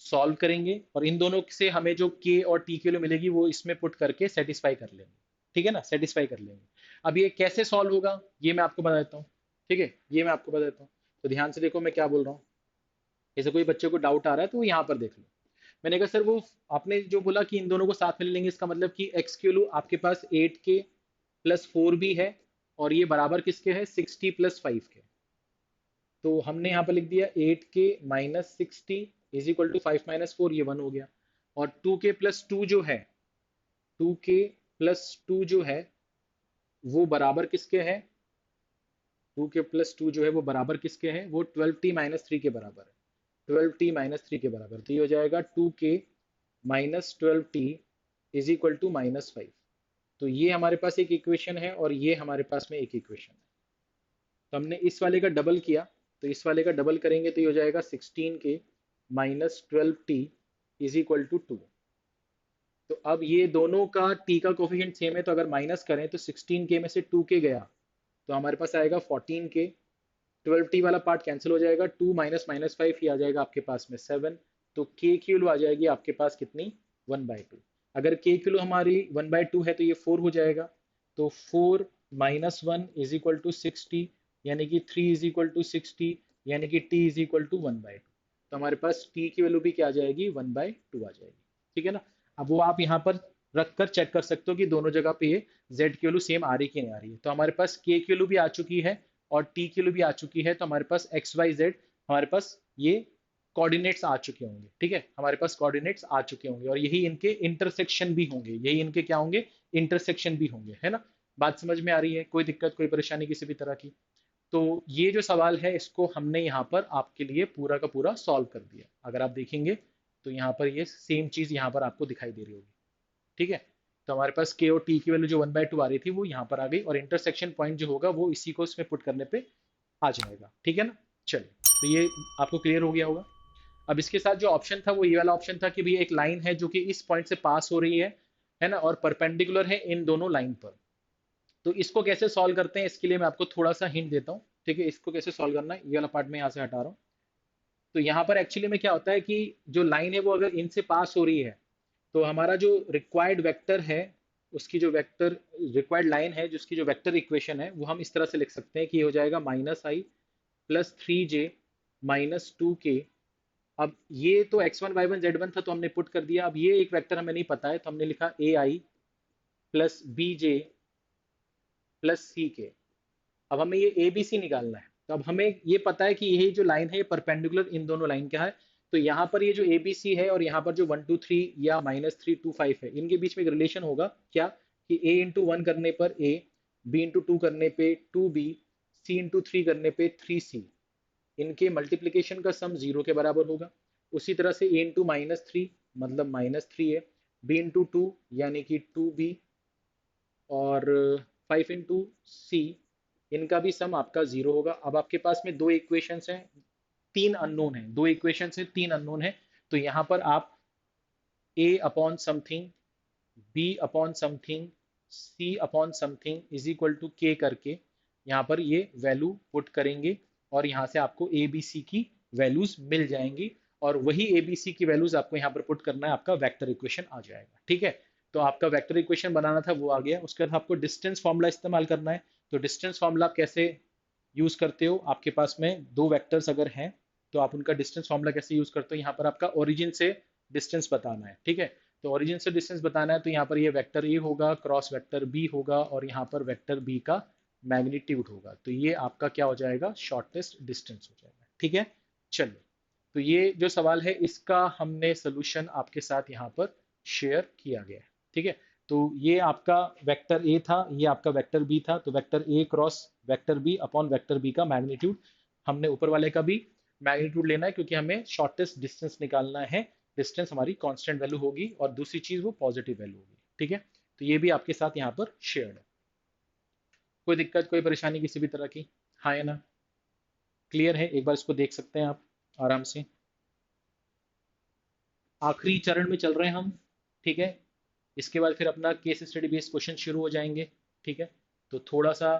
Speaker 1: सॉल्व करेंगे, और इन दोनों से हमें जो k और t की वैल्यू मिलेगी वो इसमें पुट करके सेटिस्फाई कर लेंगे। ठीक है ना, सेटिस्फाई कर लेंगे। अब ये कैसे सॉल्व होगा ये मैं आपको बता देता हूँ। ठीक है, ये मैं आपको बता देता हूँ, तो ध्यान से देखो मैं क्या बोल रहा हूँ। जैसे कोई बच्चे को डाउट आ रहा है तो वो यहाँ पर देख लो। मैंने कहा सर वो आपने जो बोला कि इन दोनों को साथ में ले लेंगे, इसका मतलब कि x की वैल्यू आपके पास 8k+4 भी है, और ये बराबर किसके है, 6t+5 के। तो हमने यहाँ पर लिख दिया 8k-6t इज इक्वल टू 5-4, ये 1 हो गया। और 2k+2 जो है, 2k+2 जो है वो बराबर किसके है, 2k+2 जो है वो बराबर किसके है, वो 12t-3 के बराबर है, 12t-3 के बराबर। तो ये हो जाएगा 2k-12t इज इक्वल टू -5। तो ये हमारे पास एक इक्वेशन है, और ये हमारे पास में एक इक्वेशन है। तो हमने इस वाले का डबल किया, तो इस वाले का डबल करेंगे तो ये हो जाएगा 16k-12t इज इक्वल टू 2। तो अब ये दोनों का t का कोफिशिएंट सेम है, तो अगर माइनस करें तो 16k में से 2k गया तो हमारे पास आएगा 14k, 12t वाला पार्ट कैंसिल हो जाएगा, 2 माइनस 5 ही आ जाएगा आपके पास में 7। तो k की वैल्यू आ जाएगी आपके पास कितनी, 1/2। अगर k की वैल्यू हमारी 1/2 है तो ये 4 हो जाएगा। तो 4 - 1 इज इक्वल टू 6t, यानी कि 3 इज इक्वल टू 6t, यानी कि t इज इक्वल टू 1/2। तो हमारे पास t की वैल्यू भी क्या आ जाएगी, 1/2 आ जाएगी। ठीक है ना, अब वो आप यहाँ पर रख कर चेक कर सकते हो कि दोनों जगह पे ये z की वैल्यू सेम आ रही कि नहीं आ रही है। तो हमारे पास k की वैल्यू भी आ चुकी है और t की वैल्यू भी आ चुकी है, तो हमारे पास x y z हमारे पास ये कोऑर्डिनेट्स आ चुके होंगे। ठीक है, हमारे पास कोऑर्डिनेट्स आ चुके होंगे, और यही इनके इंटरसेक्शन भी होंगे, यही इनके क्या होंगे, इंटरसेक्शन भी होंगे, है ना। बात समझ में आ रही है, कोई दिक्कत कोई परेशानी किसी भी तरह की। तो ये जो सवाल है इसको हमने यहाँ पर आपके लिए पूरा का पूरा सॉल्व कर दिया। अगर आप देखेंगे तो यहाँ पर ये सेम चीज यहाँ पर आपको दिखाई दे रही होगी। ठीक है, तो हमारे पास के और टी की वैल्यू जो 1/2 आ रही थी वो यहाँ पर आ गई, और इंटरसेक्शन पॉइंट जो होगा वो इसी को इसमें पुट करने पे आ जाएगा। ठीक है ना, चलिए, तो ये आपको क्लियर हो गया होगा। अब इसके साथ जो ऑप्शन था वो ये वाला ऑप्शन था कि भैया एक लाइन है जो कि इस पॉइंट से पास हो रही है ना, और परपेंडिकुलर है इन दोनों लाइन पर। तो इसको कैसे सॉल्व करते हैं, इसके लिए मैं आपको थोड़ा सा हिंट देता हूँ। ठीक है, इसको कैसे सॉल्व करना है, ये वाला पार्ट मैं यहाँ से हटा रहा हूँ। तो यहाँ पर एक्चुअली में क्या होता है कि जो लाइन है वो अगर इनसे पास हो रही है, तो हमारा जो रिक्वायर्ड वेक्टर है, उसकी जो वेक्टर रिक्वायर्ड लाइन है जिसकी जो वेक्टर इक्वेशन है वो हम इस तरह से लिख सकते हैं कि ये हो जाएगा -i + 3j-2k। अब ये तो x1 y1 z1 था तो हमने पुट कर दिया। अब ये एक वेक्टर हमें नहीं पता है तो हमने लिखा ai + bj + ck। अब हमें ये ए बी सी निकालना है। तो अब हमें ये पता है कि यही जो लाइन है ये परपेंडिकुलर इन दोनों लाइन क्या है। तो यहाँ पर ये जो ए बी सी है और यहाँ पर जो 1 2 3 या -3 2 5 है, इनके बीच में एक रिलेशन होगा क्या, कि a इंटू 1 करने पर a, b इंटू 2 करने पे 2b, c इंटू 3 करने पे 3c, इनके मल्टीप्लीकेशन का सम 0 के बराबर होगा। उसी तरह से a इंटू -3 मतलब -3 है, b इंटू 2 यानी कि 2b, और 5 इंटू सी, इनका भी सम आपका 0 होगा। अब आपके पास में दो इक्वेशंस हैं, तीन अननोन है, दो इक्वेशंस हैं, तीन अननोन है। तो यहाँ पर आप a upon something, b upon something, c upon something is equal to k करके यहाँ पर ये वैल्यू पुट करेंगे, और यहाँ से आपको a b c की वैल्यूज मिल जाएंगी, और वही a b c की वैल्यूज आपको यहाँ पर पुट करना है, आपका वेक्टर इक्वेशन आ जाएगा। ठीक है, तो आपका वेक्टर इक्वेशन बनाना था वो आ गया। उसके बाद आपको डिस्टेंस फॉर्मूला इस्तेमाल करना है। तो डिस्टेंस फॉर्मूला आप कैसे यूज करते हो, आपके पास में दो वेक्टर्स अगर हैं तो आप उनका डिस्टेंस फॉर्मूला कैसे यूज करते हो, यहाँ पर आपका ओरिजिन से डिस्टेंस बताना है। ठीक है, तो ओरिजिन से डिस्टेंस बताना है, तो यहाँ पर ये वेक्टर ए होगा, क्रॉस वेक्टर बी होगा, और यहाँ पर वेक्टर बी का मैग्नीट्यूड होगा। तो ये आपका क्या हो जाएगा, शॉर्टेस्ट डिस्टेंस हो जाएगा। ठीक है, चलिए, तो ये जो सवाल है इसका हमने सोल्यूशन आपके साथ यहाँ पर शेयर किया गया है। ठीक है, तो ये आपका वेक्टर ए था, ये आपका वेक्टर बी था। तो vector a cross vector b upon vector b का मैग्नीट्यूड, हमने ऊपर वाले का भी मैग्नीट्यूड लेना है क्योंकि हमें शॉर्टेस्ट डिस्टेंस निकालना है। डिस्टेंस हमारी कांस्टेंट वैल्यू होगी, और दूसरी चीज वो पॉजिटिव वैल्यू होगी। ठीक है, तो ये भी आपके साथ यहाँ पर शेयर्ड है। कोई दिक्कत, कोई परेशानी किसी भी तरह की? हाँ या ना? क्लियर है? एक बार इसको देख सकते हैं आप आराम से। आखिरी चरण में चल रहे हैं हम। ठीक है, इसके बाद फिर अपना केस स्टडी बेस्ड क्वेश्चन शुरू हो जाएंगे। ठीक है, तो थोड़ा सा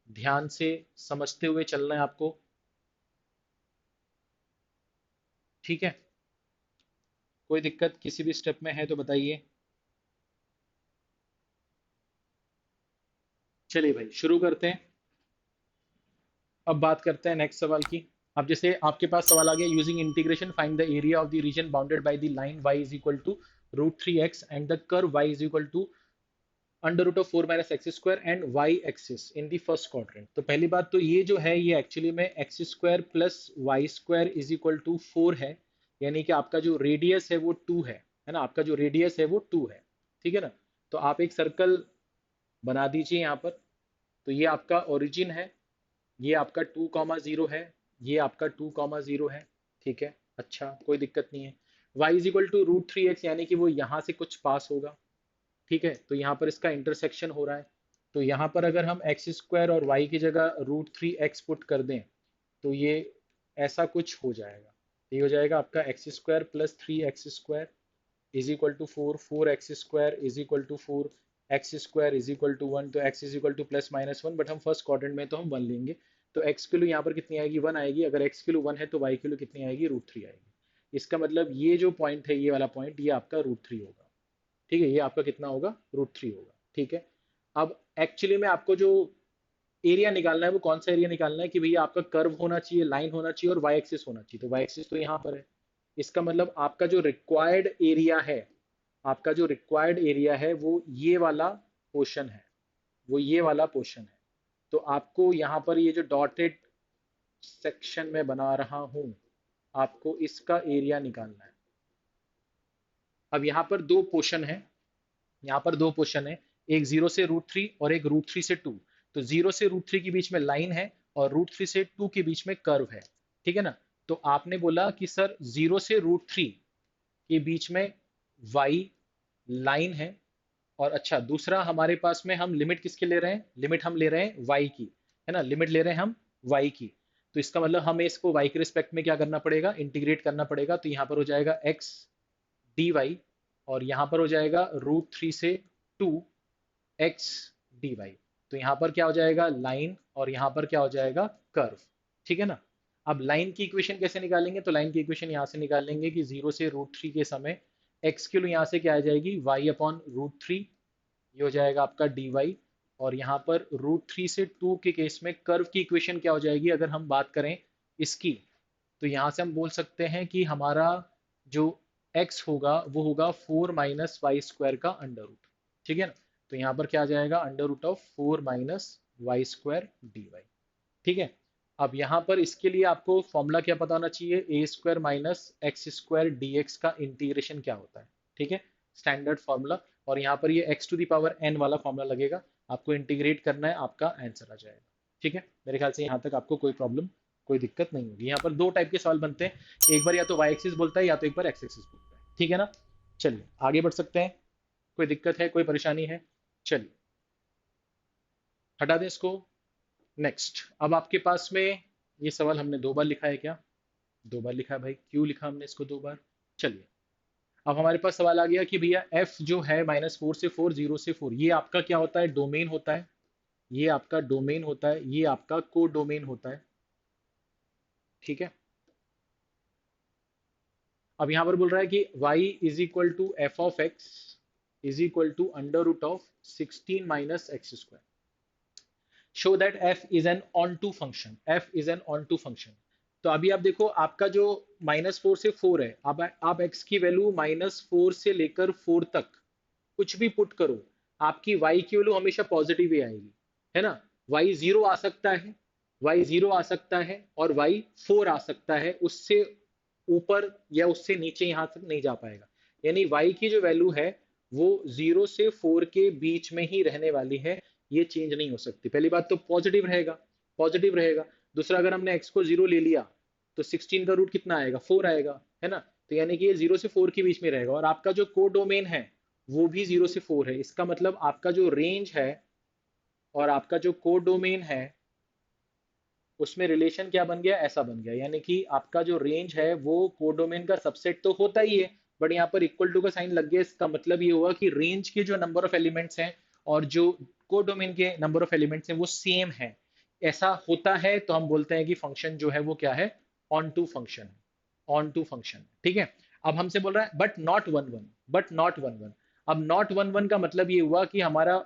Speaker 1: ध्यान से समझते हुए चलना है आपको। ठीक है, कोई दिक्कत किसी भी स्टेप में है तो बताइए। चलिए भाई शुरू करते हैं। अब बात करते हैं नेक्स्ट सवाल की। अब जैसे आपके पास सवाल आ गया, using integration find the area of the region bounded by the line y is equal to √3x and the curve y is equal to under root of 4 minus x square and y axis in the first quadrant. तो पहली बात तो ये जो है ये एक्चुअली में x square plus y square is equal to 4 है, यानी कि आपका जो रेडियस है वो 2 है ना, आपका जो रेडियस है वो 2 है। ठीक है ना, तो आप एक सर्कल बना दीजिए यहाँ पर। तो ये आपका ओरिजिन है, ये आपका 2,0 है, ये आपका 2,0 है। ठीक है, अच्छा कोई दिक्कत नहीं है। y is equal to √3x यानी कि वो यहाँ से कुछ पास होगा। ठीक है, तो यहाँ पर इसका इंटरसेक्शन हो रहा है। तो यहाँ पर अगर हम एक्स स्क्वायर और वाई की जगह √3x पुट कर दें तो ये ऐसा कुछ हो जाएगा। ये हो जाएगा आपका x square plus 3x square is equal to 4, 4x square is equal to 4x square is equal to 1। तो x is equal to +-1, but हम फर्स्ट क्वाड्रेंट में तो हम 1 लेंगे। तो x की वैल्यू यहाँ पर कितनी आएगी, 1 आएगी। अगर x की वैल्यू 1 है तो y की वैल्यू कितनी आएगी, √3 आएगी। इसका मतलब ये जो पॉइंट है, ये वाला पॉइंट, ये आपका √3 होगा। ठीक है, ये आपका कितना होगा, √3 होगा। ठीक है, अब एक्चुअली में आपको जो एरिया निकालना है वो कौन सा एरिया निकालना है कि भैया आपका कर्व होना चाहिए, लाइन होना चाहिए, और वाई एक्सिस होना चाहिए। तो वाई एक्सिस तो यहाँ पर है। इसका मतलब आपका जो रिक्वायर्ड एरिया है, आपका जो रिक्वायर्ड एरिया है वो ये वाला पोर्शन है, वो ये वाला पोर्शन है। तो आपको यहाँ पर ये जो डॉटेड सेक्शन में बना रहा हूं, आपको इसका एरिया निकालना है। अब यहाँ पर दो पोर्शन है, यहाँ पर दो पोर्शन है, एक 0 से √3 और एक √3 से 2। तो 0 से √3 के बीच में लाइन है, और √3 से 2 के बीच में कर्व है। ठीक है ना, तो आपने बोला कि सर 0 से √3 के बीच में y लाइन है, और अच्छा दूसरा हमारे पास में हम लिमिट किसके ले रहे हैं, लिमिट हम ले रहे हैं y की, है ना, लिमिट ले रहे हैं हम y की। तो इसका मतलब हमें इसको y के रिस्पेक्ट में क्या करना पड़ेगा, इंटीग्रेट करना पड़ेगा। तो यहाँ पर हो जाएगा x dy, और यहाँ पर हो जाएगा √3 से 2 x dy। तो यहाँ पर क्या हो जाएगा, लाइन, और यहाँ पर क्या हो जाएगा, कर्व। ठीक है ना, अब लाइन की इक्वेशन कैसे निकालेंगे, तो लाइन की इक्वेशन यहाँ से निकालेंगे कि 0 से √3 के समय x की वैल्यू यहाँ से क्या आ जाएगी, y अपॉन √3, ये हो जाएगा आपका dy। और यहाँ पर √3 से 2 के केस में कर्व की इक्वेशन क्या हो जाएगी, अगर हम बात करें इसकी, तो यहाँ से हम बोल सकते हैं कि हमारा जो x होगा वो होगा 4 माइनस वाई स्क्वायर का अंडर रूट। ठीक है ना, तो यहाँ पर क्या आ जाएगा, under root of 4 minus Y square d y. ठीक है, अब यहाँ पर इसके लिए आपको फॉर्मूला क्या पता होना चाहिए, a square minus x square d x का इंटीग्रेशन क्या होता है। ठीक है, स्टैंडर्ड फॉर्मूला। और यहाँ पर ये x to the power n वाला फॉर्मूला लगेगा, आपको इंटीग्रेट करना है, आपका आंसर आ जाएगा। ठीक है, मेरे ख्याल से यहाँ तक आपको कोई प्रॉब्लम कोई दिक्कत नहीं होगी। यहाँ पर दो टाइप के सवाल बनते हैं, एक बार या तो वाई एक्सिस बोलता है या तो एक बार एक्स एक्सिस बोलता है, ठीक है ना। चलिए आगे बढ़ सकते हैं, कोई दिक्कत है, कोई परेशानी है? चलिए हटा दें इसको। नेक्स्ट, अब आपके पास में ये सवाल हमने दो बार लिखा है क्या? दो बार लिखा है भाई, क्यों लिखा हमने इसको दो बार? चलिए अब हमारे पास सवाल आ गया कि भैया एफ जो है -4 से 4, 0 से 4, ये आपका क्या होता है? डोमेन होता है। ये आपका डोमेन होता है, ये आपका को डोमेन होता है, ठीक है। अब यहां पर बोल रहा है कि y is equal to f of x is equal to under root of 16 minus x square. Show that f is an onto function, f is an onto function. तो अभी आप देखो, आपका जो -4 से 4 है, अब आप x की वैल्यू -4 से लेकर 4 तक कुछ भी पुट करो, आपकी y की वैल्यू हमेशा पॉजिटिव ही आएगी, है ना। y 0 आ सकता है, y 0 आ सकता है और y 4 आ सकता है, उससे ऊपर या उससे नीचे यहां तक नहीं जा पाएगा। यानी y की जो वैल्यू है वो 0 से 4 के बीच में ही रहने वाली है, ये चेंज नहीं हो सकती। पहली बात तो पॉजिटिव रहेगा, पॉजिटिव रहेगा। दूसरा, अगर हमने x को 0 ले लिया तो 16 का रूट कितना आएगा? 4 आएगा, है ना। तो यानी कि ये 0 से 4 के बीच में रहेगा, और आपका जो को डोमेन है वो भी 0 से 4 है। इसका मतलब आपका जो रेंज है और आपका जो को डोमेन है उसमें रिलेशन क्या बन गया? ऐसा बन गया। यानी कि आपका जो रेंज है वो कोडोमेन का सबसेट तो होता ही है, बट यहाँ पर इक्वल टू का साइन लग गया। इसका मतलब ये हुआ कि रेंज के जो नंबर ऑफ एलिमेंट्स हैं और जो कोडोमेन के नंबर ऑफ एलिमेंट्स हैं वो सेम है। ऐसा होता है तो हम बोलते हैं कि फंक्शन जो है वो क्या है? Onto function, onto function, ठीक है। अब हमसे बोल रहा है but not one one, but not one one. अब नॉट वन वन का मतलब ये हुआ कि हमारा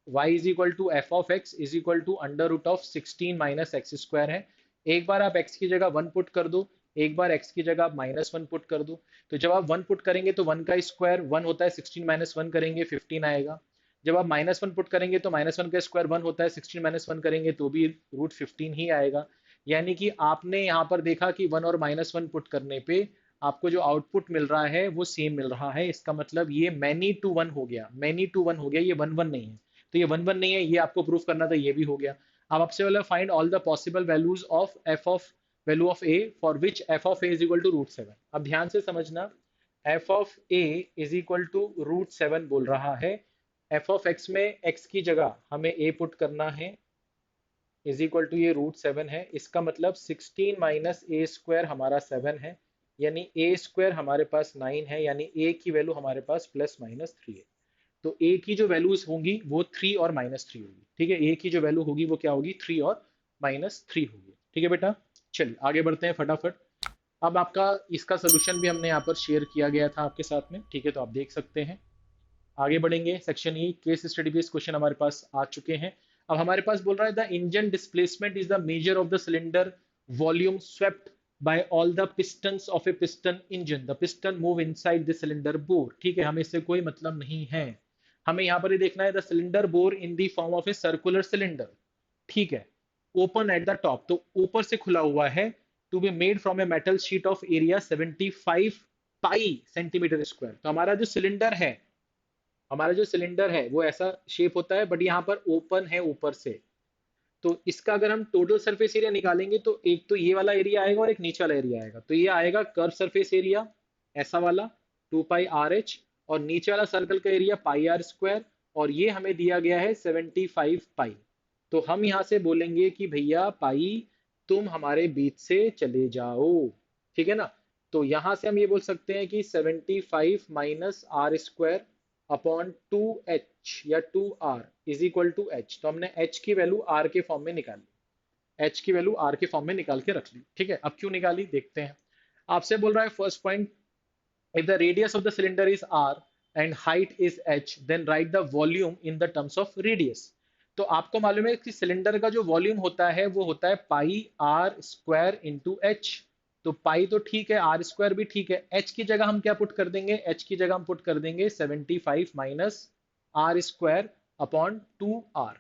Speaker 1: y is equal to f of x is equal to under root of 16 minus x square है। एक बार आप x की जगह 1 पुट कर दो, एक बार x की जगह आप -1 पुट कर दो। तो जब आप 1 पुट करेंगे तो 1 का स्क्वायर 1 होता है, 16 -1 करेंगे 15 आएगा। जब आप -1 पुट करेंगे तो -1 का स्क्वायर 1 होता है, 16 -1 करेंगे तो भी रूट 15 ही आएगा। यानी कि आपने यहाँ पर देखा कि 1 और -1 पुट करने पे आपको जो आउटपुट मिल रहा है वो सेम मिल रहा है। इसका मतलब ये मैनी टू वन हो गया, मैनी टू वन हो गया, ये वन वन नहीं है। तो ये वन वन नहीं है, ये आपको प्रूफ करना था, ये भी हो गया। अब आपसे बोला find all the possible values of F of value of a for which f of A is equal to √7। अब ध्यान से समझना, f of A is equal to √7 बोल रहा है। एफ ऑफ एक्स में एक्स की जगह हमें ए पुट करना है, इज इक्वल टू ये √7 है। इसका मतलब 16 माइनस ए स्क्वायर हमारा 7 है, यानी ए स्क्वायर हमारे पास 9 है, यानी ए की वैल्यू हमारे पास +-3 है। तो ए की जो वैल्यूज होंगी वो 3 और -3 होगी, ठीक है। ए की जो वैल्यू होगी वो क्या होगी? 3 और -3 होगी, ठीक है बेटा। चलिए आगे बढ़ते हैं फटाफट। अब आपका इसका सोल्यूशन भी हमने यहाँ पर शेयर किया गया था आपके साथ में, ठीक है, तो आप देख सकते हैं। आगे बढ़ेंगे, section E case study based question हमारे पास आ चुके हैं। अब हमारे पास बोल रहा है the engine displacement is the measure of the cylinder volume swept by all the pistons of A piston engine, the piston move inside the cylinder bore, ठीक है। हमें इससे कोई मतलब नहीं है, हमें यहाँ पर ये देखना है the cylinder bore in the form of a circular cylinder, ठीक है, ओपन एट द टॉप, तो ऊपर से खुला हुआ है, to be made from a metal sheet of area 75 pi centimetre square. तो हमारा जो सिलेंडर है वो ऐसा शेप होता है, बट यहाँ पर ओपन है ऊपर से। तो इसका अगर हम टोटल सरफेस एरिया निकालेंगे तो एक तो ये वाला एरिया आएगा और एक नीचे वाला एरिया आएगा। तो ये आएगा कर्व सरफेस एरिया ऐसा वाला 2πRH, और नीचे वाला सर्कल का एरिया πr², और ये हमें दिया गया है 75 पाई। तो हम यहाँ से बोलेंगे कि भैया पाई तुम हमारे बीच से चले जाओ, ठीक है ना। तो यहाँ से हम ये बोल सकते हैं कि 75 माइनस r² अपॉन 2h या 2r is equal to h। तो हमने h की वैल्यू r के फॉर्म में निकाली, h की वैल्यू r के फॉर्म में निकाल के रख ली, ठीक है। अब क्यों निकाली देखते हैं। आपसे बोल रहा है first point, if the radius of the cylinder is r and height is h, then write the volume in the terms of radius। तो आपको मालूम है कि सिलेंडर का जो वॉल्यूम होता है वो होता है πr² इंटू एच। तो पाई तो ठीक है, r² भी ठीक है, h की जगह हम क्या पुट कर देंगे? h की जगह हम पुट कर देंगे 75 माइनस r² अपॉन 2r।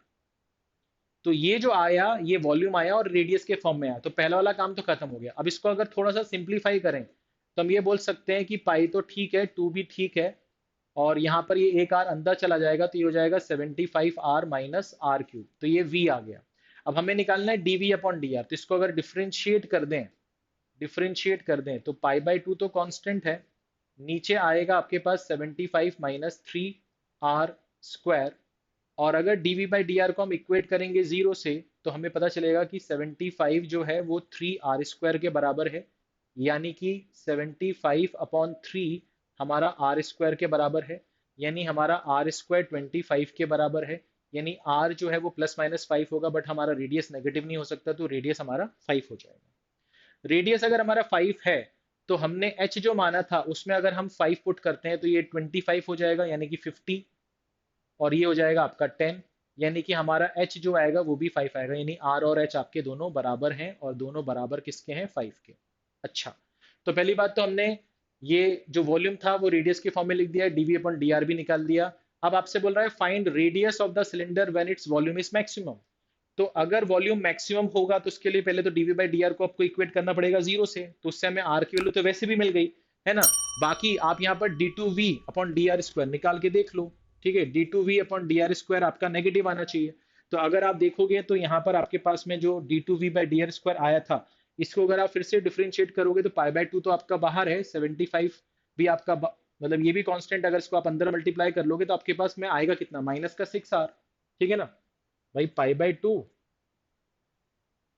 Speaker 1: तो ये जो आया ये वॉल्यूम आया और रेडियस के फॉर्म में आया, तो पहला वाला काम तो खत्म हो गया। अब इसको अगर थोड़ा सा सिंप्लीफाई करें तो हम ये बोल सकते हैं कि पाई तो ठीक है, 2 भी ठीक है, और यहाँ पर ये एक आर अंदर चला जाएगा तो ये हो जाएगा 75r माइनस r क्यूब, तो ये v आ गया। अब हमें निकालना है डीवी अपॉन डी आर, तो इसको अगर डिफरेंशिएट कर दें तो पाई बाई टू तो कांस्टेंट है, नीचे आएगा आपके पास 75 माइनस थ्री आर स्क्वायर, और अगर dv बाई डी आर को हम इक्वेट करेंगे जीरो से तो हमें पता चलेगा कि 75 जो है वो 3r स्क्वायर के बराबर है, यानी कि 75 अपॉन 3 हमारा आर स्क्वायर के बराबर है, यानी हमारा आर स्क्वायर 25 के बराबर है, यानी r जो है वो प्लस माइनस 5 होगा, बट हमारा रेडियस नेगेटिव नहीं हो सकता, तो रेडियस हमारा 5 हो जाएगा। रेडियस अगर हमारा 5 है तो हमने h जो माना था उसमें अगर हम 5 पुट करते हैं तो ये 25 हो जाएगा, यानी कि 50, और ये हो जाएगा आपका 10, यानी कि हमारा h जो आएगा वो भी 5 आएगा, यानी r और h आपके दोनों बराबर हैं, और दोनों बराबर किसके हैं, 5 के। अच्छा, तो पहली बात तो हमने ये जो वॉल्यूम था वो रेडियस के फॉर्म में लिख दिया, डीवी अपॉन डी आर भी निकाल दिया। अब आपसे बोल रहा है find radius of the cylinder when its volume is maximum. तो अगर वॉल्यूम मैक्सिमम होगा तो उसके लिए पहले तो डीवी बाई डी आर को आपको इक्वेट करना पड़ेगा जीरो से, तो उससे हमें आर की वैल्यू तो वैसे भी मिल गई है ना। बाकी आप यहाँ पर d two v upon d r square निकाल के देख लो, ठीक है, d two v upon d r square आपका नेगेटिव आना चाहिए। तो अगर आप देखोगे तो यहाँ पर आपके पास में जो d two v by d r square आया था, इसको अगर आप फिर से डिफ्रेंशिएट करोगे तो पाई बाय टू तो आपका बाहर है, 75 भी आपका मतलब ये भी कांस्टेंट, अगर इसको आप अंदर मल्टीप्लाई कर लोगे तो आपके पास में आएगा कितना, माइनस का 6r, ठीक है ना भाई। पाई बाय टू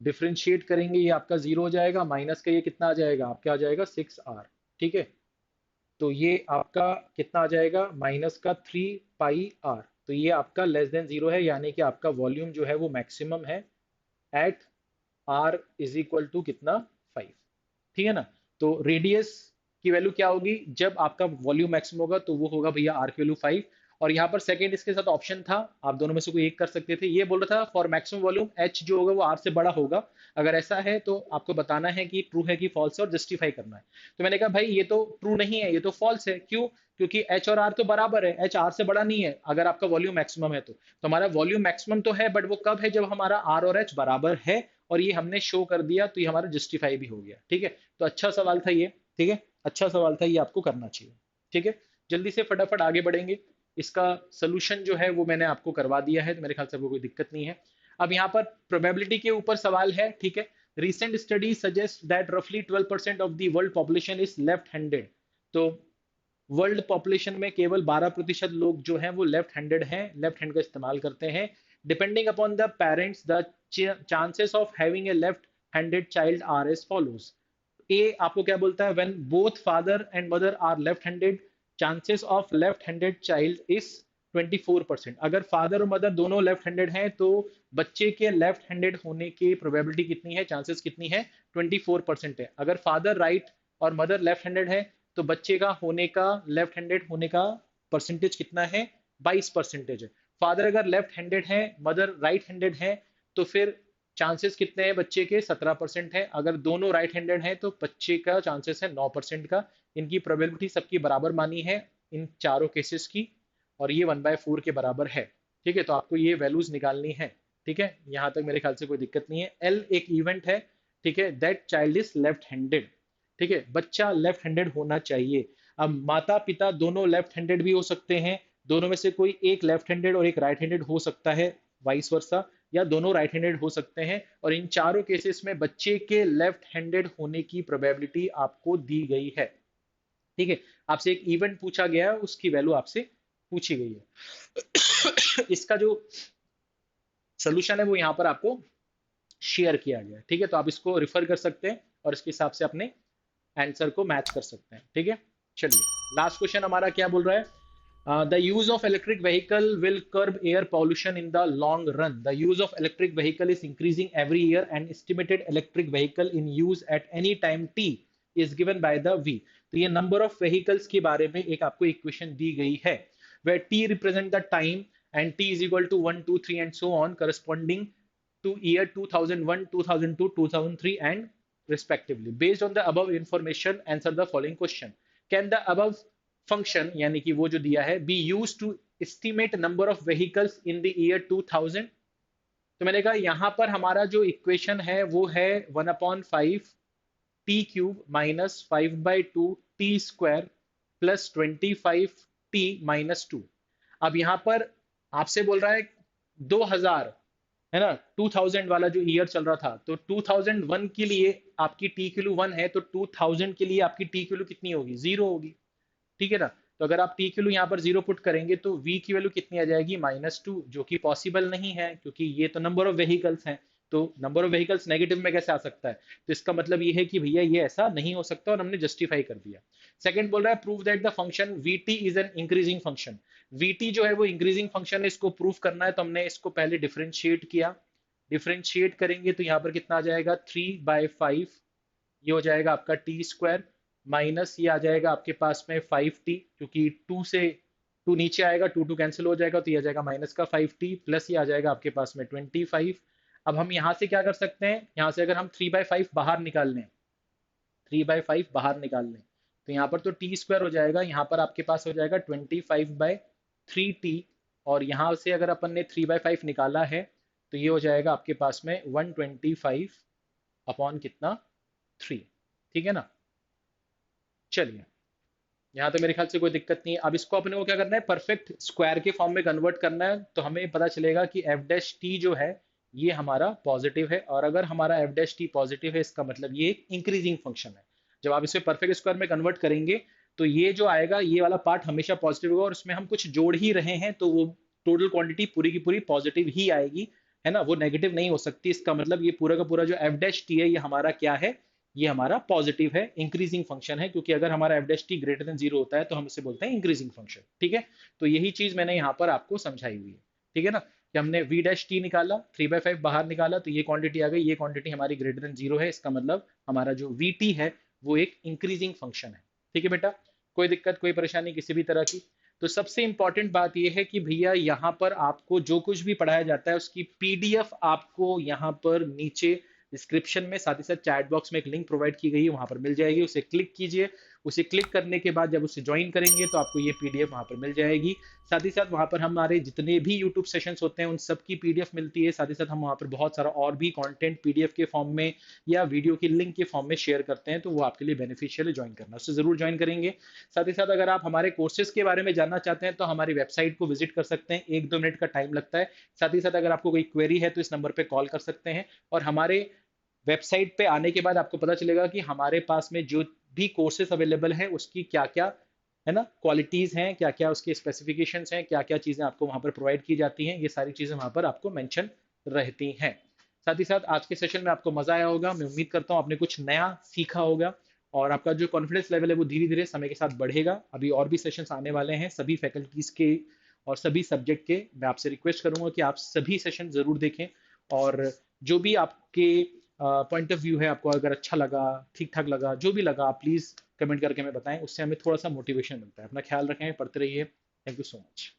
Speaker 1: डिफ्रेंशिएट करेंगे ये आपका जीरो हो जाएगा, माइनस का ये कितना आ जाएगा, आपका आ जाएगा 6r, ठीक है। तो ये आपका कितना आ जाएगा, माइनस का 3 पाई r, तो ये आपका लेस देन जीरो है, यानी कि आपका वॉल्यूम जो है वो मैक्सिमम है at r is equal to कितना, 5, ठीक है ना। तो रेडियस की वैल्यू क्या होगी, जब आपका वॉल्यूम मैक्सिमम होगा तो वो होगा भैया r की वैल्यू 5। और यहाँ पर सेकंड इसके साथ ऑप्शन था, आप दोनों में से कोई एक कर सकते थे, ये बोल रहा था फॉर मैक्सिमम वॉल्यूम h जो होगा वो r से बड़ा होगा। अगर ऐसा है तो आपको बताना है कि ट्रू है कि फॉल्स है, और जस्टिफाई करना है। तो मैंने कहा भाई ये तो ट्रू नहीं है, ये तो फॉल्स है, क्यों, क्योंकि h और r तो बराबर है, h r से बड़ा नहीं है अगर आपका वॉल्यूम मैक्सिमम है तो हमारा वॉल्यूम मैक्सिमम तो है, बट वो कब है, जब हमारा r और h बराबर है, और ये हमने शो कर दिया, तो ये हमारा जस्टिफाई भी हो गया, ठीक है। तो अच्छा सवाल था ये, ठीक है, अच्छा सवाल था ये, आपको करना चाहिए, ठीक है। जल्दी से फटाफट आगे बढ़ेंगे, इसका सोल्यूशन जो है वो मैंने आपको करवा दिया है, तो मेरे ख्याल से आपको कोई दिक्कत नहीं है। अब यहाँ पर प्रोबेबिलिटी के ऊपर सवाल है, ठीक है। रिसेंट स्टडी सजेस्ट दैट रफली 12% of the world population is left handed. तो वर्ल्ड पॉपुलेशन में केवल 12% लोग जो हैं वो लेफ्ट हैंडेड हैं, लेफ्ट हैंड का इस्तेमाल करते हैं। Depending upon the parents the chances of having a left handed child are as follows. ए आपको क्या बोलता है, when both father and mother are left handed chances of left handed child is 24%। अगर फादर और मदर दोनों लेफ्ट हैंडेड हैं तो बच्चे के लेफ्ट हैंडेड होने की प्रोबेबिलिटी कितनी है, चांसेस कितनी है, 24% है। अगर फादर राइट और मदर लेफ्ट हैंडेड है तो बच्चे का होने का, लेफ्ट हैंडेड होने का परसेंटेज कितना है, 22% है। फादर अगर लेफ्ट हैंडेड है, मदर राइट हैंडेड है, तो फिर चांसेस कितने हैं बच्चे के, 17% है। अगर दोनों राइट हैंडेड हैं तो बच्चे का चांसेस है 9% का। इनकी प्रोबेबिलिटी सबकी बराबर मानी है इन चारों केसेस की, और ये 1/4 के बराबर है, ठीक है। तो आपको ये वैल्यूज निकालनी है, ठीक है, यहाँ तक मेरे ख्याल से कोई दिक्कत नहीं है। एल एक इवेंट है, ठीक है, that child is left handed, ठीक है, बच्चा लेफ्ट हैंडेड होना चाहिए। अब माता पिता दोनों लेफ्ट हैंडेड भी हो सकते हैं, दोनों में से कोई एक लेफ्ट हैंडेड और एक राइट हैंडेड हो सकता है, वाइस वर्सा, या दोनों राइट हैंडेड हो सकते हैं। और इन चारों केसेस में बच्चे के लेफ्ट हैंडेड होने की प्रोबेबिलिटी आपको दी गई है, ठीक है। आपसे एक इवेंट पूछा गया है, उसकी वैल्यू आपसे पूछी गई है। इसका जो सोल्यूशन है वो यहाँ पर आपको शेयर किया गया है, ठीक है। तो आप इसको रिफर कर सकते हैं और इसके हिसाब से अपने आंसर को मैच कर सकते हैं, ठीक है। चलिए लास्ट क्वेश्चन हमारा क्या बोल रहा है, the use of electric vehicle will curb air pollution in the long run. The use of electric vehicle is increasing every year and estimated electric vehicle in use at any time t is given by the v. तो ये number of vehicles के बारे में एक आपको इक्वेशन दी गई है, where t represent the time and t is equal to 1 2 3 and so on corresponding to year 2001 2002 2003 and respectively. Based on the above information answer the following question. Can the above function यानी कि वो जो दिया है be use to estimate number of vehicles in the year 2000। तो मैंने कहा यहां पर हमारा जो इक्वेशन है वो है 1/5 T cube minus 5/2 T square plus 25 T minus 2। अब यहां पर आपसे बोल रहा है 2000 है ना। 2000 वाला जो ईयर चल रहा था, तो 2001 के लिए आपकी टी क्यू 1 है, तो 2000 के लिए आपकी टी क्यू कितनी होगी, जीरो होगी। ठीक है ना। तो अगर आप टी की वैल्यू यहाँ पर जीरो पुट करेंगे तो वी की वैल्यू कितनी आ जाएगी, -2, जो कि पॉसिबल नहीं है क्योंकि ये तो नंबर ऑफ व्हीकल्स हैं। तो नंबर ऑफ व्हीकल्स नेगेटिव में कैसे आ सकता है, तो इसका मतलब ये है कि भैया ये ऐसा नहीं हो सकता, और हमने जस्टिफाई कर दिया। सेकंड बोल रहा है prove that the function we T is an increasing function. We T जो है वो इंक्रीजिंग फंक्शन है, इसको प्रूव करना है, तो हमने इसको पहले डिफरेंशिएट किया। डिफरेंशिएट करेंगे तो यहाँ पर कितना आ जाएगा, 3/5, ये हो जाएगा आपका टी स्क्वायर, माइनस ये आ जाएगा आपके पास में 5t, क्योंकि टू से टू नीचे आएगा, टू टू कैंसिल हो जाएगा, तो ये आ जाएगा -5t, प्लस ये आ जाएगा आपके पास में 25। अब हम यहाँ से क्या कर सकते हैं, यहाँ से अगर हम 3/5 बाहर निकाल लें, 3/5 बाहर निकाल लें, तो यहाँ पर तो टी स्क्वायर हो जाएगा, यहाँ पर आपके पास हो जाएगा 25/3t, और यहाँ से अगर अपन ने 3/5 निकाला है तो ये हो जाएगा आपके पास में 125 अपॉन कितना, 3। ठीक है ना। चलिए, यहाँ तो मेरे ख्याल से कोई दिक्कत नहीं है। अब इसको अपने को क्या करना है, परफेक्ट स्क्वायर के फॉर्म में कन्वर्ट करना है, तो हमें पता चलेगा कि एफ डैश टी जो है ये हमारा पॉजिटिव है, और अगर हमारा एफ डैश टी पॉजिटिव है इसका मतलब ये एक इंक्रीजिंग फंक्शन है। जब आप इसे परफेक्ट स्क्वायर में कन्वर्ट करेंगे तो ये जो आएगा, ये वाला पार्ट हमेशा पॉजिटिव होगा, और उसमें हम कुछ जोड़ ही रहे हैं तो वो टोटल क्वांटिटी पूरी की पूरी पॉजिटिव ही आएगी, है ना, वो नेगेटिव नहीं हो सकती। इसका मतलब ये पूरा का पूरा जो एफ डैश टी है ये हमारा क्या है, ये हमारा पॉजिटिव है, इंक्रीजिंग फंक्शन है, क्योंकि अगर हमारा F dash T greater than zero होता है तो हम इसे बोलते हैं इंक्रीजिंग फंक्शन। ठीक है। तो यही चीज मैंने यहाँ पर आपको समझाई हुई है। ठीक है ना, कि हमने वी डैश टी निकाला, 3/5 बाहर निकाला, तो ये क्वांटिटी आ गई, ये क्वांटिटी हमारी ग्रेटर देन जीरो है, इसका मतलब हमारा जो वी टी है वो एक इंक्रीजिंग फंक्शन है। ठीक है बेटा, कोई दिक्कत कोई परेशानी किसी भी तरह की। तो सबसे इंपॉर्टेंट बात यह है कि भैया यहाँ पर आपको जो कुछ भी पढ़ाया जाता है उसकी पीडीएफ आपको यहाँ पर नीचे डिस्क्रिप्शन में, साथ ही साथ चैट बॉक्स में एक लिंक प्रोवाइड की गई है, वहां पर मिल जाएगी, उसे क्लिक कीजिए। उसे क्लिक करने के बाद जब उसे ज्वाइन करेंगे तो आपको ये पीडीएफ वहां पर मिल जाएगी। साथ ही साथ वहां पर हमारे जितने भी यूट्यूब सेशंस होते हैं उन सब की पीडीएफ मिलती है। साथ ही साथ हम वहां पर बहुत सारा और भी कंटेंट पीडीएफ के फॉर्म में या वीडियो की लिंक के फॉर्म में शेयर करते हैं, तो वो आपके लिए बेनिफिशियल है, ज्वाइन करना उससे जरूर ज्वाइन करेंगे। साथ ही साथ अगर आप हमारे कोर्सेज के बारे में जानना चाहते हैं तो हमारी वेबसाइट को विजिट कर सकते हैं, 1-2 मिनट का टाइम लगता है। साथ ही साथ अगर आपको कोई क्वेरी है तो इस नंबर पर कॉल कर सकते हैं, और हमारे वेबसाइट पे आने के बाद आपको पता चलेगा कि हमारे पास में जो भी कोर्सेज अवेलेबल हैं उसकी क्या क्या, है ना, क्वालिटीज हैं, क्या क्या उसके स्पेसिफिकेशंस हैं, क्या क्या चीजें आपको वहां पर प्रोवाइड की जाती हैं, ये सारी चीजें वहां पर आपको मेंशन रहती हैं। साथ ही साथ आज के सेशन में आपको मजा आया होगा, मैं उम्मीद करता हूँ आपने कुछ नया सीखा होगा, और आपका जो कॉन्फिडेंस लेवल है वो धीरे धीरे समय के साथ बढ़ेगा। अभी और भी सेशंस आने वाले हैं सभी फैकल्टीज के और सभी सब्जेक्ट के। मैं आपसे रिक्वेस्ट करूंगा कि आप सभी सेशन जरूर देखें, और जो भी आपके पॉइंट ऑफ व्यू है, आपको अगर अच्छा लगा, ठीक ठाक लगा, जो भी लगा, आप प्लीज़ कमेंट करके हमें बताएं, उससे हमें थोड़ा सा मोटिवेशन मिलता है। अपना ख्याल रखें, पढ़ते रहिए। Thank you so much.